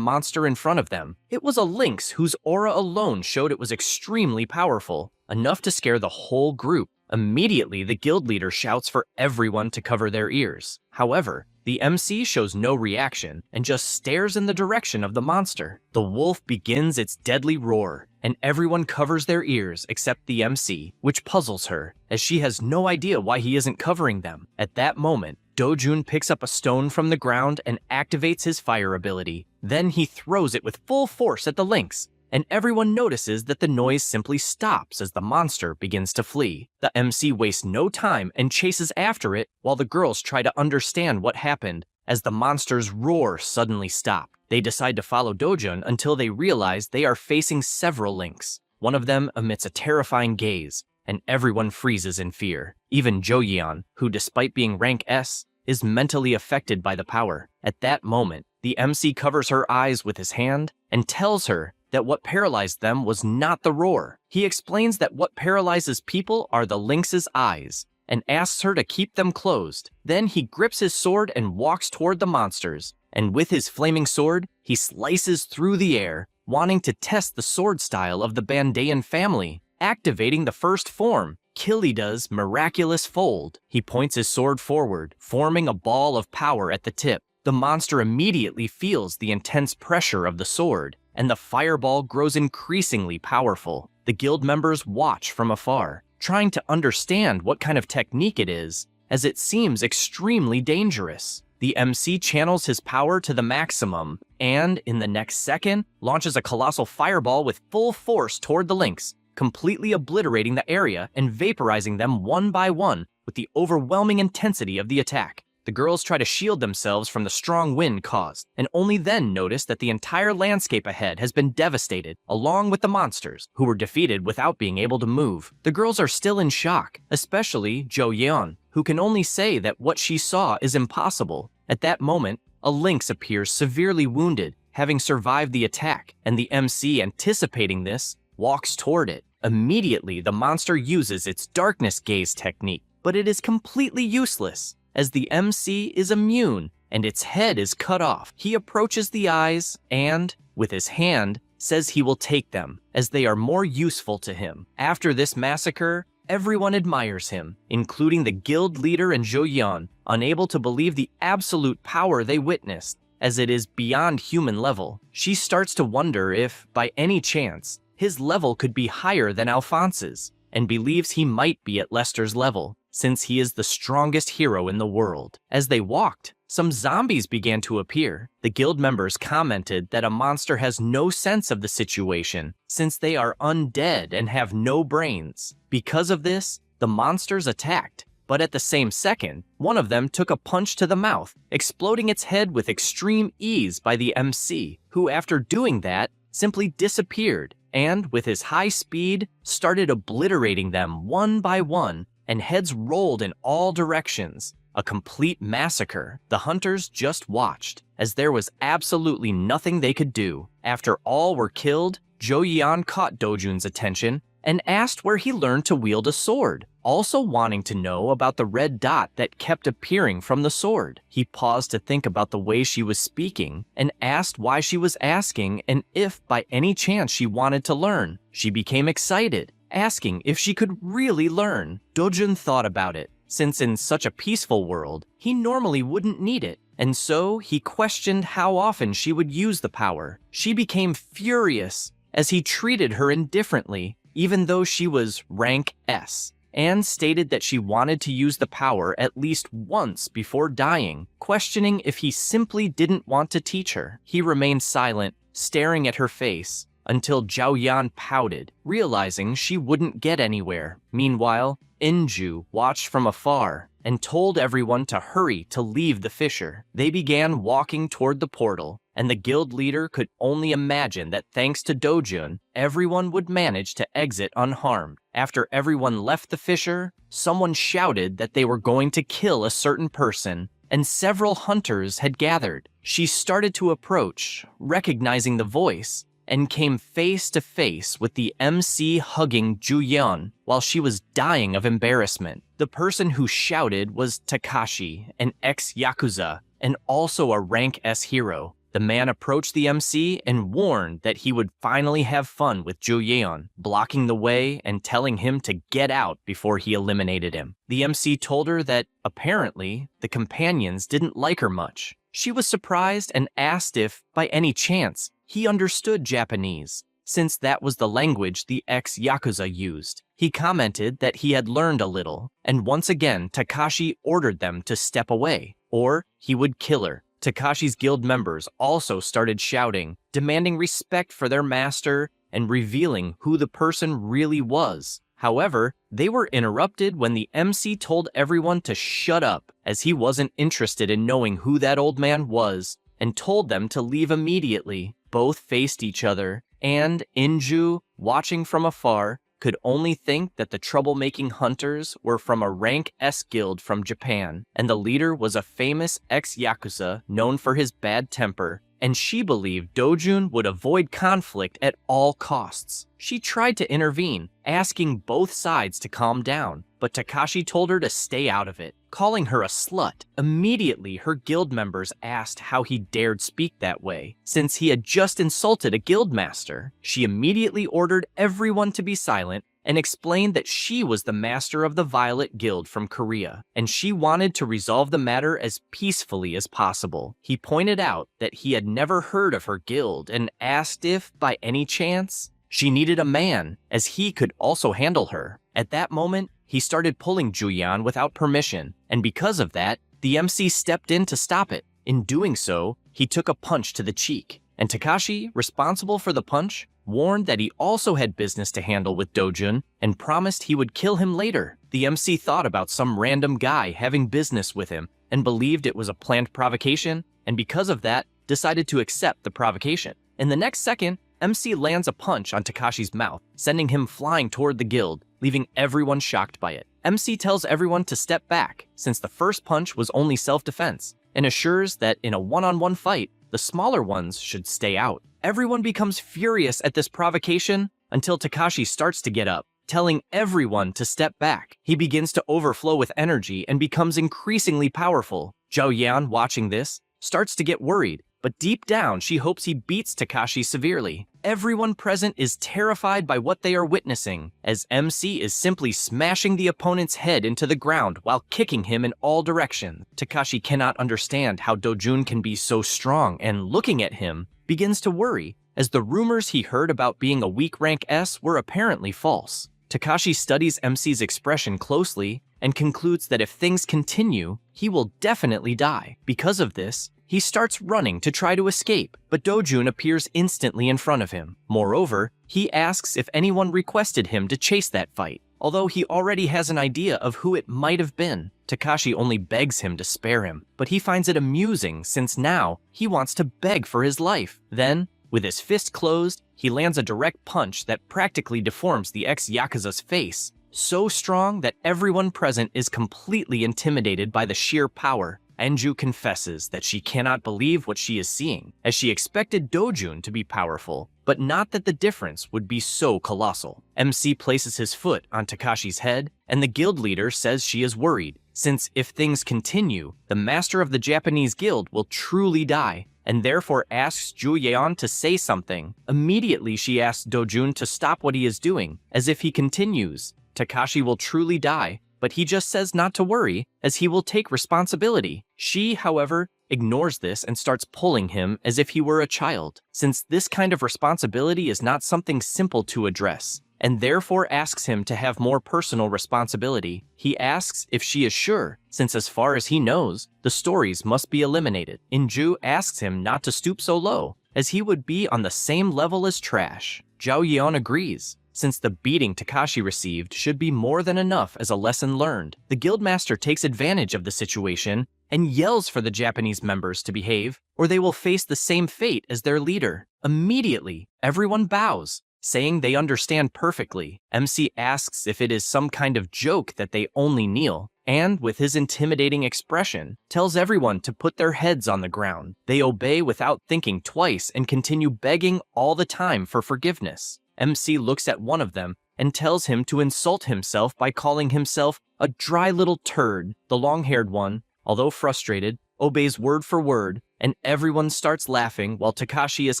monster in front of them. It was a lynx whose aura alone showed it was extremely powerful, enough to scare the whole group. Immediately, the guild leader shouts for everyone to cover their ears. However, the MC shows no reaction and just stares in the direction of the monster. The wolf begins its deadly roar, and everyone covers their ears except the MC, which puzzles her, as she has no idea why he isn't covering them. At that moment, Dojun picks up a stone from the ground and activates his fire ability. Then he throws it with full force at the lynx, and everyone notices that the noise simply stops as the monster begins to flee. The MC wastes no time and chases after it while the girls try to understand what happened as the monster's roar suddenly stopped. They decide to follow Dojun until they realize they are facing several lynx. One of them emits a terrifying gaze, and everyone freezes in fear. Even Joyeon, who despite being rank S, is mentally affected by the power. At that moment, the MC covers her eyes with his hand and tells her that what paralyzed them was not the roar. He explains that what paralyzes people are the lynx's eyes, and asks her to keep them closed. Then he grips his sword and walks toward the monsters, and with his flaming sword, he slices through the air, wanting to test the sword style of the Bandayan family, activating the first form, Kilida's miraculous fold. He points his sword forward, forming a ball of power at the tip. The monster immediately feels the intense pressure of the sword, and the fireball grows increasingly powerful. The guild members watch from afar, trying to understand what kind of technique it is, as it seems extremely dangerous. The MC channels his power to the maximum, and in the next second, launches a colossal fireball with full force toward the lynx, completely obliterating the area and vaporizing them one by one with the overwhelming intensity of the attack. The girls try to shield themselves from the strong wind caused, and only then notice that the entire landscape ahead has been devastated, along with the monsters, who were defeated without being able to move. The girls are still in shock, especially Jo Yeon, who can only say that what she saw is impossible. At that moment, a lynx appears severely wounded, having survived the attack, and the MC, anticipating this, walks toward it. Immediately, the monster uses its darkness gaze technique, but it is completely useless, as the MC is immune and its head is cut off. He approaches the eyes and, with his hand, says he will take them, as they are more useful to him. After this massacre, everyone admires him, including the guild leader and Jo Yeon, unable to believe the absolute power they witnessed, as it is beyond human level. She starts to wonder if, by any chance, his level could be higher than Alphonse's, and believes he might be at Lester's level, since he is the strongest hero in the world. As they walked, some zombies began to appear. The guild members commented that a monster has no sense of the situation, since they are undead and have no brains. Because of this, the monsters attacked, but at the same second, one of them took a punch to the mouth, exploding its head with extreme ease by the MC, who after doing that, simply disappeared, and with his high speed, started obliterating them one by one, and heads rolled in all directions. A complete massacre. The hunters just watched, as there was absolutely nothing they could do. After all were killed, Jo Yeon caught Dojun's attention and asked where he learned to wield a sword, also wanting to know about the red dot that kept appearing from the sword. He paused to think about the way she was speaking and asked why she was asking and if by any chance she wanted to learn. She became excited, asking if she could really learn. Dojun thought about it, since in such a peaceful world, he normally wouldn't need it, and so he questioned how often she would use the power. She became furious as he treated her indifferently, even though she was rank S. and stated that she wanted to use the power at least once before dying, questioning if he simply didn't want to teach her. He remained silent, staring at her face, until Zhao Yan pouted, realizing she wouldn't get anywhere. Meanwhile, Inju watched from afar and told everyone to hurry to leave the fissure. They began walking toward the portal, and the guild leader could only imagine that thanks to Dojun, everyone would manage to exit unharmed. After everyone left the fissure, someone shouted that they were going to kill a certain person, and several hunters had gathered. She started to approach, recognizing the voice, and came face to face with the MC hugging Juyeon while she was dying of embarrassment. The person who shouted was Takashi, an ex-Yakuza, and also a rank S hero. The man approached the MC and warned that he would finally have fun with Juyeon, blocking the way and telling him to get out before he eliminated him. The MC told her that, apparently, the companions didn't like her much. She was surprised and asked if, by any chance, he understood Japanese, since that was the language the ex-Yakuza used. He commented that he had learned a little, and once again Takashi ordered them to step away, or he would kill her. Takashi's guild members also started shouting, demanding respect for their master and revealing who the person really was. However, they were interrupted when the MC told everyone to shut up, as he wasn't interested in knowing who that old man was, and told them to leave immediately. Both faced each other, and Inju, watching from afar, could only think that the troublemaking hunters were from a rank S guild from Japan, and the leader was a famous ex-Yakuza known for his bad temper, and she believed Dojun would avoid conflict at all costs. She tried to intervene, asking both sides to calm down, but Takashi told her to stay out of it, calling her a slut. Immediately, her guild members asked how he dared speak that way, since he had just insulted a guild master. She immediately ordered everyone to be silent and explained that she was the master of the Violet Guild from Korea, and she wanted to resolve the matter as peacefully as possible. He pointed out that he had never heard of her guild and asked if, by any chance, she needed a man, as he could also handle her. At that moment, he started pulling Juyeon without permission, and because of that, the MC stepped in to stop it. In doing so, he took a punch to the cheek, and Takashi, responsible for the punch, warned that he also had business to handle with Dojun and promised he would kill him later. The MC thought about some random guy having business with him and believed it was a planned provocation, and because of that, decided to accept the provocation. In the next second, MC lands a punch on Takashi's mouth, sending him flying toward the guild, leaving everyone shocked by it. MC tells everyone to step back, since the first punch was only self-defense, and assures that in a one-on-one fight, the smaller ones should stay out. Everyone becomes furious at this provocation until Takashi starts to get up, telling everyone to step back. He begins to overflow with energy and becomes increasingly powerful. Zhao Yan, watching this, starts to get worried, but deep down she hopes he beats Takashi severely. Everyone present is terrified by what they are witnessing, as MC is simply smashing the opponent's head into the ground while kicking him in all directions. Takashi cannot understand how Dojun can be so strong, and looking at him, begins to worry, as the rumors he heard about being a weak rank S were apparently false. Takashi studies MC's expression closely and concludes that if things continue, he will definitely die. Because of this, he starts running to try to escape, but Dojun appears instantly in front of him. Moreover, he asks if anyone requested him to chase that fight, although he already has an idea of who it might have been. Takashi only begs him to spare him, but he finds it amusing since now he wants to beg for his life. Then, with his fist closed, he lands a direct punch that practically deforms the ex-Yakuza's face, so strong that everyone present is completely intimidated by the sheer power. Anju confesses that she cannot believe what she is seeing, as she expected Dojun to be powerful, but not that the difference would be so colossal. MC places his foot on Takashi's head, and the guild leader says she is worried, since if things continue, the master of the Japanese guild will truly die, and therefore asks Juyeon to say something. Immediately she asks Dojun to stop what he is doing, as if he continues, Takashi will truly die, but he just says not to worry, as he will take responsibility. She, however, ignores this and starts pulling him as if he were a child, since this kind of responsibility is not something simple to address. and therefore asks him to have more personal responsibility. He asks if she is sure, since as far as he knows, the stories must be eliminated. Inju asks him not to stoop so low, as he would be on the same level as trash. Zhao Yeon agrees, since the beating Takashi received should be more than enough as a lesson learned. The guildmaster takes advantage of the situation and yells for the Japanese members to behave, or they will face the same fate as their leader. Immediately, everyone bows, saying they understand perfectly. MC asks if it is some kind of joke that they only kneel, and, with his intimidating expression, tells everyone to put their heads on the ground. They obey without thinking twice and continue begging all the time for forgiveness. MC looks at one of them and tells him to insult himself by calling himself a dry little turd. The long-haired one, although frustrated, obeys word for word, and everyone starts laughing while Takashi is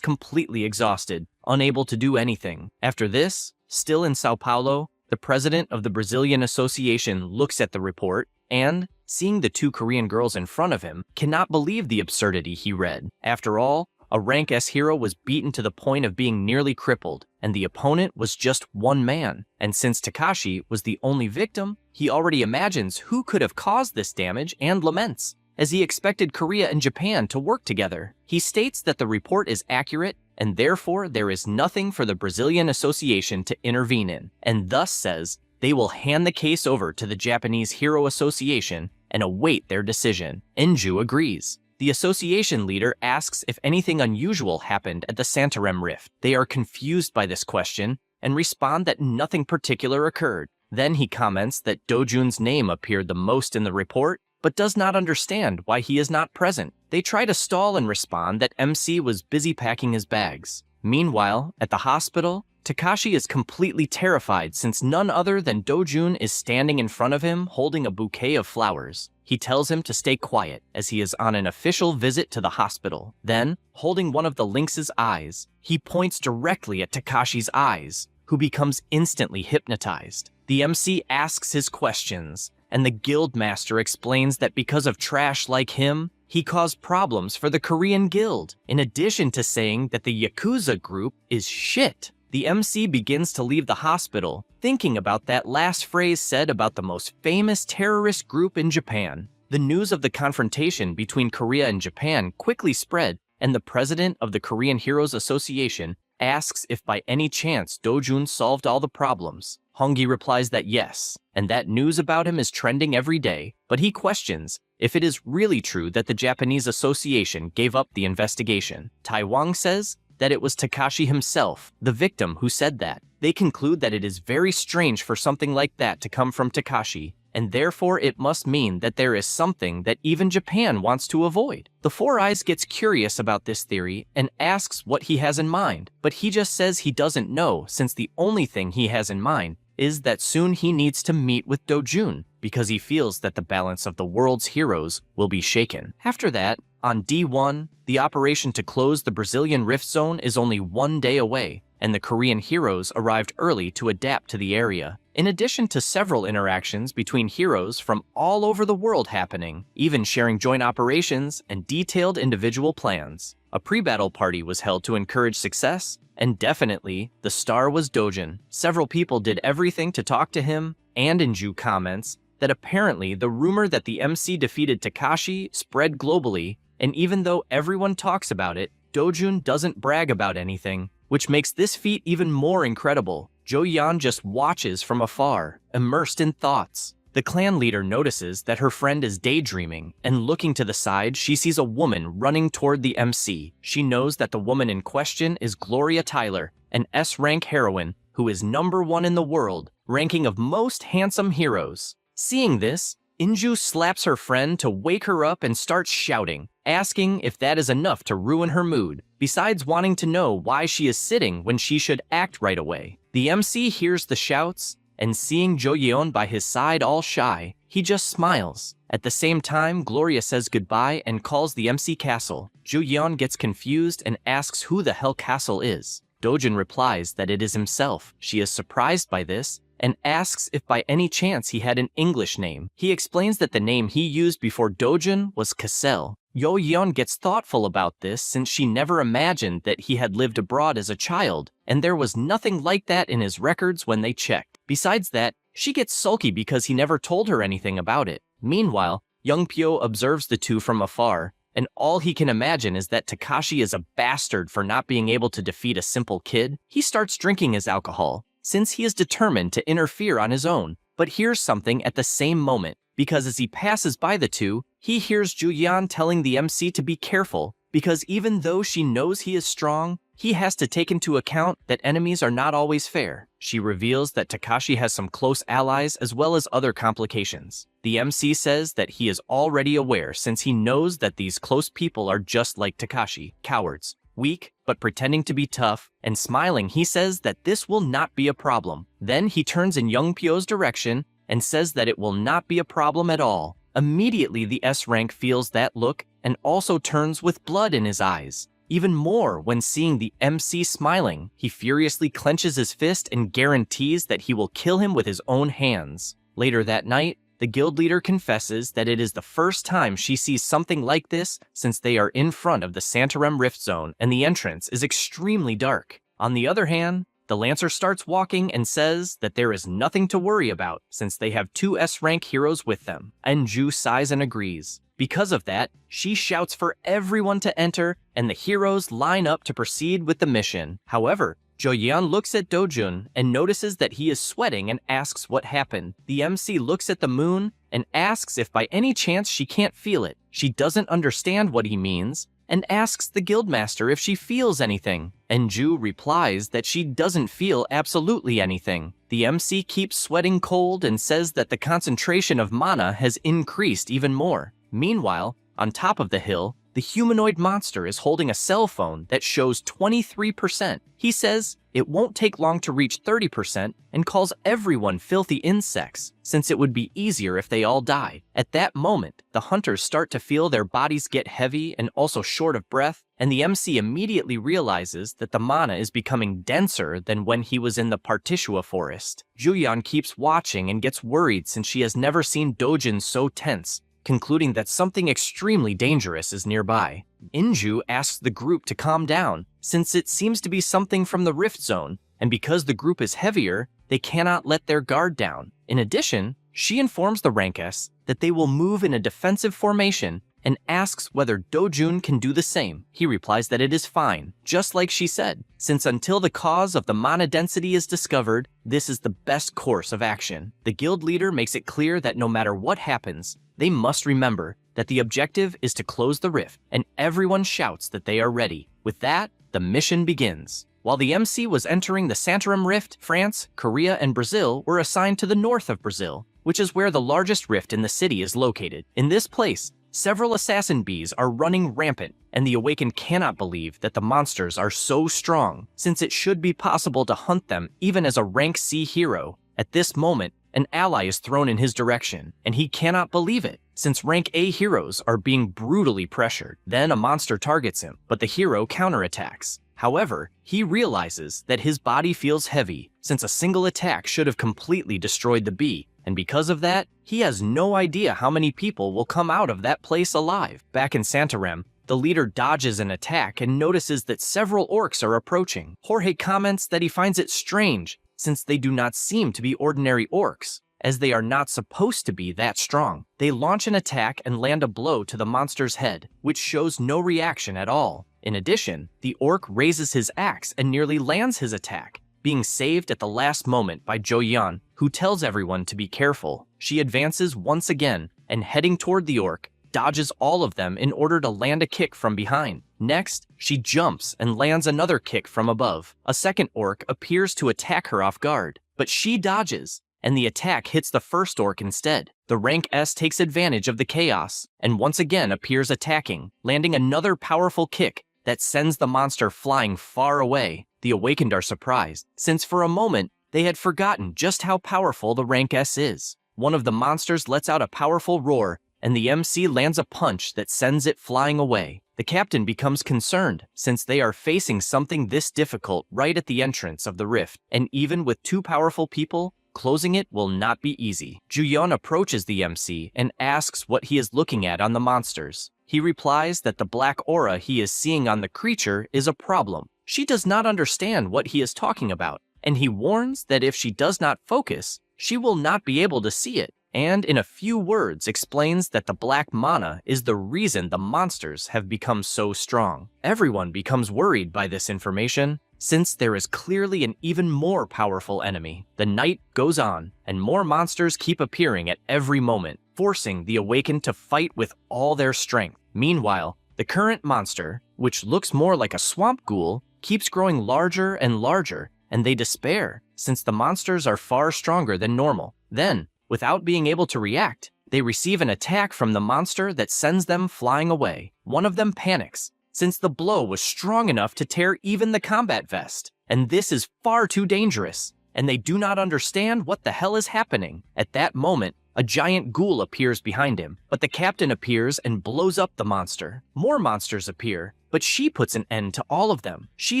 completely exhausted, unable to do anything. After this, still in Sao Paulo, the president of the Brazilian Association looks at the report and, seeing the two Korean girls in front of him, cannot believe the absurdity he read. After all, a rank S hero was beaten to the point of being nearly crippled, and the opponent was just one man. And since Takashi was the only victim, he already imagines who could have caused this damage and laments, as he expected Korea and Japan to work together. He states that the report is accurate, and therefore there is nothing for the Brazilian Association to intervene in, and thus says they will hand the case over to the Japanese Hero Association and await their decision. Inju agrees. The association leader asks if anything unusual happened at the Santarem Rift. They are confused by this question and respond that nothing particular occurred. Then he comments that Dojun's name appeared the most in the report, but does not understand why he is not present. They try to stall and respond that MC was busy packing his bags. Meanwhile, at the hospital, Takashi is completely terrified since none other than Dojun is standing in front of him holding a bouquet of flowers. He tells him to stay quiet as he is on an official visit to the hospital. Then, holding one of the lynx's eyes, he points directly at Takashi's eyes, who becomes instantly hypnotized. The MC asks his questions, and the guildmaster explains that because of trash like him, he caused problems for the Korean guild, in addition to saying that the Yakuza group is shit. The MC begins to leave the hospital, thinking about that last phrase said about the most famous terrorist group in Japan. The news of the confrontation between Korea and Japan quickly spread, and the president of the Korean Heroes Association asks if by any chance Dojun solved all the problems. Hongi replies that yes, and that news about him is trending every day, but he questions if it is really true that the Japanese Association gave up the investigation. Taiwan says that it was Takashi himself, the victim, who said that. They conclude that it is very strange for something like that to come from Takashi, and therefore it must mean that there is something that even Japan wants to avoid. The Four Eyes gets curious about this theory and asks what he has in mind, but he just says he doesn't know, since the only thing he has in mind is that soon he needs to meet with Dojun, because he feels that the balance of the world's heroes will be shaken. After that, on D1, the operation to close the Brazilian Rift Zone is only 1 day away, and the Korean heroes arrived early to adapt to the area. In addition to several interactions between heroes from all over the world happening, even sharing joint operations and detailed individual plans. A pre-battle party was held to encourage success, and definitely, the star was Dojun. Several people did everything to talk to him, and Inju comments that apparently the rumor that the MC defeated Takashi spread globally, and even though everyone talks about it, Dojun doesn't brag about anything, which makes this feat even more incredible. Jo Yeon just watches from afar, immersed in thoughts. The clan leader notices that her friend is daydreaming, and looking to the side, she sees a woman running toward the MC. She knows that the woman in question is Gloria Tyler, an S-rank heroine who is #1 in the world, ranking of most handsome heroes. Seeing this, Inju slaps her friend to wake her up and starts shouting, asking if that is enough to ruin her mood, besides wanting to know why she is sitting when she should act right away. The MC hears the shouts, and seeing Jo Yeon by his side all shy, he just smiles. At the same time, Gloria says goodbye and calls the MC Castle. Jo Yeon gets confused and asks who the hell Castle is. Dojun replies that it is himself. She is surprised by this, and asks if by any chance he had an English name. He explains that the name he used before Dojun was Cassell. Yo Yeon gets thoughtful about this since she never imagined that he had lived abroad as a child, and there was nothing like that in his records when they checked. Besides that, she gets sulky because he never told her anything about it. Meanwhile, Young Pyo observes the two from afar, and all he can imagine is that Takashi is a bastard for not being able to defeat a simple kid. He starts drinking his alcohol, since he is determined to interfere on his own, but hears something at the same moment, because as he passes by the two, he hears Juyeon telling the MC to be careful, because even though she knows he is strong, he has to take into account that enemies are not always fair. She reveals that Takashi has some close allies as well as other complications. The MC says that he is already aware since he knows that these close people are just like Takashi, cowards, weak, but pretending to be tough, and smiling he says that this will not be a problem. Then he turns in Young Pyo's direction and says that it will not be a problem at all. Immediately the S-rank feels that look and also turns with blood in his eyes. Even more when seeing the MC smiling, he furiously clenches his fist and guarantees that he will kill him with his own hands. Later that night, the guild leader confesses that it is the first time she sees something like this since they are in front of the Santarem Rift Zone and the entrance is extremely dark. On the other hand, the Lancer starts walking and says that there is nothing to worry about since they have two S-rank heroes with them. Enju sighs and agrees. Because of that, she shouts for everyone to enter and the heroes line up to proceed with the mission. However, Joyeon looks at Dojun and notices that he is sweating and asks what happened. The MC looks at the moon and asks if by any chance she can't feel it. She doesn't understand what he means and asks the guildmaster if she feels anything. Enju replies that she doesn't feel absolutely anything. The MC keeps sweating cold and says that the concentration of mana has increased even more. Meanwhile, on top of the hill, the humanoid monster is holding a cell phone that shows 23%. He says it won't take long to reach 30% and calls everyone filthy insects, since it would be easier if they all die. At that moment, the hunters start to feel their bodies get heavy and also short of breath, and the MC immediately realizes that the mana is becoming denser than when he was in the Partitua forest. Juyeon keeps watching and gets worried since she has never seen Dojin so tense, concluding that something extremely dangerous is nearby. Inju asks the group to calm down, since it seems to be something from the Rift Zone, and because the group is heavier, they cannot let their guard down. In addition, she informs the Rank S that they will move in a defensive formation and asks whether Dojun can do the same. He replies that it is fine, just like she said, since until the cause of the mana density is discovered, this is the best course of action. The guild leader makes it clear that no matter what happens, they must remember that the objective is to close the rift, and everyone shouts that they are ready. With that, the mission begins. While the MC was entering the Santarem Rift, France, Korea, and Brazil were assigned to the north of Brazil, which is where the largest rift in the city is located. In this place, several assassin bees are running rampant, and the Awakened cannot believe that the monsters are so strong, since it should be possible to hunt them even as a rank C hero. At this moment, an ally is thrown in his direction, and he cannot believe it, since rank A heroes are being brutally pressured. Then a monster targets him, but the hero counterattacks. However, he realizes that his body feels heavy, since a single attack should have completely destroyed the bee, and because of that, he has no idea how many people will come out of that place alive. Back in Santarem, the leader dodges an attack and notices that several orcs are approaching. Jorge comments that he finds it strange, since they do not seem to be ordinary orcs, as they are not supposed to be that strong. They launch an attack and land a blow to the monster's head, which shows no reaction at all. In addition, the orc raises his axe and nearly lands his attack, being saved at the last moment by Joyeon, who tells everyone to be careful. She advances once again, and heading toward the orc, dodges all of them in order to land a kick from behind. Next, she jumps and lands another kick from above. A second orc appears to attack her off guard, but she dodges, and the attack hits the first orc instead. The rank S takes advantage of the chaos, and once again appears attacking, landing another powerful kick that sends the monster flying far away. The Awakened are surprised, since for a moment, they had forgotten just how powerful the rank S is. One of the monsters lets out a powerful roar, and the MC lands a punch that sends it flying away. The captain becomes concerned, since they are facing something this difficult right at the entrance of the rift, and even with two powerful people, closing it will not be easy. Juyeon approaches the MC and asks what he is looking at on the monsters. He replies that the black aura he is seeing on the creature is a problem. She does not understand what he is talking about, and he warns that if she does not focus, she will not be able to see it, and in a few words explains that the black mana is the reason the monsters have become so strong. Everyone becomes worried by this information, since there is clearly an even more powerful enemy. The night goes on, and more monsters keep appearing at every moment, forcing the awakened to fight with all their strength. Meanwhile, the current monster, which looks more like a swamp ghoul, keeps growing larger and larger, and they despair, since the monsters are far stronger than normal. Then, without being able to react, they receive an attack from the monster that sends them flying away. One of them panics, since the blow was strong enough to tear even the combat vest, and this is far too dangerous, and they do not understand what the hell is happening. At that moment, a giant ghoul appears behind him, but the captain appears and blows up the monster. More monsters appear, but she puts an end to all of them. She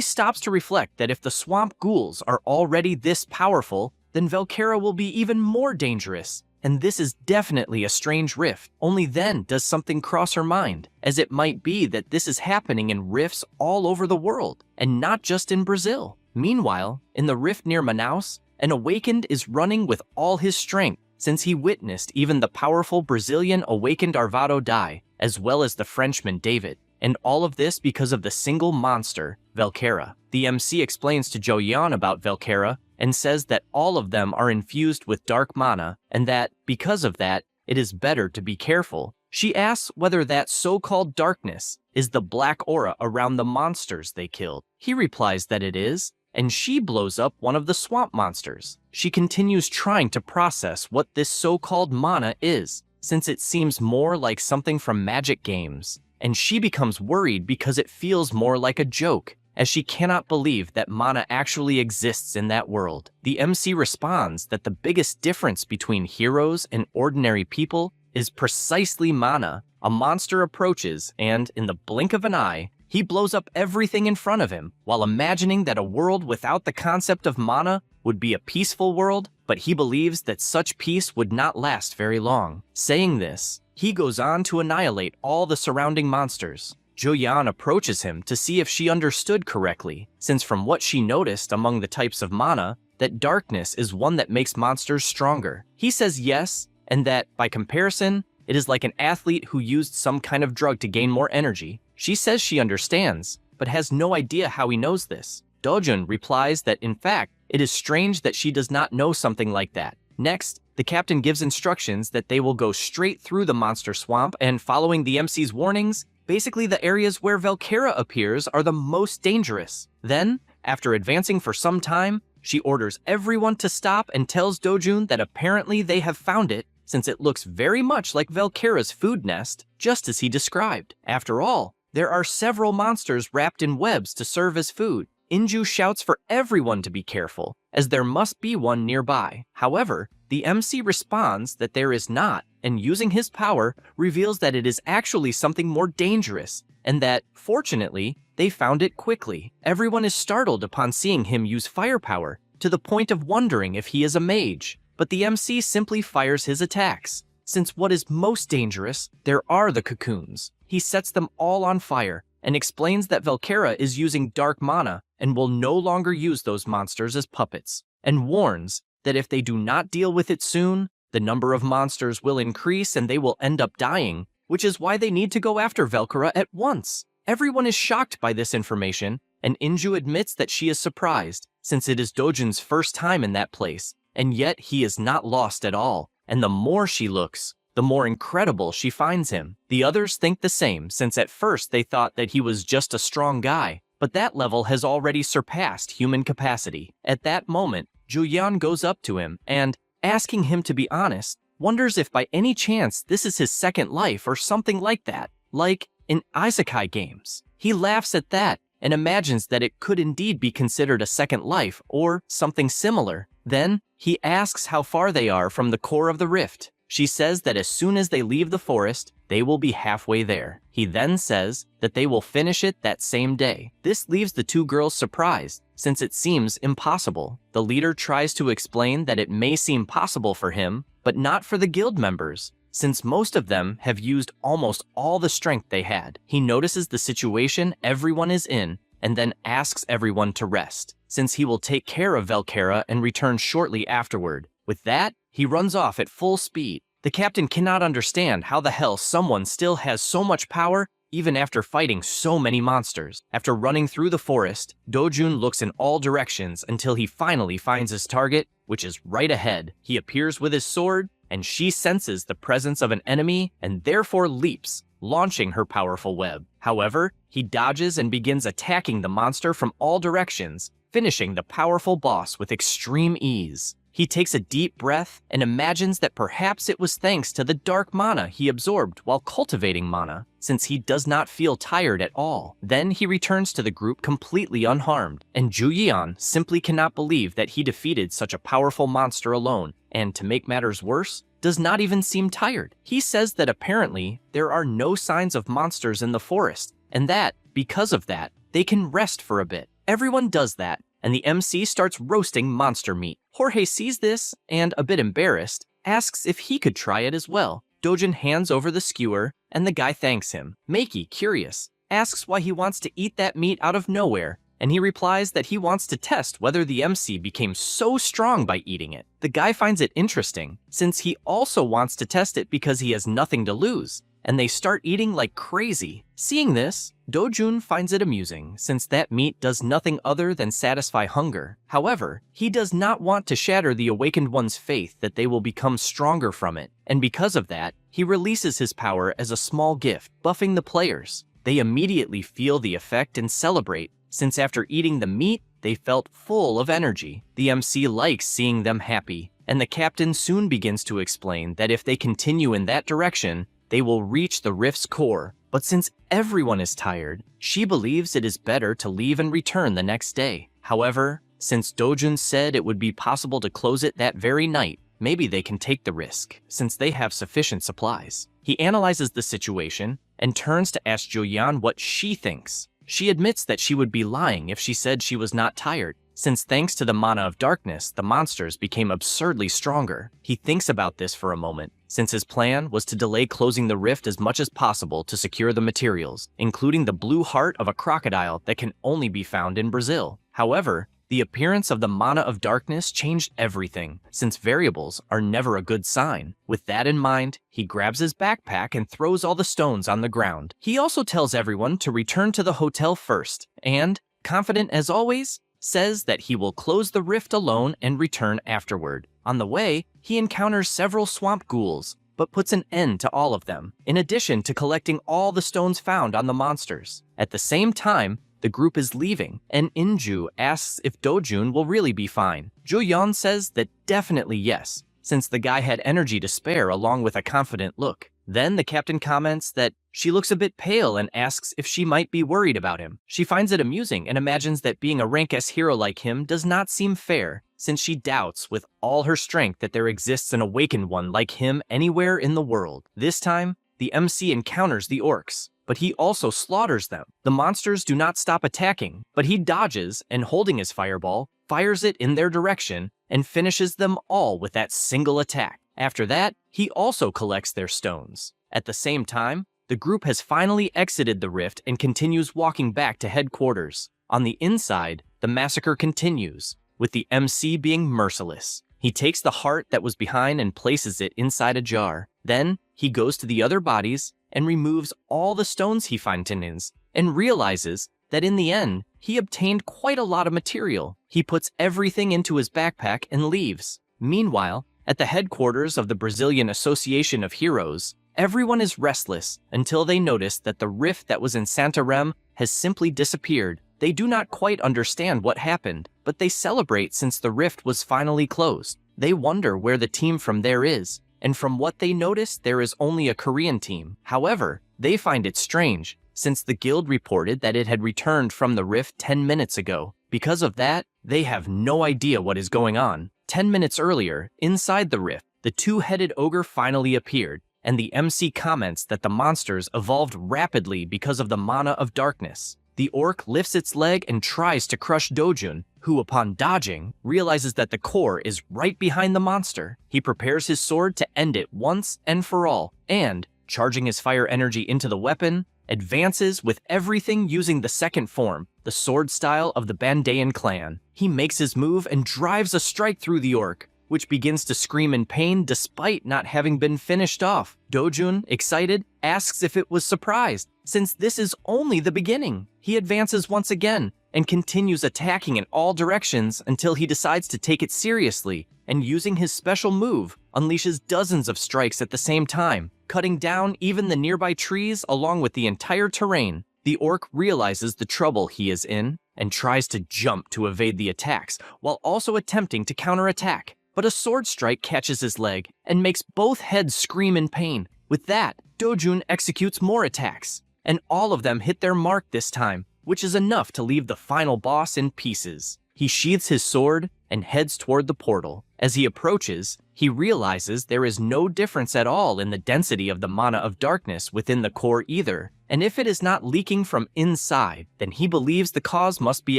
stops to reflect that if the swamp ghouls are already this powerful, then Velkera will be even more dangerous. And this is definitely a strange rift. Only then does something cross her mind, as it might be that this is happening in rifts all over the world, and not just in Brazil. Meanwhile, in the rift near Manaus, an awakened is running with all his strength, since he witnessed even the powerful Brazilian awakened Arvado die, as well as the Frenchman David. And all of this because of the single monster, Velkera. The MC explains to Joyeon about Velkera, and says that all of them are infused with dark mana, and that, because of that, it is better to be careful. She asks whether that so-called darkness is the black aura around the monsters they killed. He replies that it is, and she blows up one of the swamp monsters. She continues trying to process what this so-called mana is, since it seems more like something from magic games, and she becomes worried because it feels more like a joke, as she cannot believe that mana actually exists in that world. The MC responds that the biggest difference between heroes and ordinary people is precisely mana. A monster approaches, and in the blink of an eye, he blows up everything in front of him, while imagining that a world without the concept of mana would be a peaceful world, but he believes that such peace would not last very long. Saying this, he goes on to annihilate all the surrounding monsters. Joyeon approaches him to see if she understood correctly, since from what she noticed among the types of mana, that darkness is one that makes monsters stronger. He says yes, and that, by comparison, it is like an athlete who used some kind of drug to gain more energy. She says she understands, but has no idea how he knows this. Dojun replies that, in fact, it is strange that she does not know something like that. Next, the captain gives instructions that they will go straight through the monster swamp, and following the MC's warnings, basically the areas where Velkera appears are the most dangerous. Then, after advancing for some time, she orders everyone to stop and tells Dojun that apparently they have found it, since it looks very much like Velkera's food nest, just as he described. After all, there are several monsters wrapped in webs to serve as food. Inju shouts for everyone to be careful, as there must be one nearby. However, the MC responds that there is not, and using his power, reveals that it is actually something more dangerous, and that, fortunately, they found it quickly. Everyone is startled upon seeing him use firepower, to the point of wondering if he is a mage. But the MC simply fires his attacks. Since what is most dangerous, there are the cocoons. He sets them all on fire, and explains that Velkera is using dark mana and will no longer use those monsters as puppets, and warns that if they do not deal with it soon, the number of monsters will increase and they will end up dying, which is why they need to go after Velkera at once. Everyone is shocked by this information, and Inju admits that she is surprised, since it is Dojun's first time in that place, and yet he is not lost at all, and the more she looks, the more incredible she finds him. The others think the same, since at first they thought that he was just a strong guy, but that level has already surpassed human capacity. At that moment, Juyeon goes up to him and, asking him to be honest, wonders if by any chance this is his second life or something like that, like in isekai games. He laughs at that and imagines that it could indeed be considered a second life or something similar. Then, he asks how far they are from the core of the rift. She says that as soon as they leave the forest, they will be halfway there. He then says that they will finish it that same day. This leaves the two girls surprised, since it seems impossible. The leader tries to explain that it may seem possible for him, but not for the guild members, since most of them have used almost all the strength they had. He notices the situation everyone is in and then asks everyone to rest, since he will take care of Velkara and return shortly afterward. With that, he runs off at full speed. The captain cannot understand how the hell someone still has so much power even after fighting so many monsters. After running through the forest, Dojun looks in all directions until he finally finds his target, which is right ahead. He appears with his sword, and she senses the presence of an enemy and therefore leaps, launching her powerful web. However, he dodges and begins attacking the monster from all directions, finishing the powerful boss with extreme ease. He takes a deep breath and imagines that perhaps it was thanks to the dark mana he absorbed while cultivating mana, since he does not feel tired at all. Then he returns to the group completely unharmed, and Juyeon simply cannot believe that he defeated such a powerful monster alone, and to make matters worse, does not even seem tired. He says that apparently there are no signs of monsters in the forest, and that, because of that, they can rest for a bit. Everyone does that, and the MC starts roasting monster meat. Jorge sees this, and, a bit embarrassed, asks if he could try it as well. Dojun hands over the skewer, and the guy thanks him. Meiki, curious, asks why he wants to eat that meat out of nowhere, and he replies that he wants to test whether the MC became so strong by eating it. The guy finds it interesting, since he also wants to test it because he has nothing to lose, and they start eating like crazy. Seeing this, Dojun finds it amusing, since that meat does nothing other than satisfy hunger. However, he does not want to shatter the awakened one's faith that they will become stronger from it, and because of that, he releases his power as a small gift, buffing the players. They immediately feel the effect and celebrate, since after eating the meat, they felt full of energy. The MC likes seeing them happy, and the captain soon begins to explain that if they continue in that direction, they will reach the rift's core. But since everyone is tired, she believes it is better to leave and return the next day. However, since Dojun said it would be possible to close it that very night, maybe they can take the risk, since they have sufficient supplies. He analyzes the situation and turns to ask Joyeon what she thinks. She admits that she would be lying if she said she was not tired, since thanks to the mana of darkness, the monsters became absurdly stronger. He thinks about this for a moment, since his plan was to delay closing the rift as much as possible to secure the materials, including the blue heart of a crocodile that can only be found in Brazil. However, the appearance of the mana of darkness changed everything, since variables are never a good sign. With that in mind, he grabs his backpack and throws all the stones on the ground. He also tells everyone to return to the hotel first, and, confident as always, says that he will close the rift alone and return afterward. On the way, he encounters several swamp ghouls, but puts an end to all of them, in addition to collecting all the stones found on the monsters. At the same time, the group is leaving, and Inju asks if Dojun will really be fine. Joyeon says that definitely yes, since the guy had energy to spare along with a confident look. Then the captain comments that she looks a bit pale and asks if she might be worried about him. She finds it amusing and imagines that being a rank S hero like him does not seem fair, since she doubts with all her strength that there exists an awakened one like him anywhere in the world. This time, the MC encounters the orcs, but he also slaughters them. The monsters do not stop attacking, but he dodges and, holding his fireball, fires it in their direction and finishes them all with that single attack. After that, he also collects their stones. At the same time, the group has finally exited the rift and continues walking back to headquarters. On the inside, the massacre continues, with the MC being merciless. He takes the heart that was behind and places it inside a jar. Then, he goes to the other bodies and removes all the stones he finds and realizes that in the end, he obtained quite a lot of material. He puts everything into his backpack and leaves. Meanwhile, at the headquarters of the Brazilian Association of Heroes, everyone is restless until they notice that the rift that was in Santarém has simply disappeared. They do not quite understand what happened, but they celebrate since the rift was finally closed. They wonder where the team from there is, and from what they notice, there is only a Korean team. However, they find it strange, since the guild reported that it had returned from the rift 10 minutes ago. Because of that, they have no idea what is going on. 10 minutes earlier, inside the rift, the two-headed ogre finally appeared, and the MC comments that the monsters evolved rapidly because of the mana of darkness. The orc lifts its leg and tries to crush Dojun, who, upon dodging, realizes that the core is right behind the monster. He prepares his sword to end it once and for all, and, charging his fire energy into the weapon, advances with everything using the second form, the sword style of the Bandayan clan. He makes his move and drives a strike through the orc, which begins to scream in pain despite not having been finished off. Dojun, excited, asks if it was surprised, since this is only the beginning. He advances once again and continues attacking in all directions until he decides to take it seriously, and using his special move, unleashes dozens of strikes at the same time, cutting down even the nearby trees along with the entire terrain. The orc realizes the trouble he is in and tries to jump to evade the attacks, while also attempting to counterattack. But a sword strike catches his leg and makes both heads scream in pain. With that, Dojun executes more attacks, and all of them hit their mark this time, which is enough to leave the final boss in pieces. He sheathes his sword and heads toward the portal. As he approaches, he realizes there is no difference at all in the density of the mana of darkness within the core either, and if it is not leaking from inside, then he believes the cause must be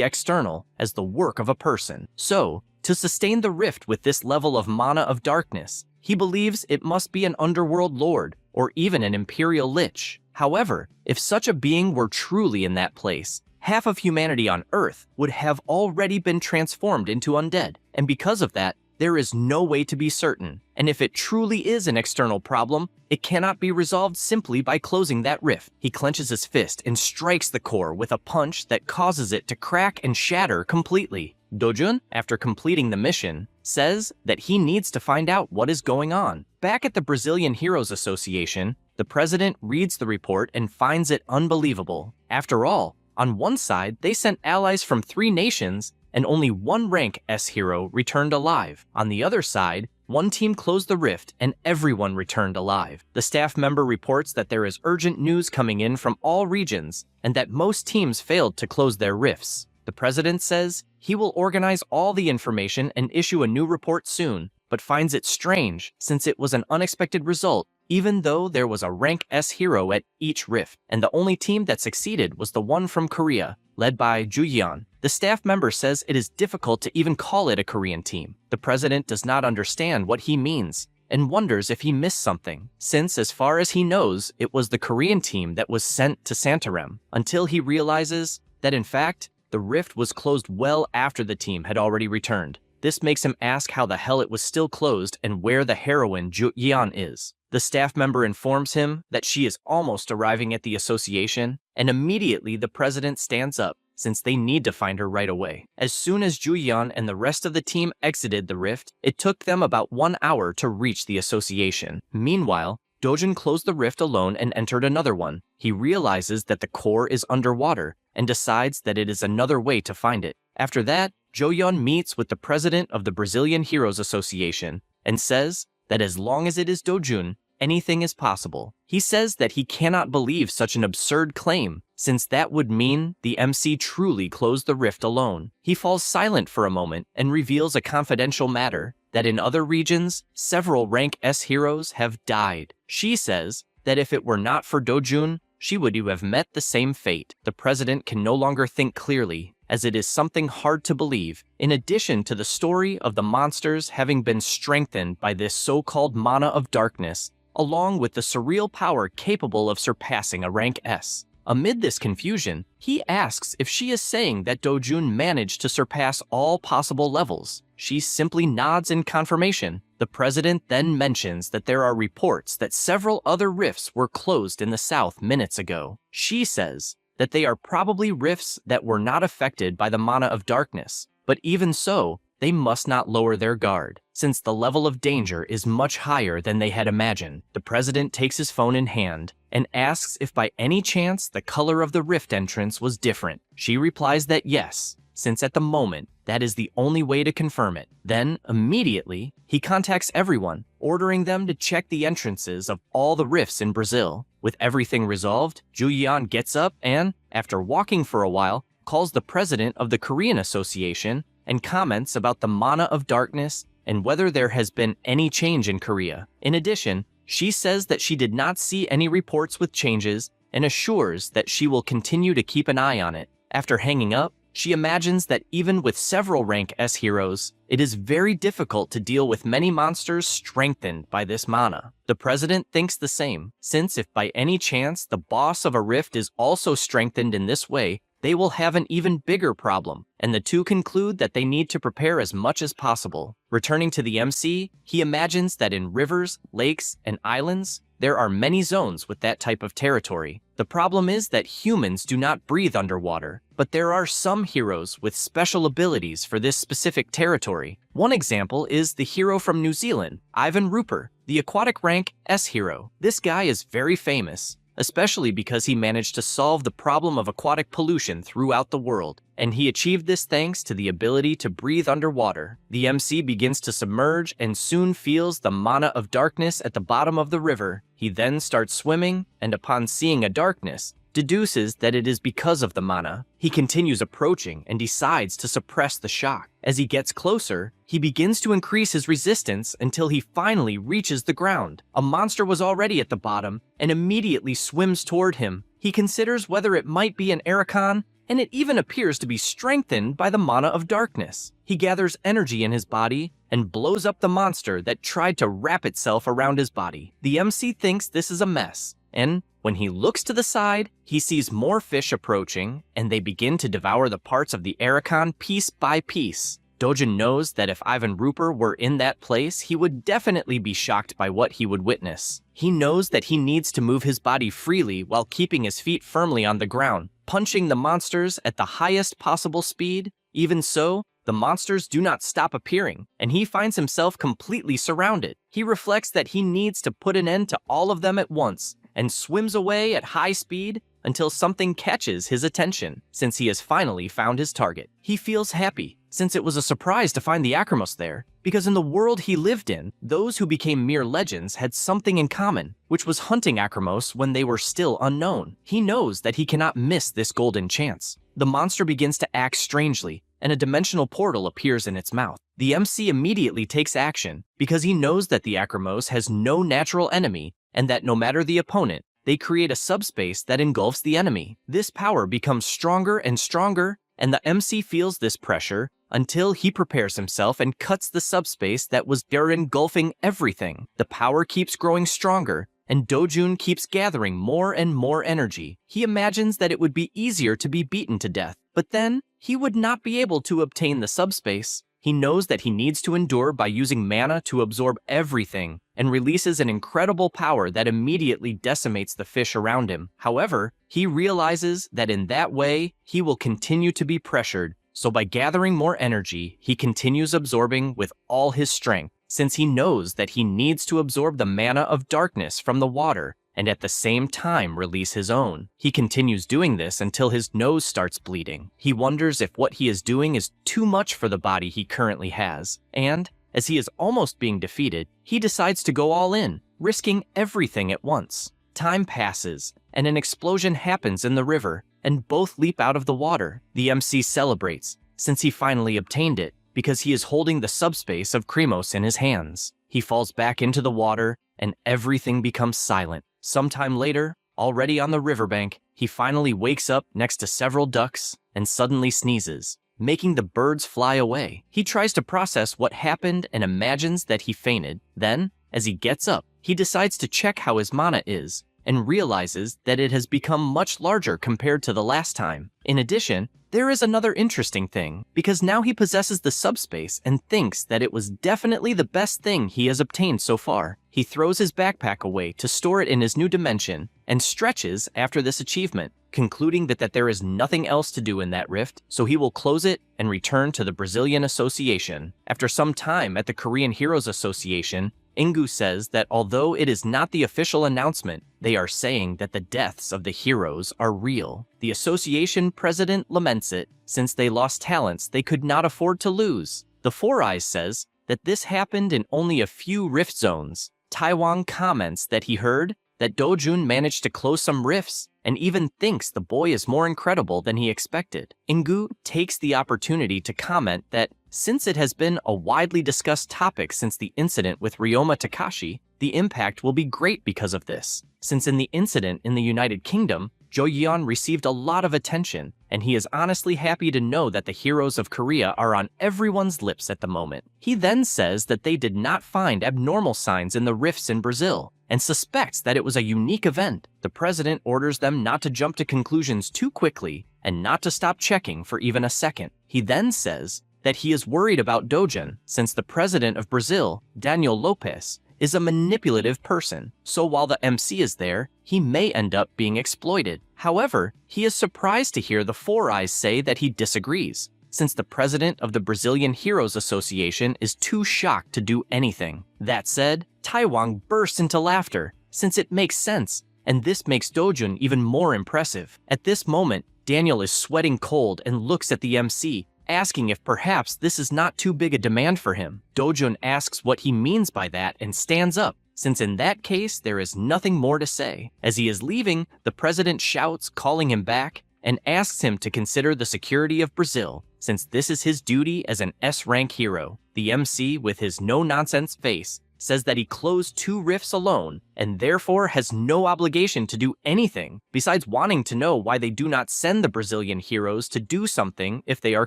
external, as the work of a person. So, to sustain the rift with this level of mana of darkness, he believes it must be an underworld lord, or even an imperial lich. However, if such a being were truly in that place, half of humanity on Earth would have already been transformed into undead, and because of that, there is no way to be certain. And if it truly is an external problem, it cannot be resolved simply by closing that rift. He clenches his fist and strikes the core with a punch that causes it to crack and shatter completely. Dojun, after completing the mission, says that he needs to find out what is going on. Back at the Brazilian Heroes Association, the president reads the report and finds it unbelievable. After all, on one side, they sent allies from 3 nations, and only 1 rank S hero returned alive. On the other side, 1 team closed the rift and everyone returned alive. The staff member reports that there is urgent news coming in from all regions, and that most teams failed to close their rifts. The president says he will organize all the information and issue a new report soon, but finds it strange since it was an unexpected result, even though there was a rank S hero at each rift, and the only team that succeeded was the one from Korea, led by Juyeon. The staff member says it is difficult to even call it a Korean team. The president does not understand what he means, and wonders if he missed something, since as far as he knows, it was the Korean team that was sent to Santarem, until he realizes that in fact, the rift was closed well after the team had already returned. This makes him ask how the hell it was still closed and where the heroine Juyeon is. The staff member informs him that she is almost arriving at the association, and immediately the president stands up, since they need to find her right away. As soon as Juyeon and the rest of the team exited the rift, it took them about 1 hour to reach the association. Meanwhile, Dojun closed the rift alone and entered another one. He realizes that the core is underwater, and decides that it is another way to find it. After that, Joyeon meets with the president of the Brazilian Heroes Association, and says that as long as it is Dojun, anything is possible. He says that he cannot believe such an absurd claim, since that would mean the MC truly closed the rift alone. He falls silent for a moment and reveals a confidential matter, that in other regions, several rank S heroes have died. She says that if it were not for Dojun, she would have met the same fate. The president can no longer think clearly, as it is something hard to believe, in addition to the story of the monsters having been strengthened by this so-called mana of darkness, along with the surreal power capable of surpassing a rank S. Amid this confusion, he asks if she is saying that Dojun managed to surpass all possible levels. She simply nods in confirmation. The president then mentions that there are reports that several other rifts were closed in the south minutes ago. She says that they are probably rifts that were not affected by the mana of darkness, but even so, they must not lower their guard, since the level of danger is much higher than they had imagined. The president takes his phone in hand and asks if by any chance the color of the rift entrance was different. She replies that yes, since at the moment, that is the only way to confirm it. Then, immediately, he contacts everyone, ordering them to check the entrances of all the rifts in Brazil. With everything resolved, Juyeon gets up and, after walking for a while, calls the president of the Korean Association and comments about the mana of darkness and whether there has been any change in Korea. In addition, she says that she did not see any reports with changes and assures that she will continue to keep an eye on it. After hanging up, she imagines that even with several rank S heroes, it is very difficult to deal with many monsters strengthened by this mana. The president thinks the same, since if by any chance the boss of a rift is also strengthened in this way, they will have an even bigger problem, and the two conclude that they need to prepare as much as possible. Returning to the MC, he imagines that in rivers, lakes, and islands, there are many zones with that type of territory. The problem is that humans do not breathe underwater, but there are some heroes with special abilities for this specific territory. One example is the hero from New Zealand, Ivan Rupert, the aquatic rank S hero. This guy is very famous, especially because he managed to solve the problem of aquatic pollution throughout the world, and he achieved this thanks to the ability to breathe underwater. The MC begins to submerge and soon feels the mana of darkness at the bottom of the river. He then starts swimming, and upon seeing a darkness, deduces that it is because of the mana. He continues approaching and decides to suppress the shock. As he gets closer, he begins to increase his resistance until he finally reaches the ground. A monster was already at the bottom and immediately swims toward him. He considers whether it might be an Arachon, and it even appears to be strengthened by the mana of darkness. He gathers energy in his body and blows up the monster that tried to wrap itself around his body. The MC thinks this is a mess, and when he looks to the side, he sees more fish approaching, and they begin to devour the parts of the Arachon piece by piece. Dojin knows that if Ivan Rupert were in that place, he would definitely be shocked by what he would witness. He knows that he needs to move his body freely while keeping his feet firmly on the ground, punching the monsters at the highest possible speed. Even so, the monsters do not stop appearing, and he finds himself completely surrounded. He reflects that he needs to put an end to all of them at once, and swims away at high speed until something catches his attention, since he has finally found his target. He feels happy, since it was a surprise to find the Acromos there, because in the world he lived in, those who became mere legends had something in common, which was hunting Acromos when they were still unknown. He knows that he cannot miss this golden chance. The monster begins to act strangely, and a dimensional portal appears in its mouth. The MC immediately takes action, because he knows that the Acromos has no natural enemy, and that no matter the opponent, they create a subspace that engulfs the enemy. This power becomes stronger and stronger, and the MC feels this pressure until he prepares himself and cuts the subspace that was there engulfing everything. The power keeps growing stronger, and Dojun keeps gathering more and more energy. He imagines that it would be easier to be beaten to death, but then he would not be able to obtain the subspace. He knows that he needs to endure by using mana to absorb everything, and releases an incredible power that immediately decimates the fish around him. However, he realizes that in that way, he will continue to be pressured, so by gathering more energy, he continues absorbing with all his strength, since he knows that he needs to absorb the mana of darkness from the water, and at the same time release his own. He continues doing this until his nose starts bleeding. He wonders if what he is doing is too much for the body he currently has, and as he is almost being defeated, he decides to go all in, risking everything at once. Time passes, and an explosion happens in the river, and both leap out of the water. The MC celebrates, since he finally obtained it, because he is holding the subspace of Kremos in his hands. He falls back into the water, and everything becomes silent. Sometime later, already on the riverbank, he finally wakes up next to several ducks and suddenly sneezes, making the birds fly away. He tries to process what happened and imagines that he fainted. Then, as he gets up, he decides to check how his mana is, and realizes that it has become much larger compared to the last time. In addition, there is another interesting thing, because now he possesses the subspace and thinks that it was definitely the best thing he has obtained so far. He throws his backpack away to store it in his new dimension, and stretches after this achievement, concluding that there is nothing else to do in that rift, so he will close it and return to the Brazilian Association. After some time at the Korean Heroes Association, Ingu says that although it is not the official announcement, they are saying that the deaths of the heroes are real. The association president laments it, since they lost talents they could not afford to lose. The Four Eyes says that this happened in only a few rift zones. Taiwan comments that he heard that Dojun managed to close some rifts, and even thinks the boy is more incredible than he expected. Ingu takes the opportunity to comment that since it has been a widely discussed topic since the incident with Ryoma Takashi, The impact will be great because of this, since in the incident in the United Kingdom, Jo Yeon received a lot of attention, and he is honestly happy to know that the heroes of Korea are on everyone's lips at the moment. He then says that they did not find abnormal signs in the rifts in Brazil, and suspects that it was a unique event. The president orders them not to jump to conclusions too quickly, and not to stop checking for even a second. He then says that he is worried about Dojun, since the president of Brazil, Daniel Lopes, is a manipulative person, so while the MC is there, he may end up being exploited. However, he is surprised to hear the Four Eyes say that he disagrees, since the president of the Brazilian Heroes Association is too shocked to do anything. That said, Taiwan bursts into laughter, since it makes sense, and this makes Dojun even more impressive. At this moment, Daniel is sweating cold and looks at the MC, asking if perhaps this is not too big a demand for him. Dojun asks what he means by that and stands up, since in that case there is nothing more to say. As he is leaving, the president shouts, calling him back, and asks him to consider the security of Brazil, since this is his duty as an S-rank hero. The MC, with his no-nonsense face, says that he closed 2 rifts alone, and therefore has no obligation to do anything, besides wanting to know why they do not send the Brazilian heroes to do something if they are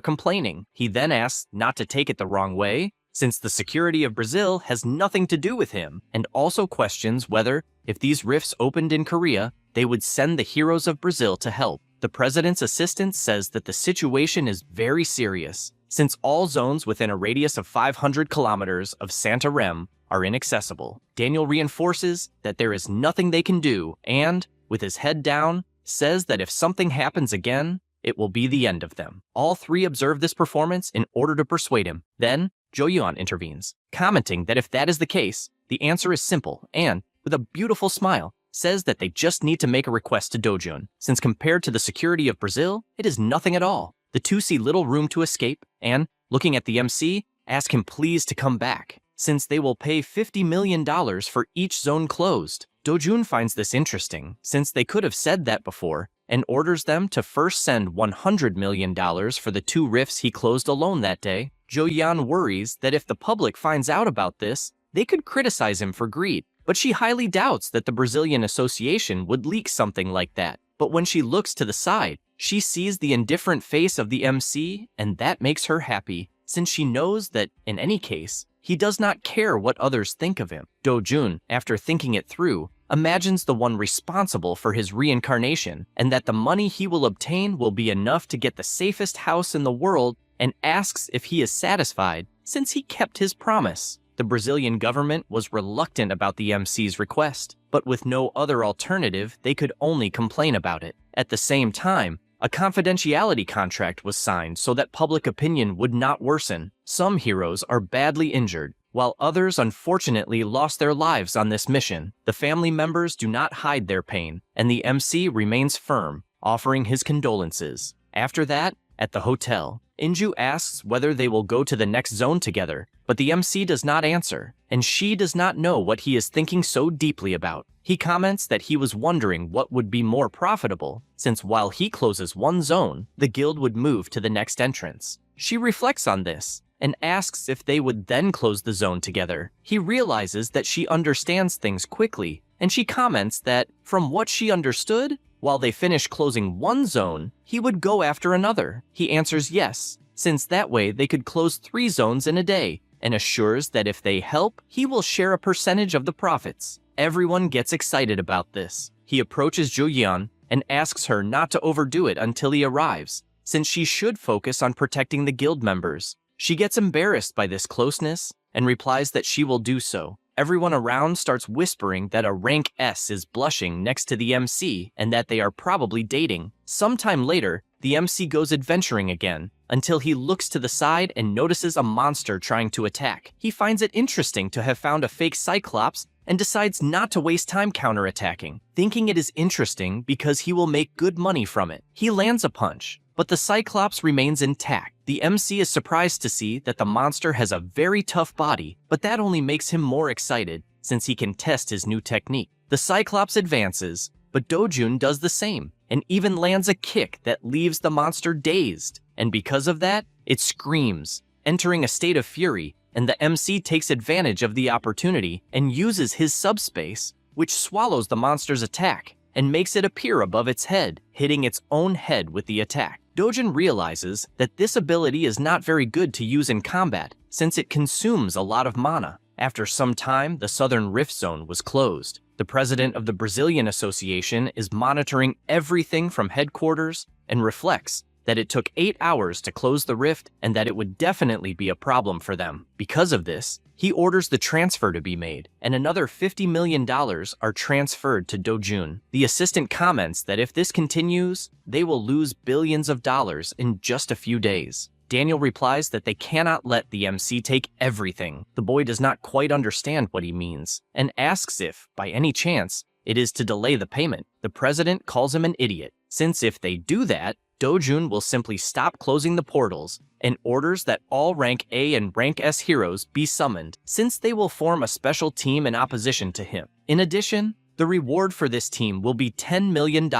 complaining. He then asks not to take it the wrong way, since the security of Brazil has nothing to do with him, and also questions whether, if these rifts opened in Korea, they would send the heroes of Brazil to help. The president's assistant says that the situation is very serious, since all zones within a radius of 500 kilometers of Santarém are inaccessible. Daniel reinforces that there is nothing they can do and, with his head down, says that if something happens again, it will be the end of them. All 3 observe this performance in order to persuade him. Then, Jo Yeon intervenes, commenting that if that is the case, the answer is simple and, with a beautiful smile, says that they just need to make a request to Dojun, since compared to the security of Brazil, it is nothing at all. The 2 see little room to escape and, looking at the MC, ask him please to come back, since they will pay $50 million for each zone closed. Dojun finds this interesting, since they could have said that before, and orders them to first send $100 million for the 2 rifts he closed alone that day. Jo Yeon worries that if the public finds out about this, they could criticize him for greed, but she highly doubts that the Brazilian Association would leak something like that. But when she looks to the side, she sees the indifferent face of the MC, and that makes her happy, since she knows that, in any case, he does not care what others think of him. Dojun, after thinking it through, imagines the one responsible for his reincarnation, and that the money he will obtain will be enough to get the safest house in the world, and asks if he is satisfied, since he kept his promise. The Brazilian government was reluctant about the MC's request, but with no other alternative, they could only complain about it. At the same time, a confidentiality contract was signed so that public opinion would not worsen. Some heroes are badly injured, while others unfortunately lost their lives on this mission. The family members do not hide their pain, and the MC remains firm, offering his condolences. After that, at the hotel, Inju asks whether they will go to the next zone together, but the MC does not answer, and she does not know what he is thinking so deeply about. He comments that he was wondering what would be more profitable, since while he closes one zone, the guild would move to the next entrance. She reflects on this, and asks if they would then close the zone together. He realizes that she understands things quickly, and she comments that, from what she understood, while they finish closing one zone, he would go after another. He answers yes, since that way they could close 3 zones in a day, and assures that if they help, he will share a percentage of the profits. Everyone gets excited about this. He approaches Jo Yeon and asks her not to overdo it until he arrives, since she should focus on protecting the guild members. She gets embarrassed by this closeness and replies that she will do so. Everyone around starts whispering that a rank S is blushing next to the MC and that they are probably dating. Sometime later, the MC goes adventuring again, until he looks to the side and notices a monster trying to attack. He finds it interesting to have found a fake Cyclops and decides not to waste time counterattacking, thinking it is interesting because he will make good money from it. He lands a punch, but the Cyclops remains intact. The MC is surprised to see that the monster has a very tough body, but that only makes him more excited, since he can test his new technique. The Cyclops advances, but Dojun does the same, and even lands a kick that leaves the monster dazed, and because of that, it screams. Entering a state of fury, and the MC takes advantage of the opportunity and uses his subspace, which swallows the monster's attack and makes it appear above its head, hitting its own head with the attack. Dojun realizes that this ability is not very good to use in combat, since it consumes a lot of mana. After some time, the Southern Rift Zone was closed. The president of the Brazilian Association is monitoring everything from headquarters and reflects that it took 8 hours to close the rift and that it would definitely be a problem for them. Because of this, he orders the transfer to be made, and another $50 million are transferred to Dojun. The assistant comments that if this continues, they will lose billions of dollars in just a few days. Daniel replies that they cannot let the MC take everything. The boy does not quite understand what he means, and asks if, by any chance, it is to delay the payment. The president calls him an idiot, since if they do that, Dojun will simply stop closing the portals and orders that all Rank A and Rank S heroes be summoned, since they will form a special team in opposition to him. In addition, the reward for this team will be $10 million,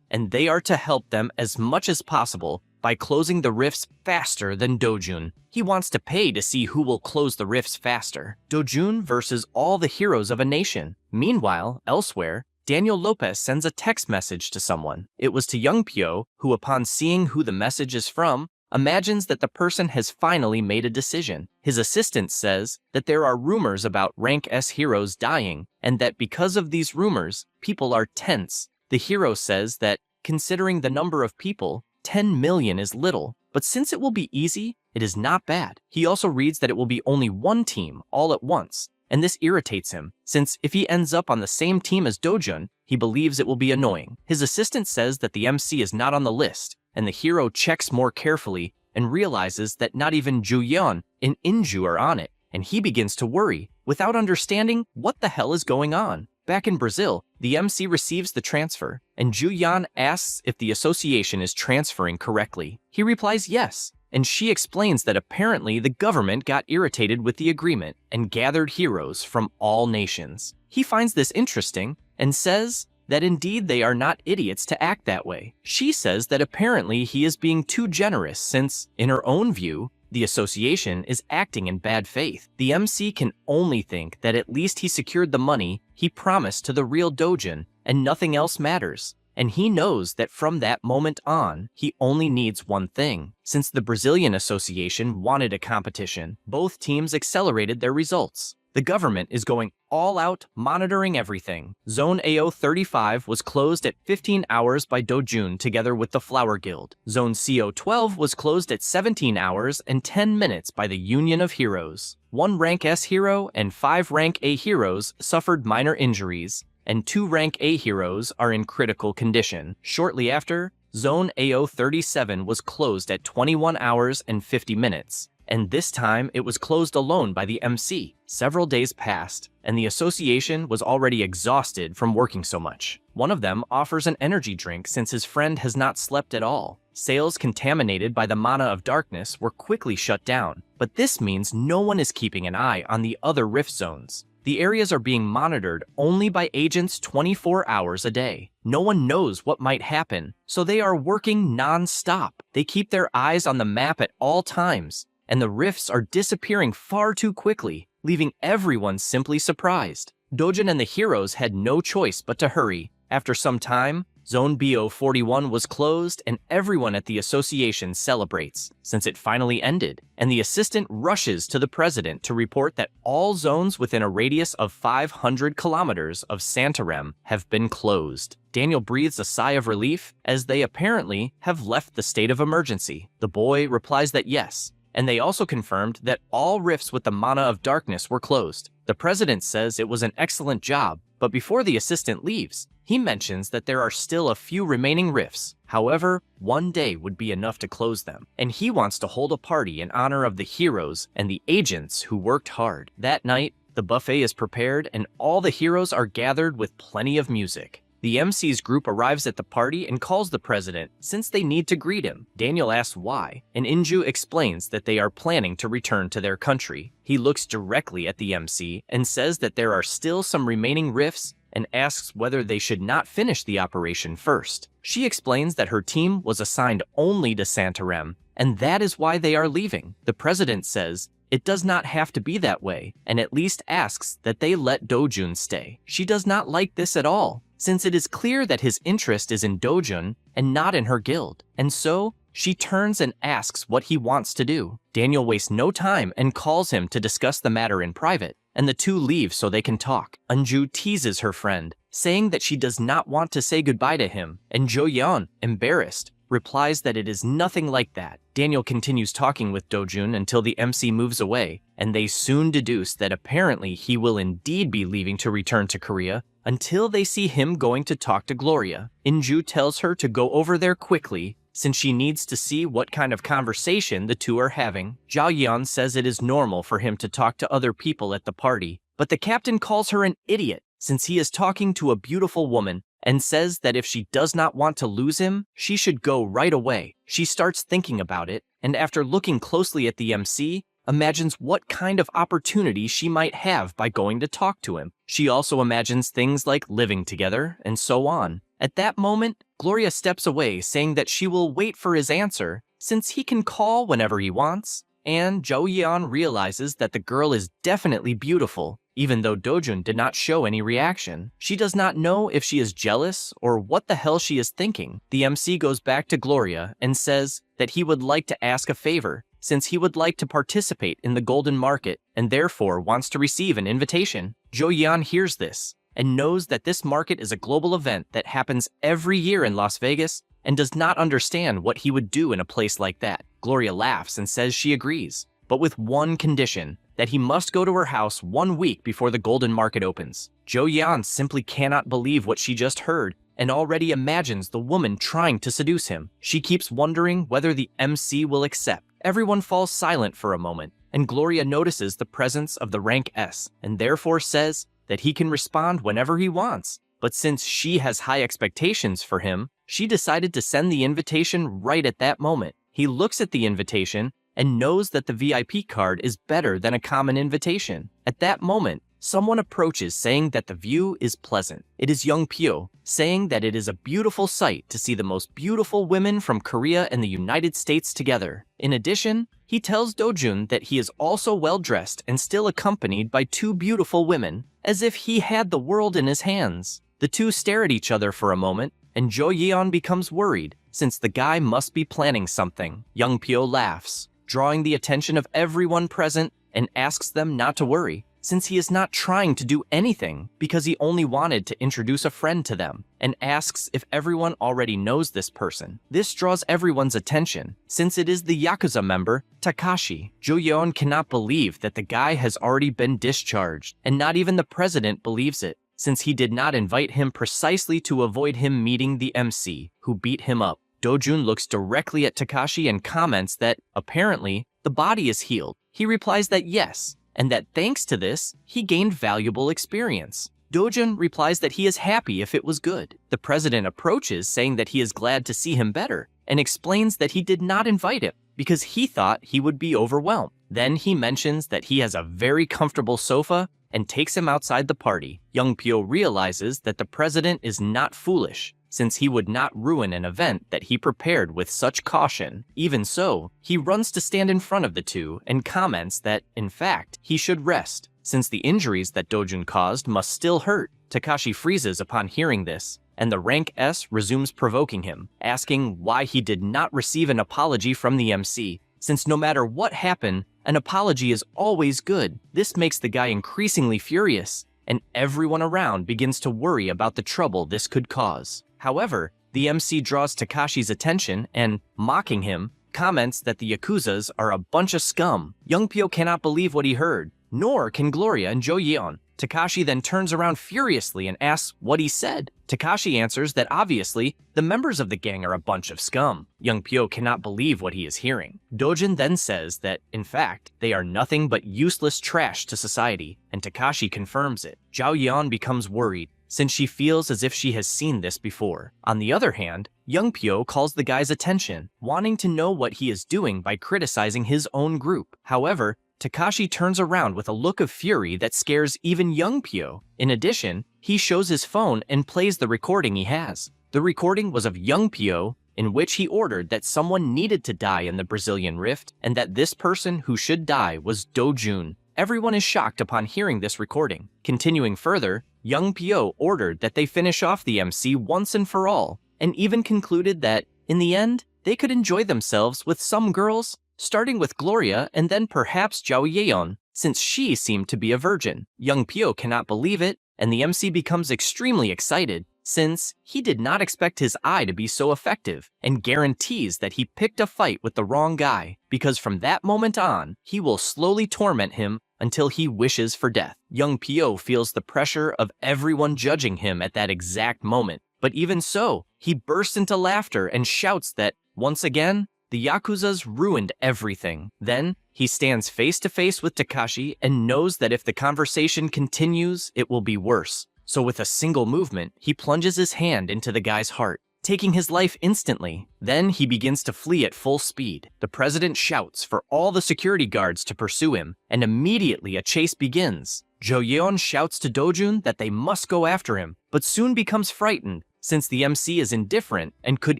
and they are to help them as much as possible by closing the rifts faster than Dojun. He wants to pay to see who will close the rifts faster. Dojun versus all the heroes of a nation. Meanwhile, elsewhere, Daniel Lopez sends a text message to someone. It was to Young Pyo, who upon seeing who the message is from, imagines that the person has finally made a decision. His assistant says that there are rumors about Rank S heroes dying, and that because of these rumors, people are tense. The hero says that, considering the number of people, 10 million is little, but since it will be easy, it is not bad. He also reads that it will be only one team all at once, and this irritates him, since if he ends up on the same team as Dojun, he believes it will be annoying. His assistant says that the MC is not on the list, and the hero checks more carefully and realizes that not even Juyeon and Inju are on it, and he begins to worry, without understanding what the hell is going on. Back in Brazil, the MC receives the transfer, and Juyeon asks if the association is transferring correctly. He replies yes, and she explains that apparently the government got irritated with the agreement and gathered heroes from all nations. He finds this interesting and says that indeed they are not idiots to act that way. She says that apparently he is being too generous since, in her own view, the association is acting in bad faith. The MC can only think that at least he secured the money he promised to the real Dojun, and nothing else matters. And he knows that from that moment on, he only needs one thing. Since the Brazilian Association wanted a competition, both teams accelerated their results. The government is going all out, monitoring everything. Zone AO35 was closed at 15 hours by Dojun together with the Flower Guild. Zone CO12 was closed at 17 hours and 10 minutes by the Union of Heroes. 1 Rank S hero and 5 Rank A heroes suffered minor injuries, and 2 Rank A heroes are in critical condition. Shortly after, Zone AO37 was closed at 21 hours and 50 minutes. And this time it was closed alone by the MC. Several days passed, and the association was already exhausted from working so much. One of them offers an energy drink since his friend has not slept at all. Sales contaminated by the mana of darkness were quickly shut down, but this means no one is keeping an eye on the other rift zones. The areas are being monitored only by agents 24 hours a day. No one knows what might happen, so they are working non-stop. They keep their eyes on the map at all times, and the rifts are disappearing far too quickly, leaving everyone simply surprised. Dojun and the heroes had no choice but to hurry. After some time, Zone BO41 was closed and everyone at the association celebrates, since it finally ended, and the assistant rushes to the president to report that all zones within a radius of 500 kilometers of Santarem have been closed. Daniel breathes a sigh of relief, as they apparently have left the state of emergency. The boy replies that yes, and they also confirmed that all rifts with the mana of darkness were closed. The president says it was an excellent job, but before the assistant leaves, he mentions that there are still a few remaining rifts. However, one day would be enough to close them, and he wants to hold a party in honor of the heroes and the agents who worked hard. That night, the buffet is prepared and all the heroes are gathered with plenty of music. The MC's group arrives at the party and calls the president since they need to greet him. Daniel asks why, and Inju explains that they are planning to return to their country. He looks directly at the MC and says that there are still some remaining rifts and asks whether they should not finish the operation first. She explains that her team was assigned only to Santarem, and that is why they are leaving. The president says it does not have to be that way, and at least asks that they let Dojun stay. She does not like this at all, since it is clear that his interest is in Dojun and not in her guild, and so she turns and asks what he wants to do. Daniel wastes no time and calls him to discuss the matter in private, and the two leave so they can talk. Unju teases her friend, saying that she does not want to say goodbye to him, and Jo Yeon, embarrassed, replies that it is nothing like that. Daniel continues talking with Dojun until the MC moves away, and they soon deduce that apparently he will indeed be leaving to return to Korea until they see him going to talk to Gloria. Inju tells her to go over there quickly since she needs to see what kind of conversation the two are having. Zhao Yan says it is normal for him to talk to other people at the party, but the captain calls her an idiot since he is talking to a beautiful woman and says that if she does not want to lose him, she should go right away. She starts thinking about it, and after looking closely at the MC, imagines what kind of opportunity she might have by going to talk to him. She also imagines things like living together and so on. At that moment, Gloria steps away, saying that she will wait for his answer since he can call whenever he wants, and Jo Yeon realizes that the girl is definitely beautiful, even though Dojun did not show any reaction. She does not know if she is jealous or what the hell she is thinking. The MC goes back to Gloria and says that he would like to ask a favor since he would like to participate in the golden market and therefore wants to receive an invitation. Jo Yeon hears this and knows that this market is a global event that happens every year in Las Vegas and does not understand what he would do in a place like that. Gloria laughs and says she agrees, but with one condition, that he must go to her house 1 week before the golden market opens. Jo Yeon simply cannot believe what she just heard and already imagines the woman trying to seduce him. She keeps wondering whether the MC will accept. Everyone falls silent for a moment, and Gloria notices the presence of the rank S and therefore says that he can respond whenever he wants. But since she has high expectations for him, she decided to send the invitation right at that moment. He looks at the invitation and knows that the VIP card is better than a common invitation. At that moment, someone approaches saying that the view is pleasant. It is Young Pyo, saying that it is a beautiful sight to see the most beautiful women from Korea and the United States together. In addition, he tells Dojun that he is also well-dressed and still accompanied by 2 beautiful women, as if he had the world in his hands. The two stare at each other for a moment, and Jo Yeon becomes worried, since the guy must be planning something. Young Pyo laughs, drawing the attention of everyone present, and asks them not to worry, since he is not trying to do anything because he only wanted to introduce a friend to them, and asks if everyone already knows this person. This draws everyone's attention, since it is the Yakuza member, Takashi. Jo Yeon cannot believe that the guy has already been discharged, and not even the president believes it, since he did not invite him precisely to avoid him meeting the MC, who beat him up. Dojun looks directly at Takashi and comments that, apparently, the body is healed. He replies that yes, and that thanks to this, he gained valuable experience. Dojun replies that he is happy if it was good. The president approaches, saying that he is glad to see him better, and explains that he did not invite him because he thought he would be overwhelmed. Then he mentions that he has a very comfortable sofa and takes him outside the party. Young Pyo realizes that the president is not foolish, since he would not ruin an event that he prepared with such caution. Even so, he runs to stand in front of the two and comments that, in fact, he should rest, since the injuries that Dojun caused must still hurt. Takashi freezes upon hearing this, and the rank S resumes provoking him, asking why he did not receive an apology from the MC, since no matter what happened, an apology is always good. This makes the guy increasingly furious, and everyone around begins to worry about the trouble this could cause. However, the MC draws Takashi's attention and, mocking him, comments that the Yakuzas are a bunch of scum. Young Pyo cannot believe what he heard, nor can Gloria and Jo Yeon. Takashi then turns around furiously and asks what he said. Takashi answers that obviously, the members of the gang are a bunch of scum. Young Pyo cannot believe what he is hearing. Dojin then says that, in fact, they are nothing but useless trash to society, and Takashi confirms it. Zhao Yeon becomes worried, since she feels as if she has seen this before. On the other hand, Young Pyo calls the guy's attention, wanting to know what he is doing by criticizing his own group. However, Takashi turns around with a look of fury that scares even Young Pyo. In addition, he shows his phone and plays the recording he has. The recording was of Young Pyo in which he ordered that someone needed to die in the Brazilian rift, and that this person who should die was Do-jun. Everyone is shocked upon hearing this recording. Continuing further, Young Pyo ordered that they finish off the MC once and for all, and even concluded that, in the end, they could enjoy themselves with some girls, starting with Gloria and then perhaps Zhao Yeon, since she seemed to be a virgin. Young Pyo cannot believe it, and the MC becomes extremely excited, since he did not expect his eye to be so effective, and guarantees that he picked a fight with the wrong guy, because from that moment on, he will slowly torment him until he wishes for death. Young Pyo feels the pressure of everyone judging him at that exact moment, but even so, he bursts into laughter and shouts that, once again, the Yakuzas ruined everything. Then, he stands face to face with Takashi and knows that if the conversation continues, it will be worse. So with a single movement, he plunges his hand into the guy's heart, taking his life instantly. Then he begins to flee at full speed. The president shouts for all the security guards to pursue him, and immediately a chase begins. Jo Yeon shouts to Do-jun that they must go after him, but soon becomes frightened, since the MC is indifferent and could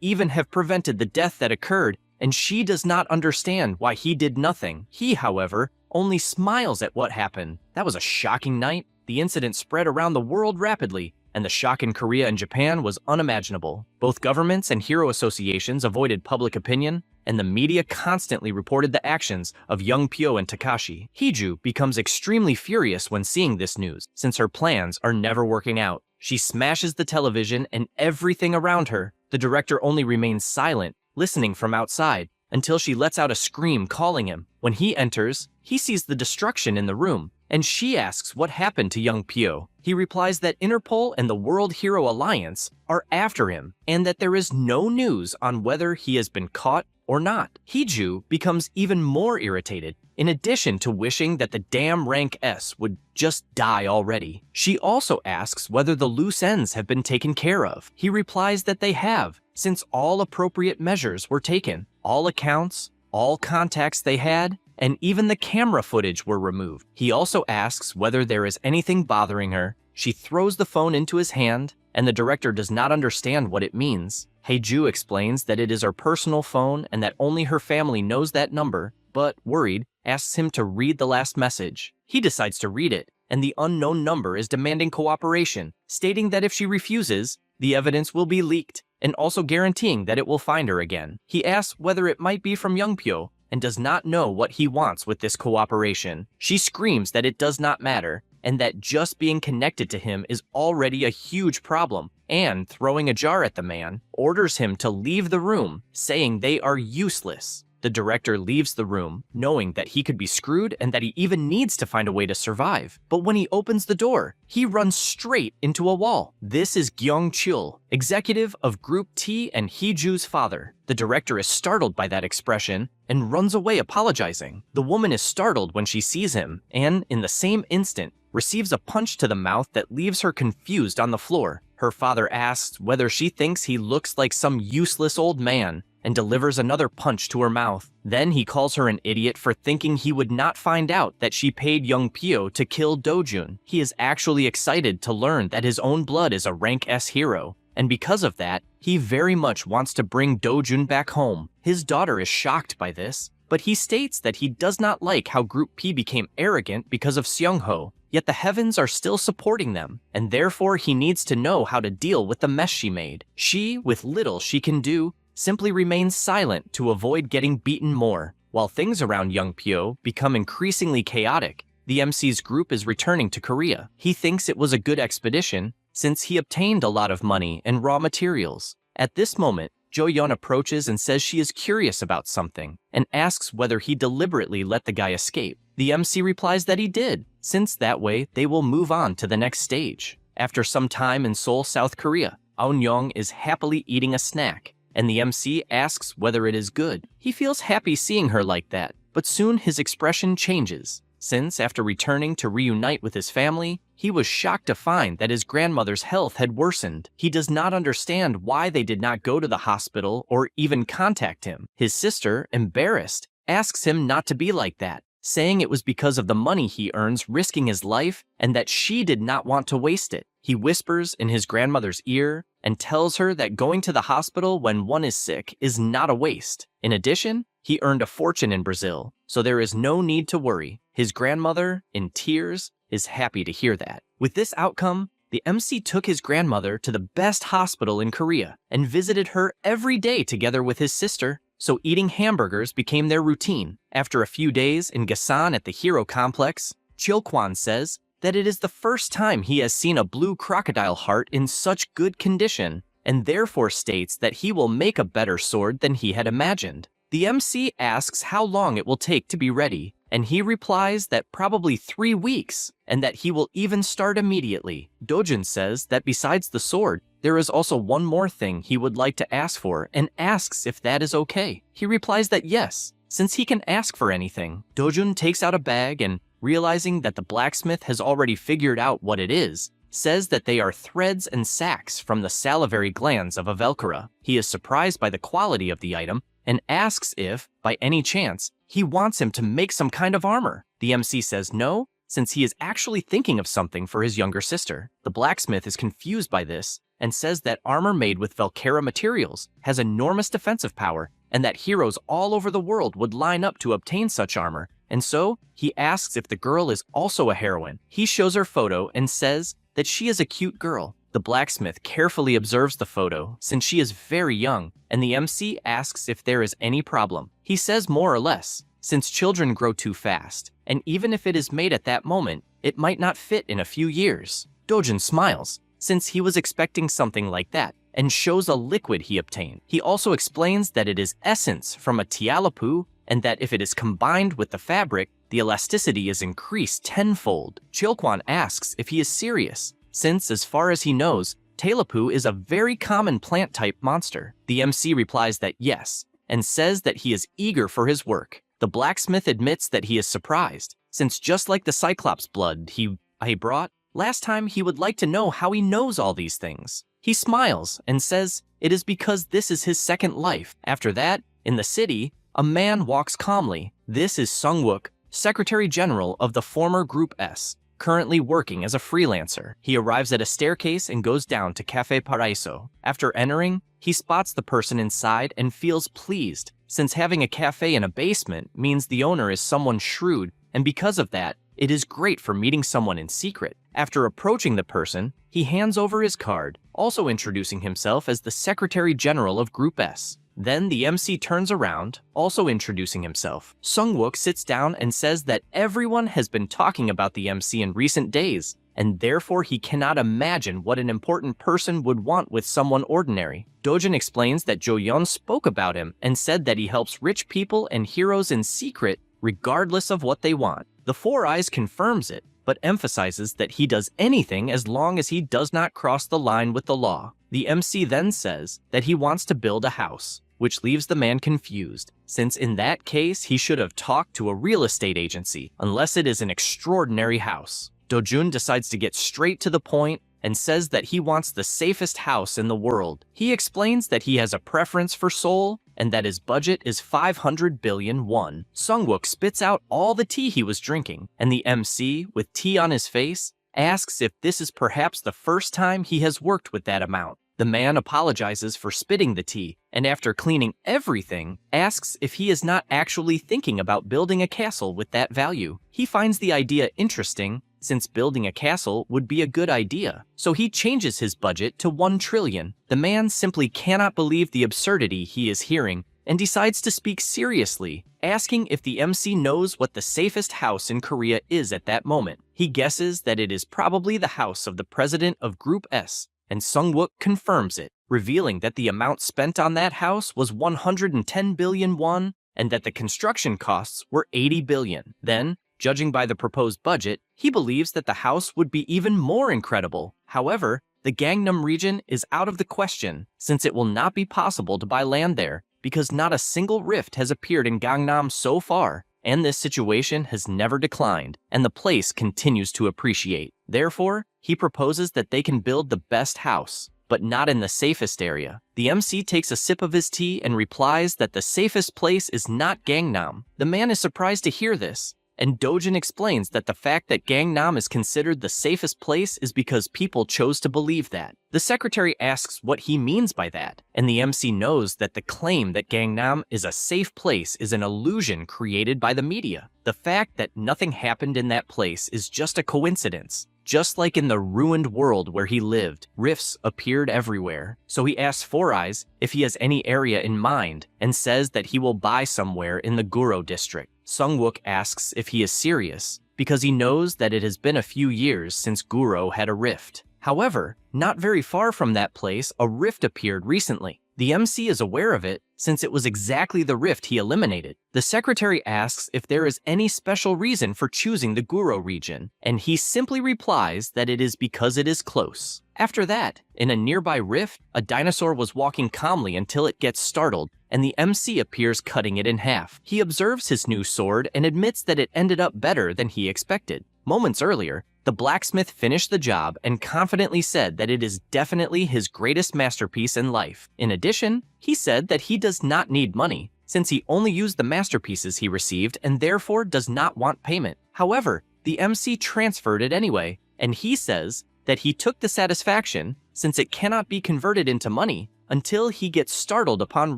even have prevented the death that occurred, and she does not understand why he did nothing. He, however, only smiles at what happened. That was a shocking night. The incident spread around the world rapidly, and the shock in Korea and Japan was unimaginable. Both governments and hero associations avoided public opinion, and the media constantly reported the actions of Young Pyo and Takashi. Hiju becomes extremely furious when seeing this news, since her plans are never working out. She smashes the television and everything around her. The director only remains silent, listening from outside, until she lets out a scream calling him. When he enters, he sees the destruction in the room, and she asks what happened to Young Pyo. He replies that Interpol and the World Hero Alliance are after him, and that there is no news on whether he has been caught or not. Hiju becomes even more irritated, in addition to wishing that the damn rank S would just die already. She also asks whether the loose ends have been taken care of. He replies that they have, since all appropriate measures were taken. All accounts, all contacts they had, and even the camera footage were removed. He also asks whether there is anything bothering her. She throws the phone into his hand, and the director does not understand what it means. Haeju explains that it is her personal phone and that only her family knows that number, but, worried, asks him to read the last message. He decides to read it, and the unknown number is demanding cooperation, stating that if she refuses, the evidence will be leaked, and also guaranteeing that it will find her again. He asks whether it might be from Young Pyo, and does not know what he wants with this cooperation. She screams that it does not matter, and that just being connected to him is already a huge problem, and, throwing a jar at the man, orders him to leave the room, saying they are useless. The director leaves the room, knowing that he could be screwed and that he even needs to find a way to survive. But when he opens the door, he runs straight into a wall. This is Gyeong Chul, executive of Group T and Heeju's father. The director is startled by that expression and runs away apologizing. The woman is startled when she sees him and, in the same instant, receives a punch to the mouth that leaves her confused on the floor. Her father asks whether she thinks he looks like some useless old man, and delivers another punch to her mouth. Then he calls her an idiot for thinking he would not find out that she paid Young Pyo to kill Do-jun. He is actually excited to learn that his own blood is a rank S hero, and because of that, he very much wants to bring Do-jun back home. His daughter is shocked by this, but he states that he does not like how Group P became arrogant because of Seung-ho, yet the heavens are still supporting them, and therefore he needs to know how to deal with the mess she made. She, with little she can do, simply remains silent to avoid getting beaten more. While things around Young Pyo become increasingly chaotic, the MC's group is returning to Korea. He thinks it was a good expedition, since he obtained a lot of money and raw materials. At this moment, Jo Yeon approaches and says she is curious about something, and asks whether he deliberately let the guy escape. The MC replies that he did, since that way they will move on to the next stage. After some time in Seoul, South Korea, Aun Young is happily eating a snack, and the MC asks whether it is good. He feels happy seeing her like that, but soon his expression changes, since after returning to reunite with his family, he was shocked to find that his grandmother's health had worsened. He does not understand why they did not go to the hospital or even contact him. His sister, embarrassed, asks him not to be like that, saying it was because of the money he earns risking his life and that she did not want to waste it. He whispers in his grandmother's ear and tells her that going to the hospital when one is sick is not a waste. In addition, he earned a fortune in Brazil, so there is no need to worry. His grandmother, in tears, is happy to hear that. With this outcome, the MC took his grandmother to the best hospital in Korea and visited her every day together with his sister, so eating hamburgers became their routine. After a few days in Gasan at the Hero Complex, Chilkwan says that it is the first time he has seen a blue crocodile heart in such good condition, and therefore states that he will make a better sword than he had imagined. The MC asks how long it will take to be ready, and he replies that probably 3 weeks, and that he will even start immediately. Dojun says that besides the sword, there is also one more thing he would like to ask for and asks if that is okay. He replies that yes, since he can ask for anything. Dojun takes out a bag and, realizing that the blacksmith has already figured out what it is, says that they are threads and sacks from the salivary glands of a Velcora. He is surprised by the quality of the item and asks if, by any chance, he wants him to make some kind of armor. The MC says no, since he is actually thinking of something for his younger sister. The blacksmith is confused by this and says that armor made with Velcora materials has enormous defensive power and that heroes all over the world would line up to obtain such armor, and so he asks if the girl is also a heroine. He shows her photo and says that she is a cute girl. The blacksmith carefully observes the photo since she is very young, and the MC asks if there is any problem. He says more or less, since children grow too fast, and even if it is made at that moment, it might not fit in a few years. Dojun smiles, since he was expecting something like that, and shows a liquid he obtained. He also explains that it is essence from a tialapu, and that if it is combined with the fabric, the elasticity is increased tenfold. Chilkwan asks if he is serious, since as far as he knows, Tailapu is a very common plant-type monster. The MC replies that yes, and says that he is eager for his work. The blacksmith admits that he is surprised, since just like the Cyclops blood he brought, last time he would like to know how he knows all these things. He smiles and says it is because this is his second life. After that, in the city, a man walks calmly. This is Sungwook, Secretary General of the former Group S, currently working as a freelancer. He arrives at a staircase and goes down to Cafe Paraiso. After entering, he spots the person inside and feels pleased, since having a cafe in a basement means the owner is someone shrewd, and because of that, it is great for meeting someone in secret. After approaching the person, he hands over his card, also introducing himself as the Secretary General of Group S. Then the MC turns around, also introducing himself. Sungwook sits down and says that everyone has been talking about the MC in recent days, and therefore he cannot imagine what an important person would want with someone ordinary. Dojin explains that Jo-yeon spoke about him and said that he helps rich people and heroes in secret regardless of what they want. The Four Eyes confirms it, but emphasizes that he does anything as long as he does not cross the line with the law. The MC then says that he wants to build a house, which leaves the man confused, since in that case he should have talked to a real estate agency, unless it is an extraordinary house. Dojun decides to get straight to the point and says that he wants the safest house in the world. He explains that he has a preference for Seoul and that his budget is 500 billion won. Sungwook spits out all the tea he was drinking, and the MC, with tea on his face, asks if this is perhaps the first time he has worked with that amount. The man apologizes for spitting the tea, and after cleaning everything, asks if he is not actually thinking about building a castle with that value. He finds the idea interesting, since building a castle would be a good idea, so he changes his budget to 1 trillion. The man simply cannot believe the absurdity he is hearing and decides to speak seriously, asking if the MC knows what the safest house in Korea is at that moment. He guesses that it is probably the house of the president of Group S, and Sungwook confirms it, revealing that the amount spent on that house was 110 billion won and that the construction costs were 80 billion. Then, judging by the proposed budget, he believes that the house would be even more incredible. However, the Gangnam region is out of the question, since it will not be possible to buy land there, because not a single rift has appeared in Gangnam so far, and this situation has never declined, and the place continues to appreciate. Therefore, he proposes that they can build the best house, but not in the safest area. The MC takes a sip of his tea and replies that the safest place is not Gangnam. The man is surprised to hear this, and Dojun explains that the fact that Gangnam is considered the safest place is because people chose to believe that. The secretary asks what he means by that, and the MC knows that the claim that Gangnam is a safe place is an illusion created by the media. The fact that nothing happened in that place is just a coincidence. Just like in the ruined world where he lived, rifts appeared everywhere. So he asks Four Eyes if he has any area in mind and says that he will buy somewhere in the Guro district. Sungwook asks if he is serious because he knows that it has been a few years since Guro had a rift. However, not very far from that place, a rift appeared recently. The MC is aware of it since it was exactly the rift he eliminated. The secretary asks if there is any special reason for choosing the Guro region, and he simply replies that it is because it is close. After that, in a nearby rift, a dinosaur was walking calmly until it gets startled, and the MC appears cutting it in half. He observes his new sword and admits that it ended up better than he expected. Moments earlier, the blacksmith finished the job and confidently said that it is definitely his greatest masterpiece in life. In addition, he said that he does not need money, since he only used the masterpieces he received and therefore does not want payment. However, the MC transferred it anyway, and he says that he took the satisfaction since it cannot be converted into money until he gets startled upon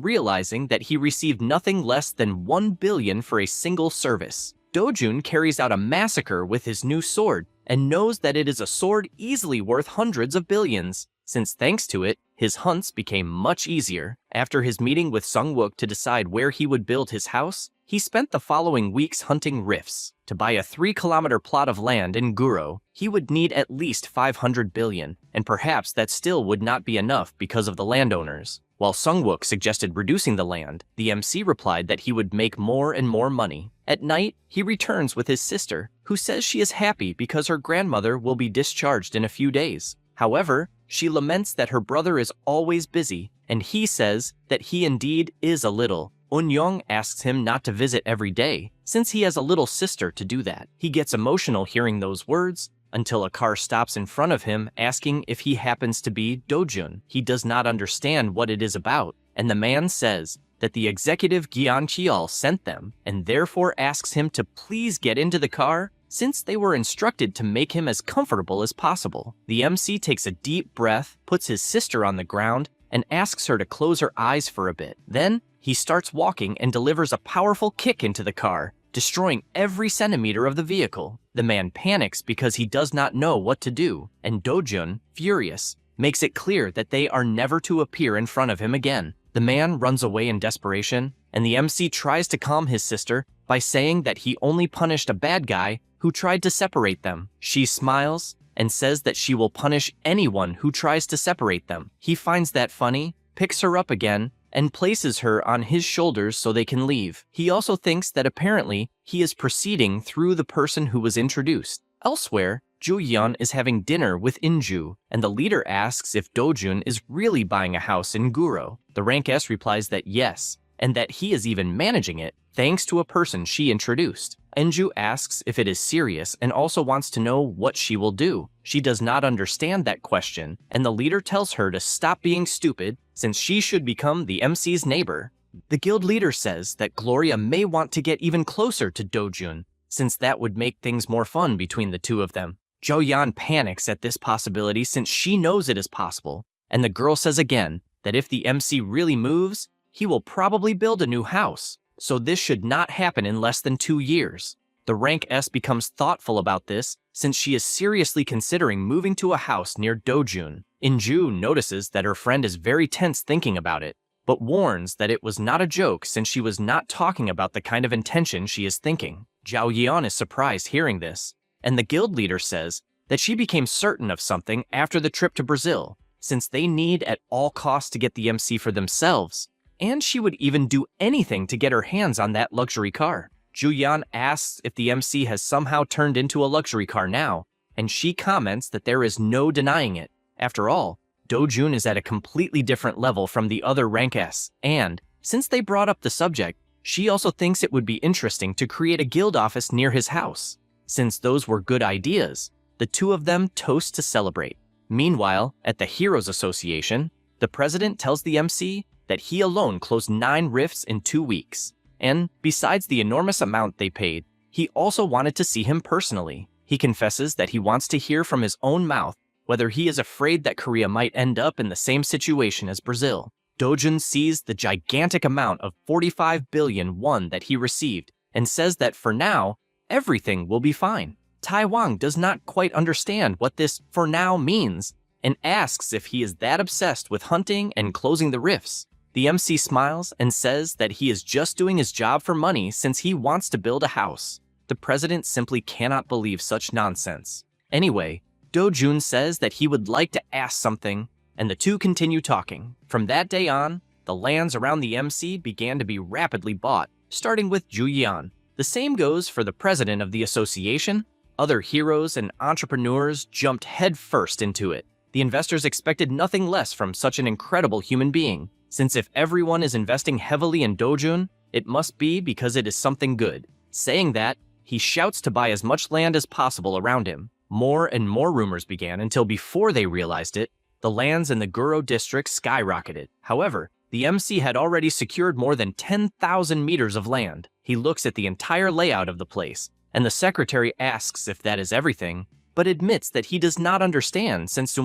realizing that he received nothing less than 1 billion for a single service. Dojun carries out a massacre with his new sword and knows that it is a sword easily worth hundreds of billions, since thanks to it, his hunts became much easier. After his meeting with Sungwook to decide where he would build his house, he spent the following weeks hunting rifts. To buy a 3-kilometer plot of land in Guro, he would need at least 500 billion, and perhaps that still would not be enough because of the landowners. While Sungwook suggested reducing the land, the MC replied that he would make more and more money. At night, he returns with his sister, who says she is happy because her grandmother will be discharged in a few days. However, she laments that her brother is always busy, and he says that he indeed is a little. Eun-young asks him not to visit every day, since he has a little sister to do that. He gets emotional hearing those words, until a car stops in front of him asking if he happens to be Dojun. He does not understand what it is about, and the man says that the executive Gyeon Cheol sent them, and therefore asks him to please get into the car, since they were instructed to make him as comfortable as possible. The MC takes a deep breath, puts his sister on the ground, and asks her to close her eyes for a bit. Then, he starts walking and delivers a powerful kick into the car, destroying every centimeter of the vehicle. The man panics because he does not know what to do, and Dojun, furious, makes it clear that they are never to appear in front of him again. The man runs away in desperation, and the MC tries to calm his sister by saying that he only punished a bad guy who tried to separate them. She smiles and says that she will punish anyone who tries to separate them. He finds that funny, picks her up again, and places her on his shoulders so they can leave. He also thinks that apparently he is proceeding through the person who was introduced. Elsewhere, Ju-yeon is having dinner with Inju, and the leader asks if Dojun is really buying a house in Guro. The rank S replies that yes, and that he is even managing it, thanks to a person she introduced. Inju asks if it is serious and also wants to know what she will do. She does not understand that question, and the leader tells her to stop being stupid since she should become the MC's neighbor. The guild leader says that Gloria may want to get even closer to Dojun, since that would make things more fun between the two of them. Jo-yeon panics at this possibility since she knows it is possible, and the girl says again that if the MC really moves, he will probably build a new house, so this should not happen in less than 2 years. The rank S becomes thoughtful about this since she is seriously considering moving to a house near Dojun. Inju notices that her friend is very tense thinking about it, but warns that it was not a joke since she was not talking about the kind of intention she is thinking. Zhao Yeon is surprised hearing this, and the guild leader says that she became certain of something after the trip to Brazil, since they need at all costs to get the MC for themselves, and she would even do anything to get her hands on that luxury car. Ju-yeon asks if the MC has somehow turned into a luxury car now, and she comments that there is no denying it. After all, Dojun is at a completely different level from the other rank S, and, since they brought up the subject, she also thinks it would be interesting to create a guild office near his house. Since those were good ideas, the two of them toast to celebrate. Meanwhile, at the Heroes Association, the president tells the MC that he alone closed 9 rifts in 2 weeks. And besides the enormous amount they paid, He also wanted to see him personally. He confesses that he wants to hear from his own mouth whether he is afraid that Korea might end up in the same situation as Brazil. Dojun sees the gigantic amount of 45 billion won that he received and says that for now, everything will be fine. Taiwan does not quite understand what this "for now" means and asks if he is that obsessed with hunting and closing the rifts. The MC smiles and says that he is just doing his job for money since he wants to build a house. The president simply cannot believe such nonsense. Anyway, Do-jun says that he would like to ask something, and the two continue talking. From that day on, the lands around the MC began to be rapidly bought, starting with Julian. The same goes for the president of the association. Other heroes and entrepreneurs jumped headfirst into it. The investors expected nothing less from such an incredible human being, since if everyone is investing heavily in Dojun, it must be because it is something good. Saying that, he shouts to buy as much land as possible around him. More and more rumors began until before they realized it, the lands in the Guro district skyrocketed. However, the MC had already secured more than 10,000 meters of land. He looks at the entire layout of the place, and the secretary asks if that is everything, but admits that he does not understand since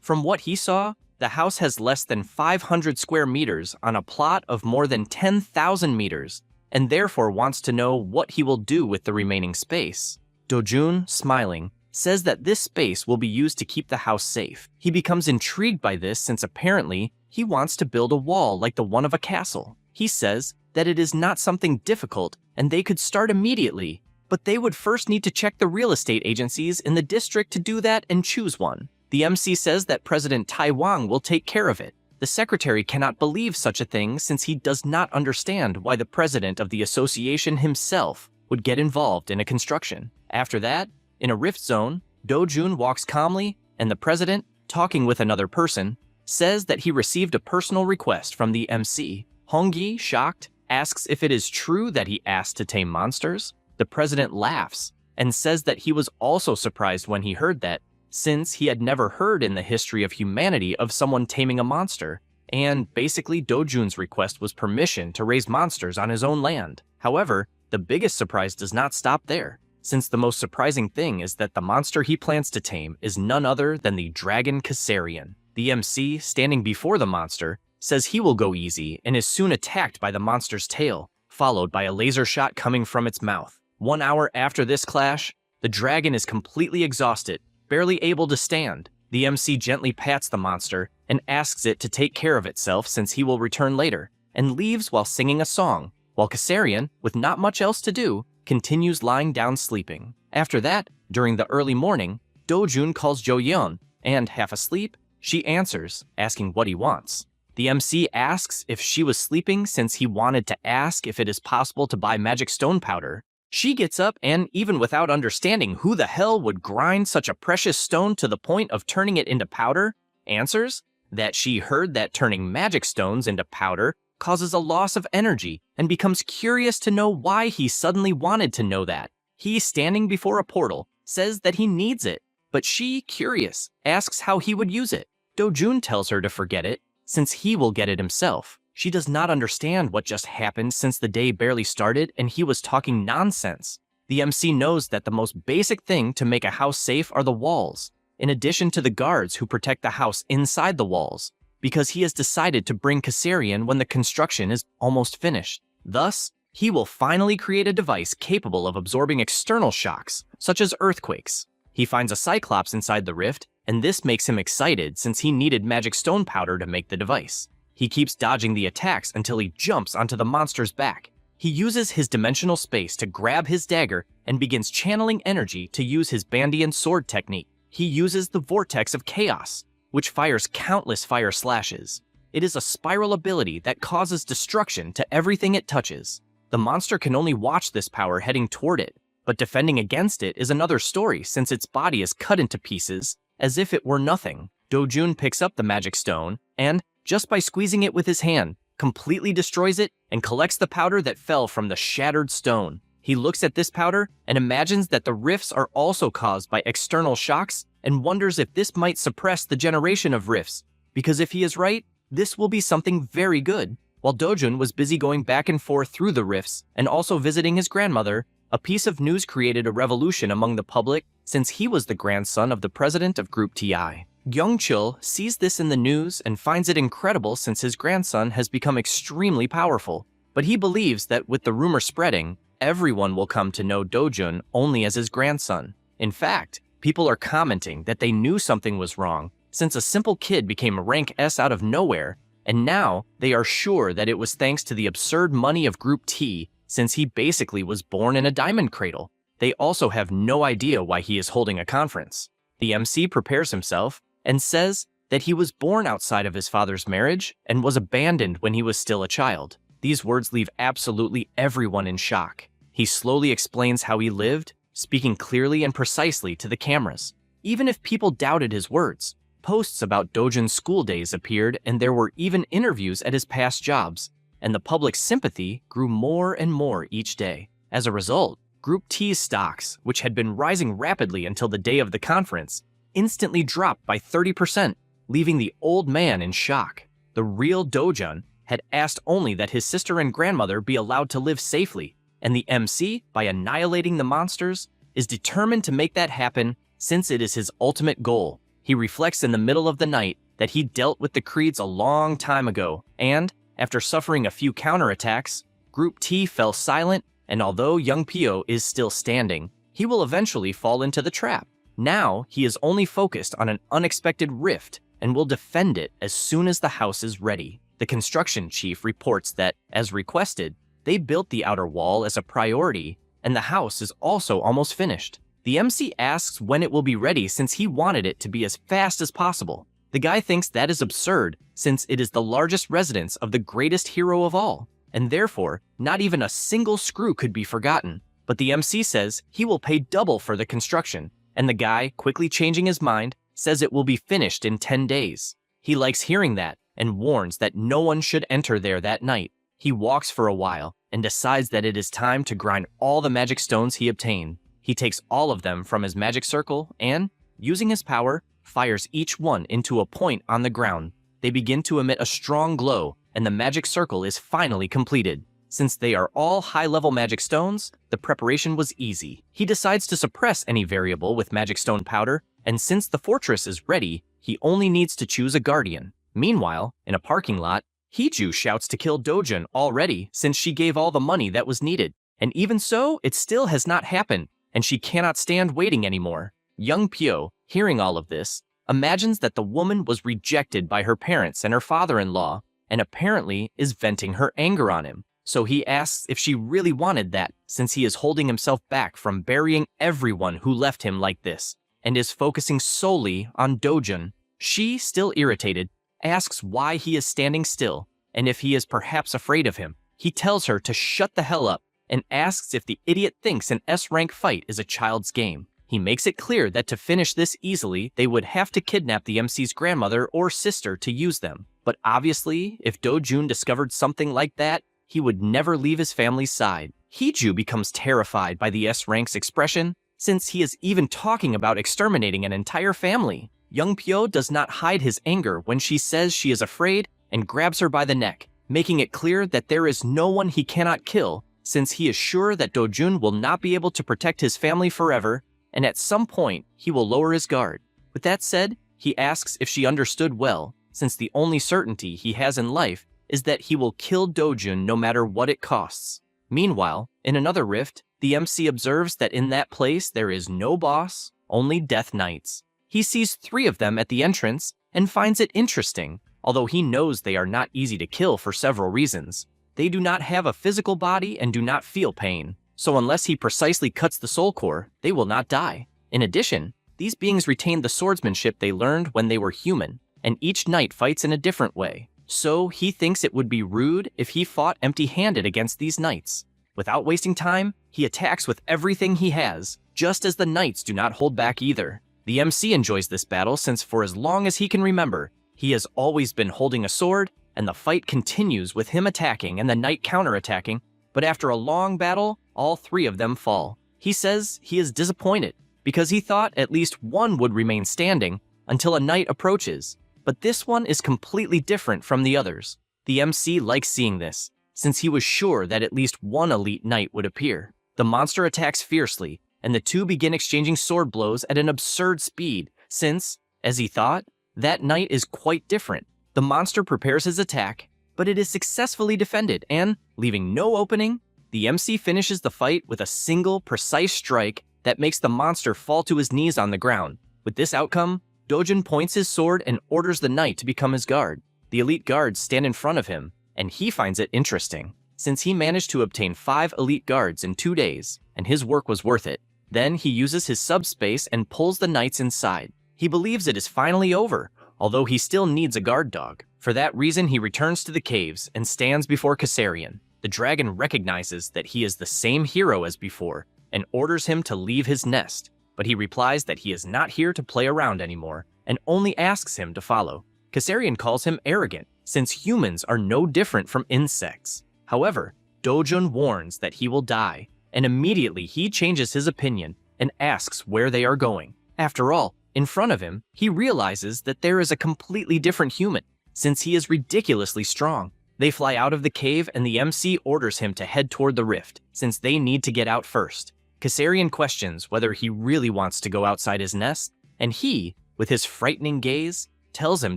from what he saw, the house has less than 500 square meters on a plot of more than 10,000 meters, and therefore wants to know what he will do with the remaining space. Dojun, smiling, says that this space will be used to keep the house safe. He becomes intrigued by this since apparently he wants to build a wall like the one of a castle. He says that it is not something difficult and they could start immediately, but they would first need to check the real estate agencies in the district to do that and choose one. The MC says that President Taiwan will take care of it. The secretary cannot believe such a thing since he does not understand why the president of the association himself would get involved in a construction. After that, in a rift zone, Dojun walks calmly, and the president, talking with another person, says that he received a personal request from the MC. Hongyi, shocked, asks if it is true that he asked to tame monsters. The president laughs and says that he was also surprised when he heard that, since he had never heard in the history of humanity of someone taming a monster, and basically Dojun's request was permission to raise monsters on his own land. However, the biggest surprise does not stop there, since the most surprising thing is that the monster he plans to tame is none other than the dragon Kassarian. The MC, standing before the monster, says he will go easy and is soon attacked by the monster's tail, followed by a laser shot coming from its mouth. 1 hour after this clash, the dragon is completely exhausted, barely able to stand. The MC gently pats the monster and asks it to take care of itself since he will return later, and leaves while singing a song, while Kassarian, with not much else to do, continues lying down sleeping. After that, during the early morning, Dojun calls Jo-yeon, and half asleep, she answers, asking what he wants. The MC asks if she was sleeping since he wanted to ask if it is possible to buy magic stone powder. She gets up and, even without understanding who the hell would grind such a precious stone to the point of turning it into powder, answers that she heard that turning magic stones into powder causes a loss of energy and becomes curious to know why he suddenly wanted to know that. He, standing before a portal, says that he needs it, but she, curious, asks how he would use it. Dojun tells her to forget it, since he will get it himself. She does not understand what just happened since the day barely started and he was talking nonsense. The MC knows that the most basic thing to make a house safe are the walls, in addition to the guards who protect the house inside the walls, because he has decided to bring Kassarian when the construction is almost finished. Thus, he will finally create a device capable of absorbing external shocks, such as earthquakes. He finds a Cyclops inside the rift, and this makes him excited since he needed magic stone powder to make the device. He keeps dodging the attacks until he jumps onto the monster's back. He uses his dimensional space to grab his dagger and begins channeling energy to use his Bandian sword technique. He uses the Vortex of Chaos, which fires countless fire slashes. It is a spiral ability that causes destruction to everything it touches. The monster can only watch this power heading toward it, but defending against it is another story since its body is cut into pieces as if it were nothing. Dojun picks up the magic stone and, just by squeezing it with his hand, completely destroys it and collects the powder that fell from the shattered stone. He looks at this powder and imagines that the rifts are also caused by external shocks and wonders if this might suppress the generation of rifts, because if he is right, this will be something very good. While Dojun was busy going back and forth through the rifts and also visiting his grandmother, A piece of news created a revolution among the public since he was the grandson of the president of Group TI. Young-chul sees this in the news and finds it incredible since his grandson has become extremely powerful. But he believes that with the rumor spreading, everyone will come to know Dojun only as his grandson. In fact, people are commenting that they knew something was wrong since a simple kid became rank S out of nowhere, and now they are sure that it was thanks to the absurd money of Group T since he basically was born in a diamond cradle. They also have no idea why he is holding a conference. The MC prepares himself and says that he was born outside of his father's marriage and was abandoned when he was still a child. These words leave absolutely everyone in shock. He slowly explains how he lived, speaking clearly and precisely to the cameras. Even if people doubted his words, posts about Dojun's school days appeared and there were even interviews at his past jobs, and the public's sympathy grew more and more each day. As a result, Group T's stocks, which had been rising rapidly until the day of the conference, instantly dropped by 30%, leaving the old man in shock. The real Dojun had asked only that his sister and grandmother be allowed to live safely, and the MC, by annihilating the monsters, is determined to make that happen since it is his ultimate goal. He reflects in the middle of the night that he dealt with the Creeds a long time ago, and, after suffering a few counterattacks, Group T fell silent, and although young Pio is still standing, he will eventually fall into the trap. Now, he is only focused on an unexpected rift and will defend it as soon as the house is ready. The construction chief reports that, as requested, they built the outer wall as a priority, and the house is also almost finished. The MC asks when it will be ready since he wanted it to be as fast as possible. The guy thinks that is absurd since it is the largest residence of the greatest hero of all, and therefore, not even a single screw could be forgotten. But the MC says he will pay double for the construction, and the guy, quickly changing his mind, says it will be finished in 10 days. He likes hearing that and warns that no one should enter there that night. He walks for a while and decides that it is time to grind all the magic stones he obtained. He takes all of them from his magic circle and, using his power, fires each one into a point on the ground. They begin to emit a strong glow, and the magic circle is finally completed. Since they are all high-level magic stones, the preparation was easy. He decides to suppress any variable with magic stone powder, and since the fortress is ready, he only needs to choose a guardian. Meanwhile, in a parking lot, Hiju shouts to kill Dojun already since she gave all the money that was needed. And even so, it still has not happened, and she cannot stand waiting anymore. Young Pio, hearing all of this, imagines that the woman was rejected by her parents and her father-in-law, and apparently is venting her anger on him. So he asks if she really wanted that, since he is holding himself back from burying everyone who left him like this, and is focusing solely on Dojun. She, still irritated, asks why he is standing still, and if he is perhaps afraid of him. He tells her to shut the hell up, and asks if the idiot thinks an S-rank fight is a child's game. He makes it clear that to finish this easily, they would have to kidnap the MC's grandmother or sister to use them. But obviously, if Dojun discovered something like that, he would never leave his family's side. Hiju becomes terrified by the S-rank's expression, since he is even talking about exterminating an entire family. Young Pio does not hide his anger when she says she is afraid and grabs her by the neck, making it clear that there is no one he cannot kill, since he is sure that Dojun will not be able to protect his family forever, and at some point, he will lower his guard. With that said, he asks if she understood well, since the only certainty he has in life is that he will kill Dojun no matter what it costs. Meanwhile, in another rift, the MC observes that in that place there is no boss, only Death Knights. He sees 3 of them at the entrance and finds it interesting, although he knows they are not easy to kill for several reasons. They do not have a physical body and do not feel pain, so unless he precisely cuts the soul core, they will not die. In addition, these beings retain the swordsmanship they learned when they were human, and each knight fights in a different way. So he thinks it would be rude if he fought empty-handed against these knights. Without wasting time, he attacks with everything he has, just as the knights do not hold back either. The MC enjoys this battle since for as long as he can remember, he has always been holding a sword, and the fight continues with him attacking and the knight counterattacking, but after a long battle, all 3 of them fall. He says he is disappointed, because he thought at least one would remain standing until a knight approaches, but this one is completely different from the others. The MC likes seeing this, since he was sure that at least one elite knight would appear. The monster attacks fiercely, and the two begin exchanging sword blows at an absurd speed, since, as he thought, that night is quite different. The monster prepares his attack, but it is successfully defended, and, leaving no opening, the MC finishes the fight with a single, precise strike that makes the monster fall to his knees on the ground. With this outcome, Dojun points his sword and orders the knight to become his guard. The elite guards stand in front of him, and he finds it interesting, since he managed to obtain 5 elite guards in 2 days, and his work was worth it. Then he uses his subspace and pulls the knights inside. He believes it is finally over, although he still needs a guard dog. For that reason, he returns to the caves and stands before Kassarian. The dragon recognizes that he is the same hero as before and orders him to leave his nest, but he replies that he is not here to play around anymore and only asks him to follow. Kassarian calls him arrogant, since humans are no different from insects. However, Dojun warns that he will die, and immediately he changes his opinion and asks where they are going. After all, in front of him, he realizes that there is a completely different human, since he is ridiculously strong. They fly out of the cave and the MC orders him to head toward the rift, since they need to get out first. Kassarian questions whether he really wants to go outside his nest, and he, with his frightening gaze, tells him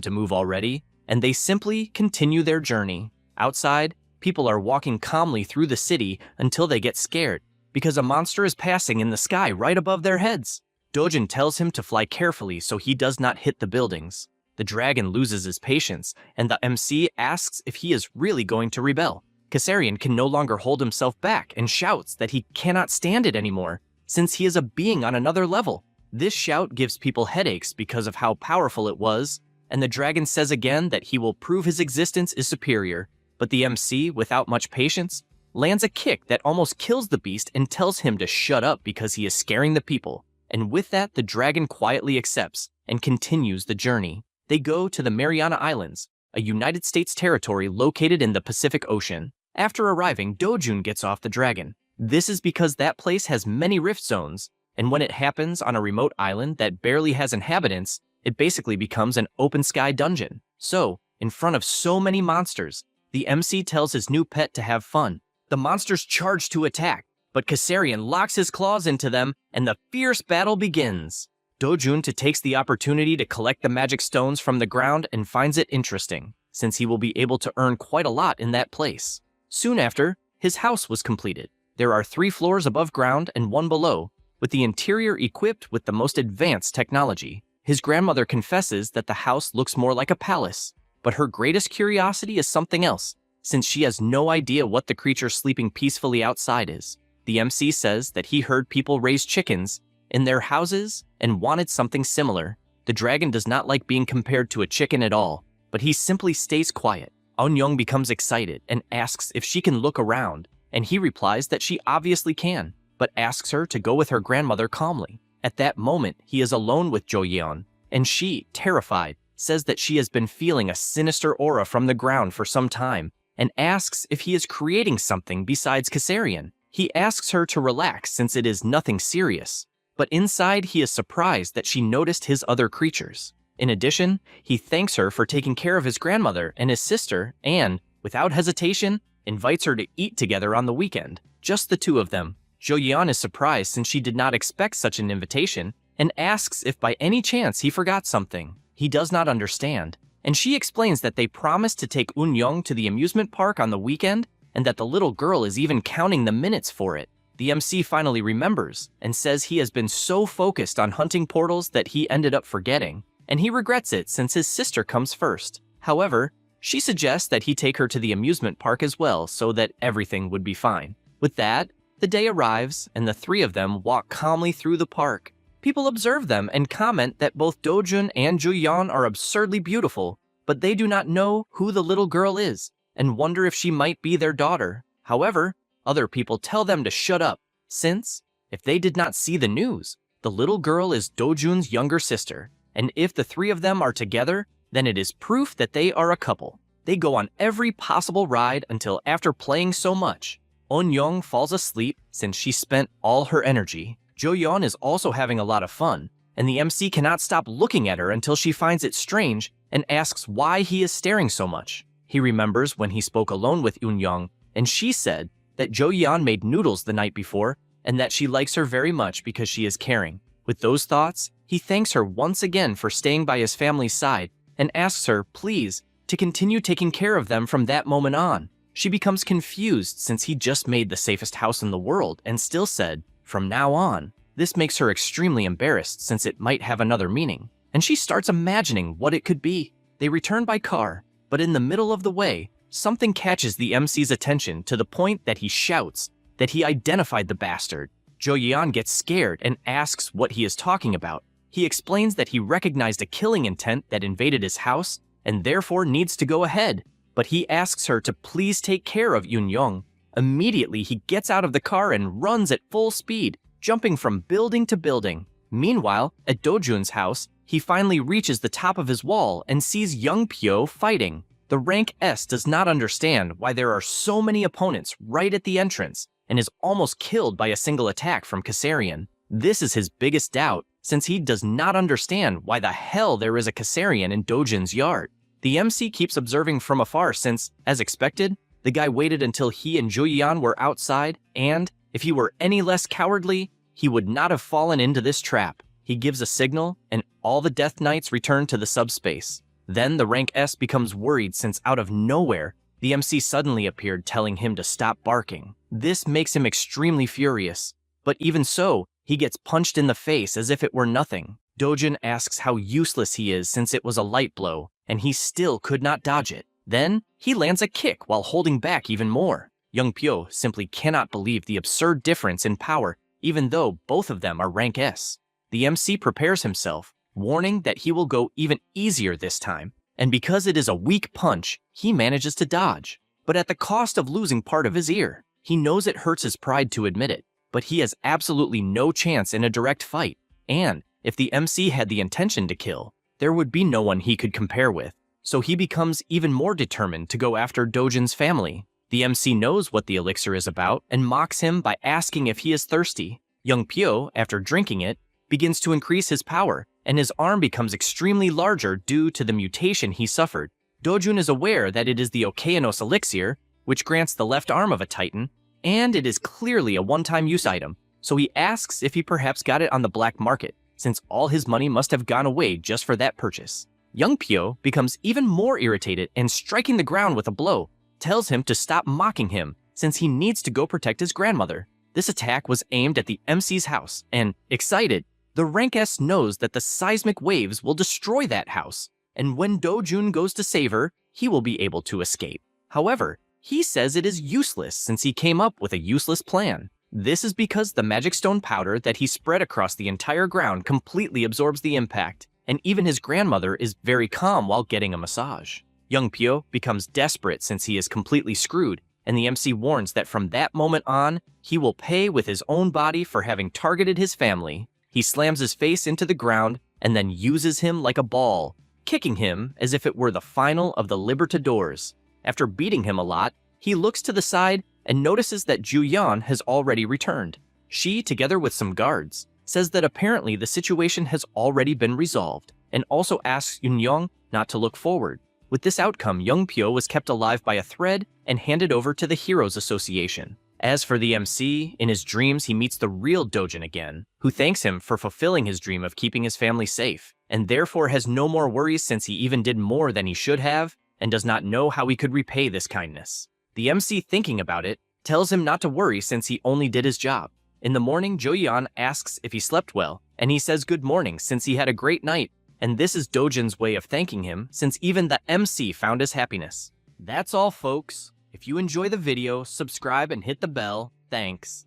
to move already, and they simply continue their journey. Outside, people are walking calmly through the city until they get scared, because a monster is passing in the sky right above their heads. Dojun tells him to fly carefully so he does not hit the buildings. The dragon loses his patience, and the MC asks if he is really going to rebel. Kassarian can no longer hold himself back and shouts that he cannot stand it anymore, since he is a being on another level. This shout gives people headaches because of how powerful it was, and the dragon says again that he will prove his existence is superior. But the MC, without much patience, lands a kick that almost kills the beast and tells him to shut up because he is scaring the people. And with that, the dragon quietly accepts and continues the journey. They go to the Mariana Islands, a United States territory located in the Pacific Ocean. After arriving, Dojun gets off the dragon. This is because that place has many rift zones, and when it happens on a remote island that barely has inhabitants, it basically becomes an open sky dungeon. So, in front of so many monsters, the MC tells his new pet to have fun. The monsters charge to attack, but Kassarian locks his claws into them, and the fierce battle begins. Dojun takes the opportunity to collect the magic stones from the ground and finds it interesting, since he will be able to earn quite a lot in that place. Soon after, his house was completed. There are 3 floors above ground and 1 below, with the interior equipped with the most advanced technology. His grandmother confesses that the house looks more like a palace, but her greatest curiosity is something else, since she has no idea what the creature sleeping peacefully outside is. The MC says that he heard people raise chickens in their houses and wanted something similar. The dragon does not like being compared to a chicken at all, but he simply stays quiet. Eun-young becomes excited and asks if she can look around, and he replies that she obviously can, but asks her to go with her grandmother calmly. At that moment, he is alone with Jo-yeon, and she, terrified, says that she has been feeling a sinister aura from the ground for some time, and asks if he is creating something besides Kassarian. He asks her to relax since it is nothing serious, but inside he is surprised that she noticed his other creatures. In addition, he thanks her for taking care of his grandmother and his sister and, without hesitation, invites her to eat together on the weekend. Just the two of them. Jo-yeon is surprised since she did not expect such an invitation and asks if by any chance he forgot something. He does not understand, and she explains that they promised to take Eun-young to the amusement park on the weekend and that the little girl is even counting the minutes for it. The MC finally remembers and says he has been so focused on hunting portals that he ended up forgetting, and he regrets it since his sister comes first. However, she suggests that he take her to the amusement park as well so that everything would be fine. With that, the day arrives and the 3 of them walk calmly through the park. People observe them and comment that both Dojun and Jo-yeon are absurdly beautiful, but they do not know who the little girl is and wonder if she might be their daughter. However, other people tell them to shut up, since, if they did not see the news, the little girl is Dojun's younger sister, and if the 3 of them are together, then it is proof that they are a couple. They go on every possible ride until after playing so much, Eun-young falls asleep since she spent all her energy. Jo-yeon is also having a lot of fun, and the MC cannot stop looking at her until she finds it strange and asks why he is staring so much. He remembers when he spoke alone with Eun-young, and she said that Jo-yeon made noodles the night before and that she likes her very much because she is caring. With those thoughts, he thanks her once again for staying by his family's side and asks her, please, to continue taking care of them from that moment on. She becomes confused since he just made the safest house in the world and still said, from now on. This makes her extremely embarrassed since it might have another meaning, and she starts imagining what it could be. They return by car, but in the middle of the way, something catches the MC's attention to the point that he shouts that he identified the bastard. Jo-yeon gets scared and asks what he is talking about. He explains that he recognized a killing intent that invaded his house and therefore needs to go ahead, but he asks her to please take care of Yoon-young. Immediately, he gets out of the car and runs at full speed, jumping from building to building. Meanwhile, at Do-jun's house, he finally reaches the top of his wall and sees Young Pyo fighting. The rank S does not understand why there are so many opponents right at the entrance and is almost killed by a single attack from Kassarian. This is his biggest doubt, since he does not understand why the hell there is a Kassarian in Do-jun's yard. The MC keeps observing from afar since, as expected, the guy waited until he and Jo-yeon were outside, and, if he were any less cowardly, he would not have fallen into this trap. He gives a signal, and all the Death Knights return to the subspace. Then the rank S becomes worried since out of nowhere, the MC suddenly appeared telling him to stop barking. This makes him extremely furious, but even so, he gets punched in the face as if it were nothing. Do-jun asks how useless he is since it was a light blow, and he still could not dodge it. Then, he lands a kick while holding back even more. Young Pyo simply cannot believe the absurd difference in power, even though both of them are rank S. The MC prepares himself, warning that he will go even easier this time, and because it is a weak punch, he manages to dodge. But at the cost of losing part of his ear, he knows it hurts his pride to admit it, but he has absolutely no chance in a direct fight, and if the MC had the intention to kill, there would be no one he could compare with, so he becomes even more determined to go after Do-jun's family. The MC knows what the elixir is about and mocks him by asking if he is thirsty. Young Pyo, after drinking it, begins to increase his power, and his arm becomes extremely larger due to the mutation he suffered. Do-jun is aware that it is the Okeanos elixir, which grants the left arm of a titan, and it is clearly a one-time use item, so he asks if he perhaps got it on the black market, since all his money must have gone away just for that purchase. Young Pyo becomes even more irritated and, striking the ground with a blow, tells him to stop mocking him since he needs to go protect his grandmother. This attack was aimed at the MC's house, and, excited, the rank S knows that the seismic waves will destroy that house, and when Do-jun goes to save her, he will be able to escape. However, he says it is useless since he came up with a useless plan. This is because the magic stone powder that he spread across the entire ground completely absorbs the impact, and even his grandmother is very calm while getting a massage. Young Pyo becomes desperate since he is completely screwed, and the MC warns that from that moment on, he will pay with his own body for having targeted his family. He slams his face into the ground and then uses him like a ball, kicking him as if it were the final of the Libertadores. After beating him a lot, he looks to the side and notices that Jo-yeon has already returned. She, together with some guards, says that apparently the situation has already been resolved, and also asks Yoon-young not to look forward. With this outcome, Young Pyo was kept alive by a thread and handed over to the Heroes Association. As for the MC, in his dreams he meets the real Do-jun again, who thanks him for fulfilling his dream of keeping his family safe, and therefore has no more worries since he even did more than he should have, and does not know how he could repay this kindness. The MC, thinking about it, tells him not to worry since he only did his job. In the morning, Jo-yeon asks if he slept well, and he says good morning since he had a great night, and this is Do-jun's way of thanking him since even the MC found his happiness. That's all, folks. If you enjoy the video, subscribe and hit the bell. Thanks.